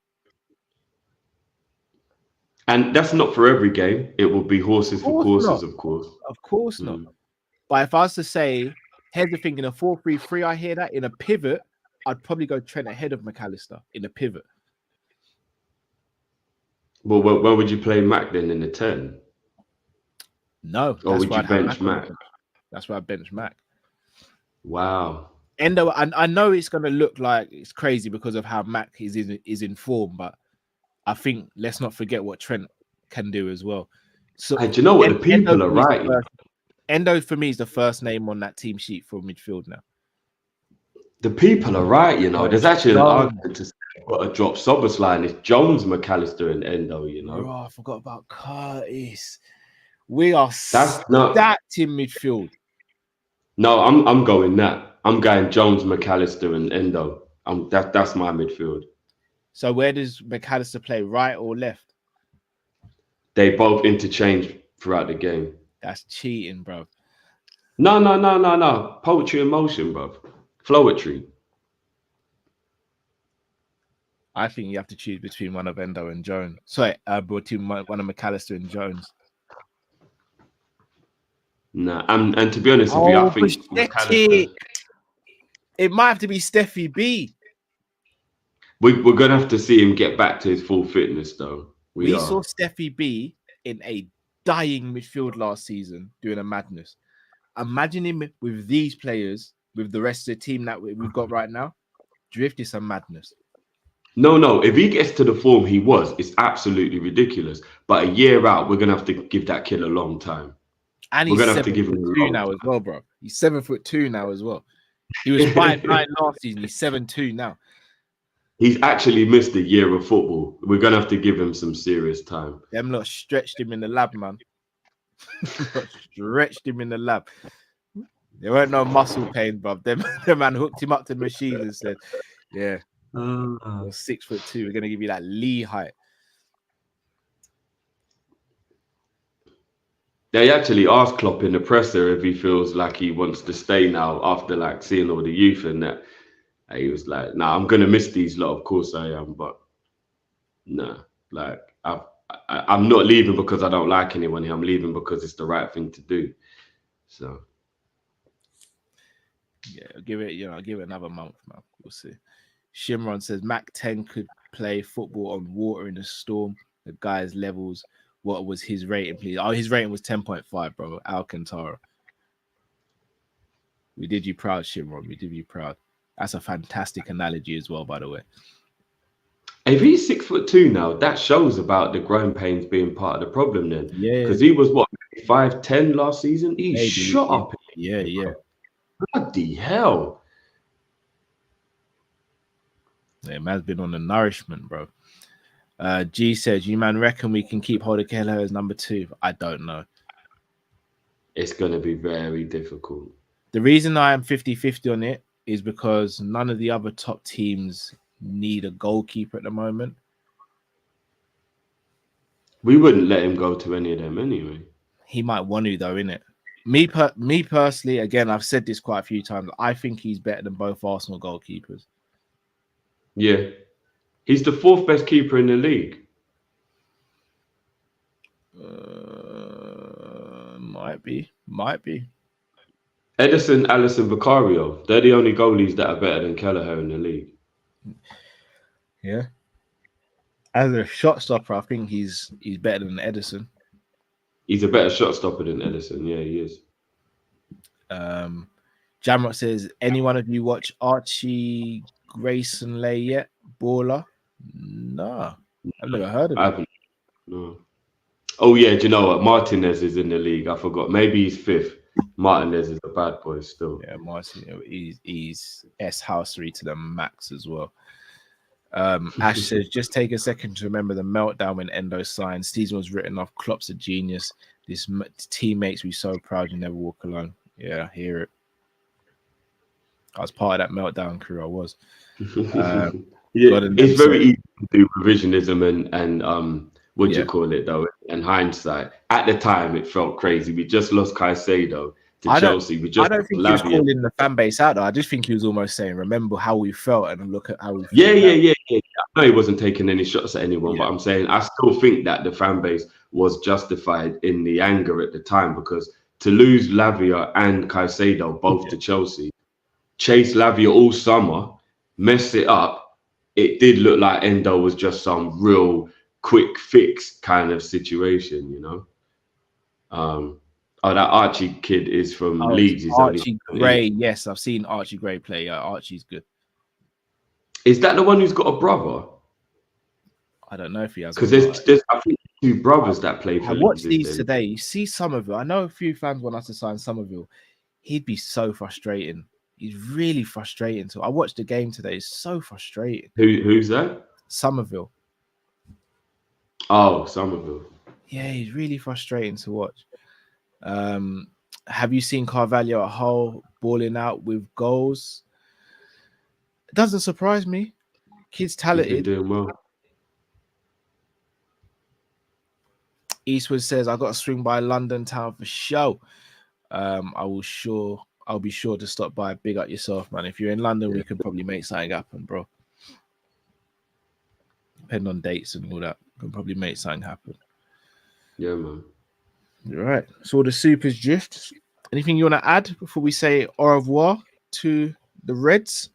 And that's not for every game. It will be horses for courses, of course. Of course not. But if I was to say, here's the thing, in a 4-3-3, I hear that. In a pivot, I'd probably go Trent ahead of McAllister in a pivot. Well, where would you play Mac then in the 10? No, Or that's would why you I'd have bench Mac on the Mac? bench. That's why I bench Mac. Wow. Endo, I know it's going to look like it's crazy because of how Mac is in form, but I think let's not forget what Trent can do as well. So, Hey, do you know what? The people are right. Endo for me is the first name on that team sheet for midfield now. The people are right, you know. There's actually an argument to say I've got to drop Soberslide. It's Jones, McAllister, and Endo, you know. Oh, I forgot about Curtis. We are That's not stacked in midfield. No, I'm going that. I'm going Jones, McAllister, and Endo. That's my midfield. So where does McAllister play, right or left? They both interchange throughout the game. That's cheating, bro. No. Poetry in motion, bro. Flowetry. I think you have to choose between one of Endo and Jones. Sorry, between one of McAllister and Jones. Nah, and to be honest with you, I think McAllister, it might have to be Steffi B. We're gonna have to see him get back to his full fitness, though. We saw Steffi B in a dying midfield last season doing a madness. Imagine him with these players, with the rest of the team that we've got right now. Drift is some madness. No. If he gets to the form he was, it's absolutely ridiculous. But a year out, we're gonna have to give that kid a long time. And we're he's gonna have to give him 7'2" now as well, bro. He's 7'2" now as well. He was 5'9" last season. He's 7'2" now. He's actually missed a year of football. We're gonna have to give him some serious time. Them lot stretched him in the lab, man. Stretched him in the lab. There weren't no muscle pain, bro. Them man hooked him up to the machine and said, "Yeah, you're 6'2". We're gonna give you that Lee height." They actually asked Klopp in the presser if he feels like he wants to stay now after like seeing all the youth and that. And he was like, "Nah, I'm gonna miss these lot. Of course I am, but nah, like I'm not leaving because I don't like anyone here. I'm leaving because it's the right thing to do." So yeah, give it another month, man. We'll see. Shimron says Mac 10 could play football on water in a storm. The guy's levels. What was his rating, please? Oh, his rating was 10.5, bro. Alcantara. We did you proud, Shimron. We did you proud. That's a fantastic analogy as well, by the way. If he's 6'2" now, that shows about the growing pains being part of the problem then. Yeah. Because he was, what, 5'10" last season? He Maybe, shot up. Yeah. Bloody hell. Yeah, man's been on the nourishment, bro. G says, you man reckon we can keep hold of Kelleher as number 2? I don't know. It's going to be very difficult. The reason I am 50-50 on it is because none of the other top teams need a goalkeeper at the moment. We wouldn't let him go to any of them anyway. He might want to, though, innit? Me personally, again, I've said this quite a few times. I think he's better than both Arsenal goalkeepers. Yeah. He's the 4th best keeper in the league. Might be. Edison, Alisson, Vicario. They're the only goalies that are better than Kelleher in the league. Yeah. As a shot stopper, I think he's better than Edison. He's a better shot stopper than Edison. Yeah, he is. Jamrock says, any one of you watch Archie Grayson Lay yet? Baller? No. I've never heard of him. No. Oh, yeah. Do you know what? Martinez is in the league. I forgot. Maybe he's 5th. Martinez is a bad boy still. Yeah, Martinez. He's S-housery to the max as well. Ash says, just take a second to remember the meltdown when Endo signed. Season was written off. Klopp's a genius. This team makes me so proud you never walk alone. Yeah, I hear it. I was part of that meltdown crew. I was. Yeah, it's very easy to do revisionism and what do you call it though? And hindsight. At the time, it felt crazy. We just lost Caicedo to Chelsea. I don't think he was calling the fan base out though. I just think he was almost saying, remember how we felt and look at how we felt. Yeah. I know he wasn't taking any shots at anyone, but I'm saying I still think that the fan base was justified in the anger at the time because to lose Lavia and Caicedo both to Chelsea, chase Lavia all summer, mess it up, it did look like Endo was just some real quick fix kind of situation, you know. Oh, that Archie kid is from Oh, Leeds. He's Archie only Gray. Yes, I've seen Archie Gray play. Yeah, Archie's good. Is that the one who's got a brother? I don't know if he has. Because there's I think 2 brothers that play I for watched Leeds. these today. You see Somerville. I know a few fans want us to sign Somerville. He'd be so frustrating. He's really frustrating. So I watched the game today. It's so frustrating. Who's that? Somerville. Oh, Somerville. Yeah, he's really frustrating to watch. Have you seen Carvalho at Hull balling out with goals? It doesn't surprise me. Kid's talented. He's been doing well. Eastwood says, I got to swing by London town for show. I'll be sure to stop by. Big up yourself, man. If you're in London, we could probably make something happen, bro. Depending on dates and all that, can probably make something happen. Yeah, man. All right. So the Supers drift. Anything you want to add before we say au revoir to the Reds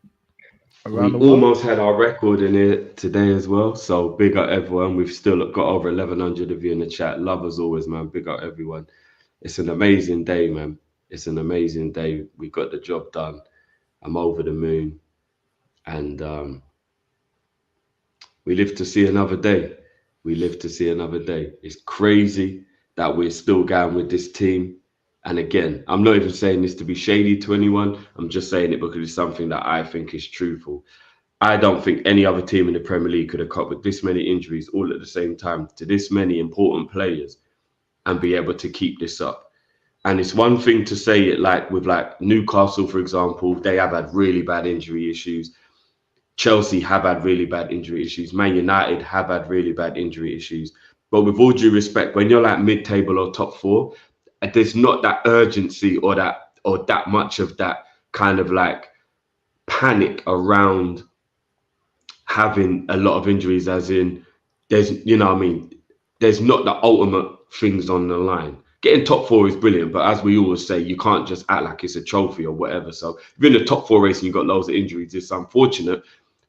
around the world? Almost had our record in it today as well. So big up everyone. We've still got over 1,100 of you in the chat. Love as always, man. Big up everyone. It's an amazing day, man. It's an amazing day. We got the job done. I'm over the moon. And we live to see another day. We live to see another day. It's crazy that we're still going with this team. And again, I'm not even saying this to be shady to anyone. I'm just saying it because it's something that I think is truthful. I don't think any other team in the Premier League could have coped with this many injuries all at the same time to this many important players and be able to keep this up. And it's one thing to say it like with like Newcastle, for example, they have had really bad injury issues. Chelsea have had really bad injury issues. Man United have had really bad injury issues. But with all due respect, when you're like mid-table or top 4, there's not that urgency or that much of that kind of like panic around having a lot of injuries, as in there's, you know what I mean, there's not the ultimate things on the line. Getting top 4 is brilliant, but as we always say, you can't just act like it's a trophy or whatever. So if you're in the top 4 race and you've got loads of injuries, it's unfortunate,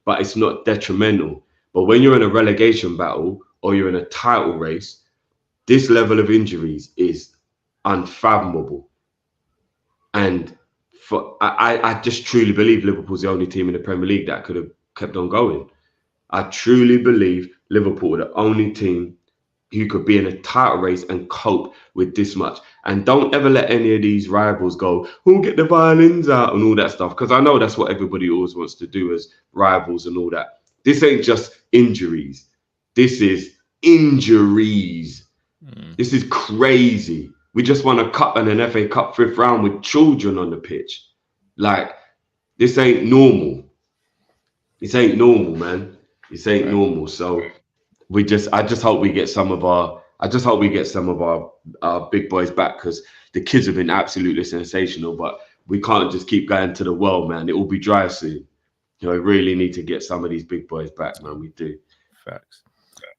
but it's not detrimental. But when you're in a relegation battle or you're in a title race, this level of injuries is unfathomable. And I just truly believe Liverpool's the only team in the Premier League that could have kept on going. I truly believe Liverpool are the only team who could be in a title race and cope with this much. And don't ever let any of these rivals go, who'll get the violins out and all that stuff. Because I know that's what everybody always wants to do as rivals and all that. This ain't just injuries. This is injuries. This is crazy. We just won a cup and an FA Cup 5th round with children on the pitch. Like, this ain't normal. This ain't normal, man. This ain't normal. So I just hope we get some of our big boys back, because the kids have been absolutely sensational, but we can't just keep going to the well, man. It will be dry soon. You know, we really need to get some of these big boys back, man. We do. Facts.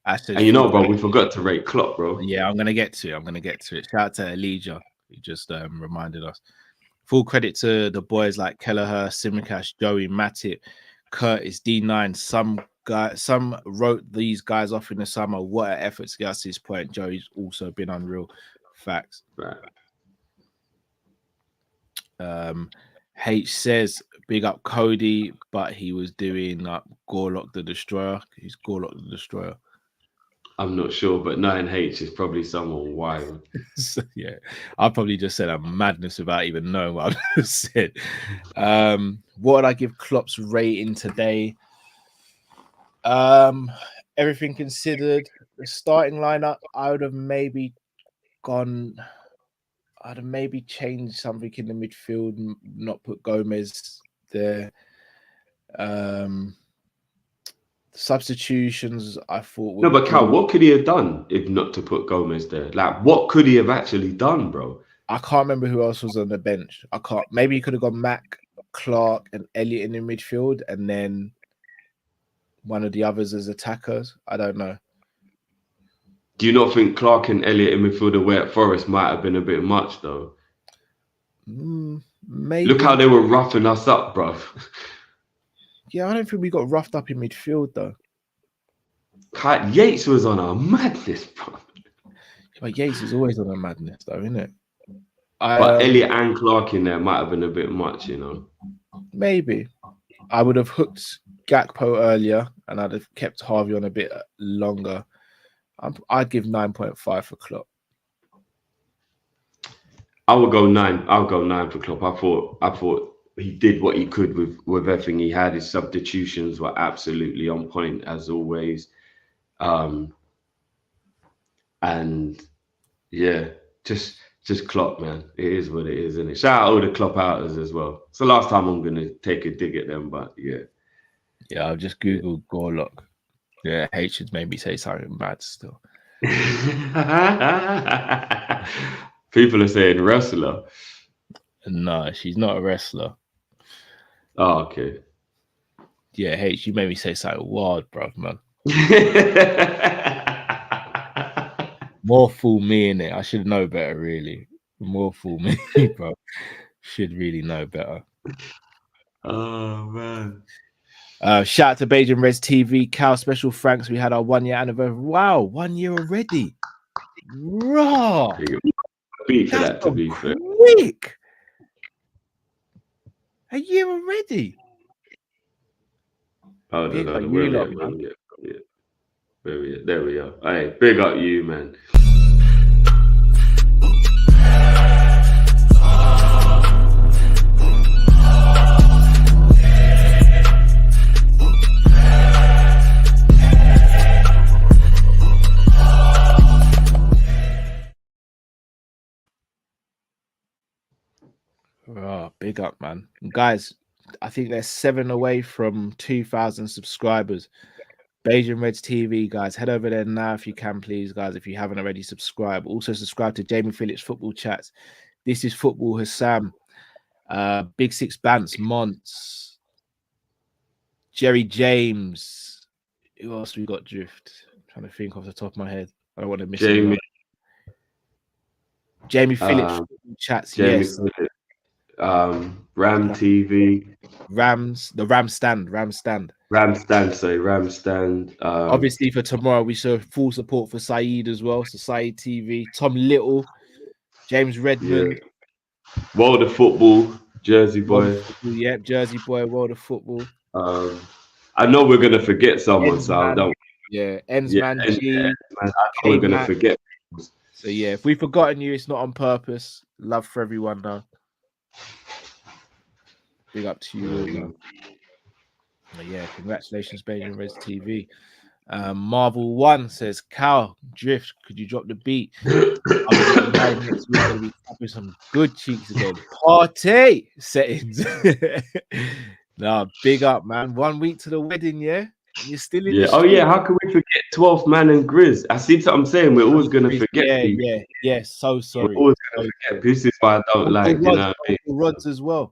And you know, bro, we forgot to rate Klopp, bro. Yeah, I'm gonna get to it. Shout out to Elijah, who just reminded us. Full credit to the boys like Kelleher, Simicast, Joey, Matip, Curtis, D9. Some wrote these guys off in the summer. What an effort to get us to this point. Joey's also been unreal. Facts. Right. H says, big up Cody, but he was doing Gorlock the Destroyer. He's Gorlock the Destroyer. I'm not sure, but 9H is probably someone wild. So, yeah, I probably just said a madness without even knowing what I just said. What would I give Klopp's rating today? Everything considered, the starting lineup, I'd have maybe changed something in the midfield, not put Gomez there. Substitutions, I thought. No, but Cal, what could he have done if not to put Gomez there? Like, what could he have actually done, bro? I can't remember who else was on the bench. Maybe he could have gone Mac, Clark, and Elliott in the midfield, and then one of the others as attackers. I don't know. Do you not think Clark and Elliott in midfield away at Forest might have been a bit much, though? Maybe. Look how they were roughing us up, bro. Yeah, I don't think we got roughed up in midfield, though. Yates was on a madness, bro. But Yates is always on a madness, though, isn't it? But Elliot and Clark in there might have been a bit much, you know. Maybe. I would have hooked Gakpo earlier, and I'd have kept Harvey on a bit longer. I'd give 9.5 for Klopp. I would go 9. I'll go 9 for Klopp. I thought he did what he could with everything he had. His substitutions were absolutely on point as always. And yeah, just Klopp, man. It is what it is, isn't it? Shout out all the Klopp outers as well. It's the last time I'm gonna take a dig at them, but yeah. Yeah, I've just Googled Gorlock. Yeah, H should maybe say something bad still. People are saying wrestler. No, she's not a wrestler. Oh, okay. Yeah, H, you made me say something wild, bro, man. More fool me in it. I should know better, really. More fool me, bro. Should really know better. Oh, man. Shout out to Beijing Reds TV, Cal Special Franks. We had our 1 year anniversary. Wow, 1 year already. Raw. Beat for that, to be fair. Quick. A year already. Oh, no. There we are. Hey, big up you, man. Oh, big up, man. Guys, I think they're 7 away from 2,000 subscribers. Beijing Reds TV, guys. Head over there now if you can, please, guys. If you haven't already, subscribe. Also, subscribe to Jamie Phillips Football Chats. This is Football Hassam. Big Six Bants, Monts. Jerry James. Who else we got, Drift? I'm trying to think off the top of my head. I don't want to miss Jamie. Jamie Phillips Football Chats, Jamie yes. Phillips. Ram TV, Ram Stand. Obviously, for tomorrow, we show full support for Saeed as well. So Saeed TV, Tom Little, James Redmond, World of Football, Jersey Boy. Yep, Jersey Boy, World of Football. I know we're gonna forget someone, so I don't. Yeah, Ensman G. I know we're gonna forget. So yeah, if we've forgotten you, it's not on purpose. Love for everyone now. Big up to you. Yeah, congratulations, Beijing Reds TV. Marvel 1 says, Cal, Drift, could you drop the beat? I'm next week going to be tapping some good cheeks again. Party settings. Nah, big up, man. 1 week to the wedding, yeah? You're still in the Oh, yeah. How can we forget 12th Man and Grizz? I see what I'm saying. We're always going to forget. Yeah. So sorry. We're always going to forget. This is why I don't like, you know what I mean? Rods as well.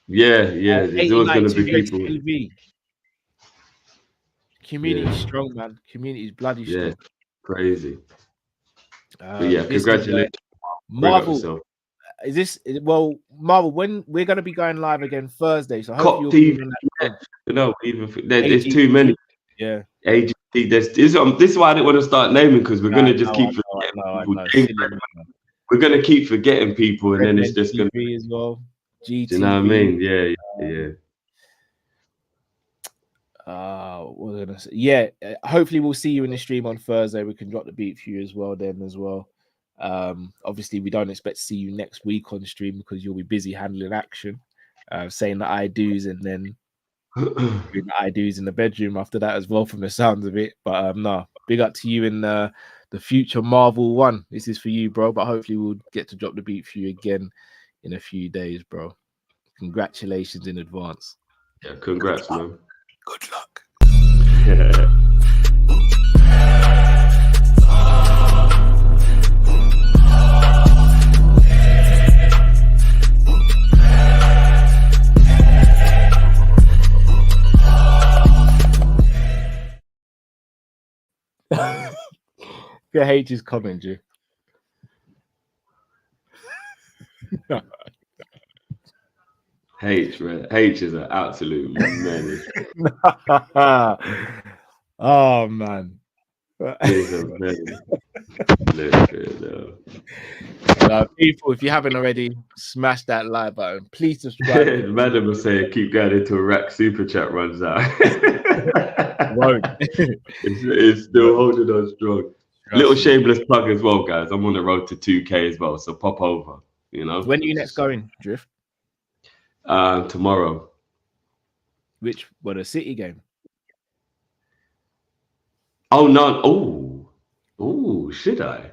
Yeah. There's always going to be people. TV. Community strong, man. Community is bloody strong. Yeah, crazy. But yeah, congratulations. Marvel. Is this Marvel? When we're going to be going live again Thursday, so hopefully you'll be on that. No, there's too many. Yeah. AGT. This is why I didn't want to start naming, because we're going to just keep forgetting. We're going to keep forgetting people, and then it's just going to be as well. GTV. Do you know what I mean? Yeah. What was I gonna say? Yeah, hopefully we'll see you in the stream on Thursday. We can drop the beat for you as well then as well. Obviously we don't expect to see you next week on stream because you'll be busy handling action, saying the I do's and then doing the I do's in the bedroom after that as well, from the sounds of it. But no, big up to you in the future Marvel 1. This is for you, bro. But hopefully we'll get to drop the beat for you again in a few days, bro. Congratulations in advance. Yeah, congrats, man. Good luck. The H is coming, G. H, man. H is an absolute menace. Oh, man. He's a menace. People, if you haven't already, smash that like button. Please subscribe. Madam will say, keep going until Rack Super Chat runs out. Won't. it's still holding on strong. Little shameless plug as well, guys. I'm on the road to 2K as well, so pop over. You know. When are you next going, Drift? Tomorrow. What, a City game? Oh no! Oh, should I?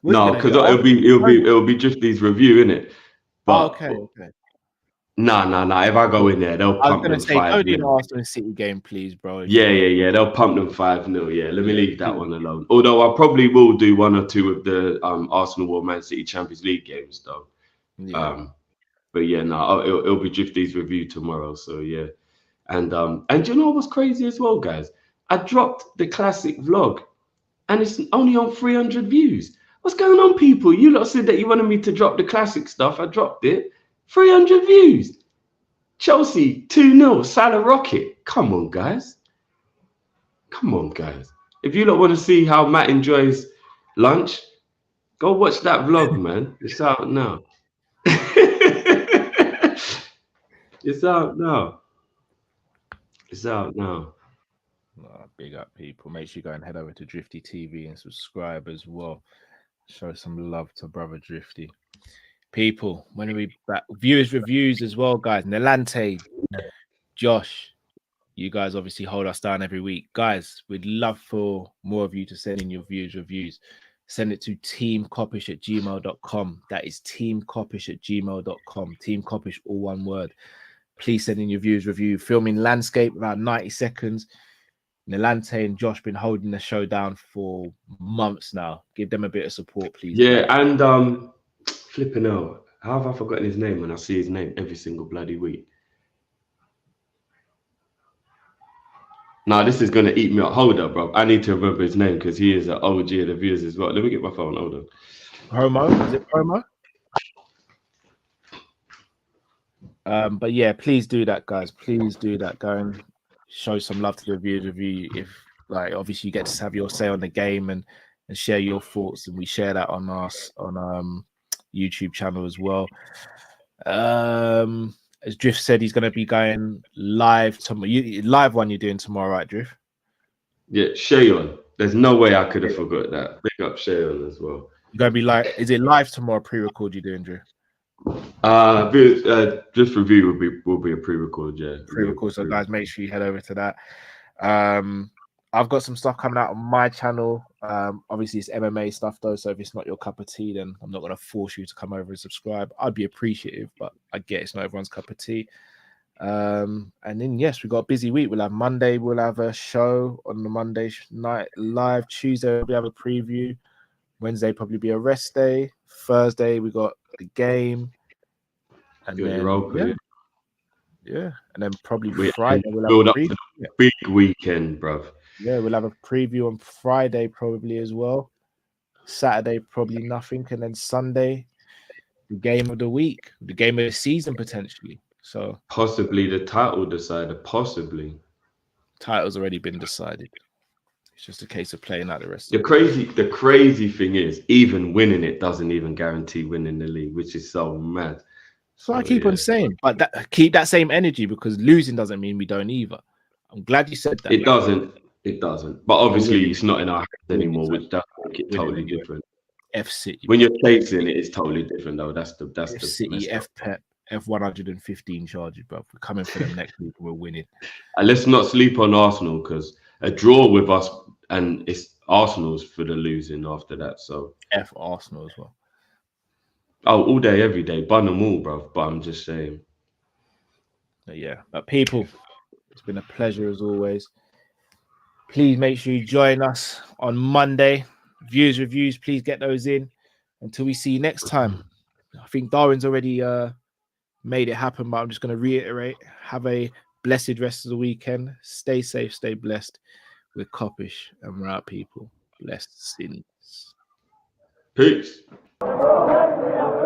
No, because it'll be just these review, innit? But okay. Nah. If I go in there, they'll pump them 5-0. Go do the Arsenal City game, please, bro. Yeah. They'll pump them 5-0. Yeah, let me leave that one alone. Although I probably will do 1 or 2 of the Arsenal or Man City Champions League games, though. Yeah. But yeah, no, it'll be Drifty's review tomorrow. So yeah, and you know what's crazy as well, guys? I dropped the classic vlog, and it's only on 300 views. What's going on, people? You lot said that you wanted me to drop the classic stuff. I dropped it. 300 views. Chelsea 2-0. Salah rocket. Come on, guys. If you lot want to see how Matt enjoys lunch, go watch that vlog, man. It's out now. It's out now. Big up, people. Make sure you go and head over to Drifty TV and subscribe as well. Show some love to brother Drifty. People, when are we back? Viewers reviews as well, guys. Nalante, Josh, you guys obviously hold us down every week. Guys, we'd love for more of you to send in your viewers reviews. Send it to teamkopish@gmail.com. That is teamkopish@gmail.com. Team Kopish, all one word. Please send in your viewers review. Filming landscape, about 90 seconds. Nalante and Josh been holding the show down for months now. Give them a bit of support, please. Yeah, and flipping out. How have I forgotten his name when I see his name every single bloody week? Now this is gonna eat me up. Hold up, bro. I need to remember his name because he is an OG of the viewers as well. Let me get my phone. Hold on. Homo? Is it Homo? But yeah, please do that, guys. Please do that. Go and show some love to the viewers review. If obviously you get to have your say on the game and share your thoughts, and we share that on our YouTube channel as well. As Drift said, he's going to be going live tomorrow. Live one you're doing tomorrow, right, Drift? Yeah, Shayon. There's no way I could have forgot that. Big up Shayon as well. You're going to be like, is it live tomorrow? Pre-record you doing, Drift? Just review will be a pre-record, yeah. Pre-record. So guys, make sure you head over to that. I've got some stuff coming out on my channel. Obviously it's MMA stuff though, so if it's not your cup of tea, then I'm not going to force you to come over and subscribe. I'd be appreciative, but I get it's not everyone's cup of tea. And then yes, we've got a busy week. We'll have Monday, we'll have a show on the Monday night live. Tuesday we have a preview. Wednesday probably be a rest day. Thursday we got the game. And then yeah, and then probably Friday we'll have a big weekend, bro. Yeah, we'll have a preview on Friday probably as well. Saturday probably nothing, and then Sunday the game of the week, the game of the season potentially. So possibly the title decider. Possibly title's already been decided. It's just a case of playing out the rest. The crazy thing is, even winning it doesn't even guarantee winning the league, which is so mad. So I keep on saying, but keep that same energy, because losing doesn't mean we don't either. I'm glad you said that. It doesn't. But obviously, it's not in our hands anymore, which does make it totally different. F City. When you're chasing it, it's totally different, though. That's the F City, F Pep, F115 charges, bro. We're coming for them next week. We're winning. And let's not sleep on Arsenal, because a draw with us and it's Arsenal's for the losing after that. So F Arsenal as well. Oh, all day, every day. Bun them all, bro. But I'm just saying. Yeah. But people, it's been a pleasure as always. Please make sure you join us on Monday. Views, reviews, please get those in. Until we see you next time. I think Darwin's already made it happen, but I'm just going to reiterate. Have a blessed rest of the weekend. Stay safe, stay blessed. We're Kopish and we're out, people. Blessed sins. Peace. Yeah.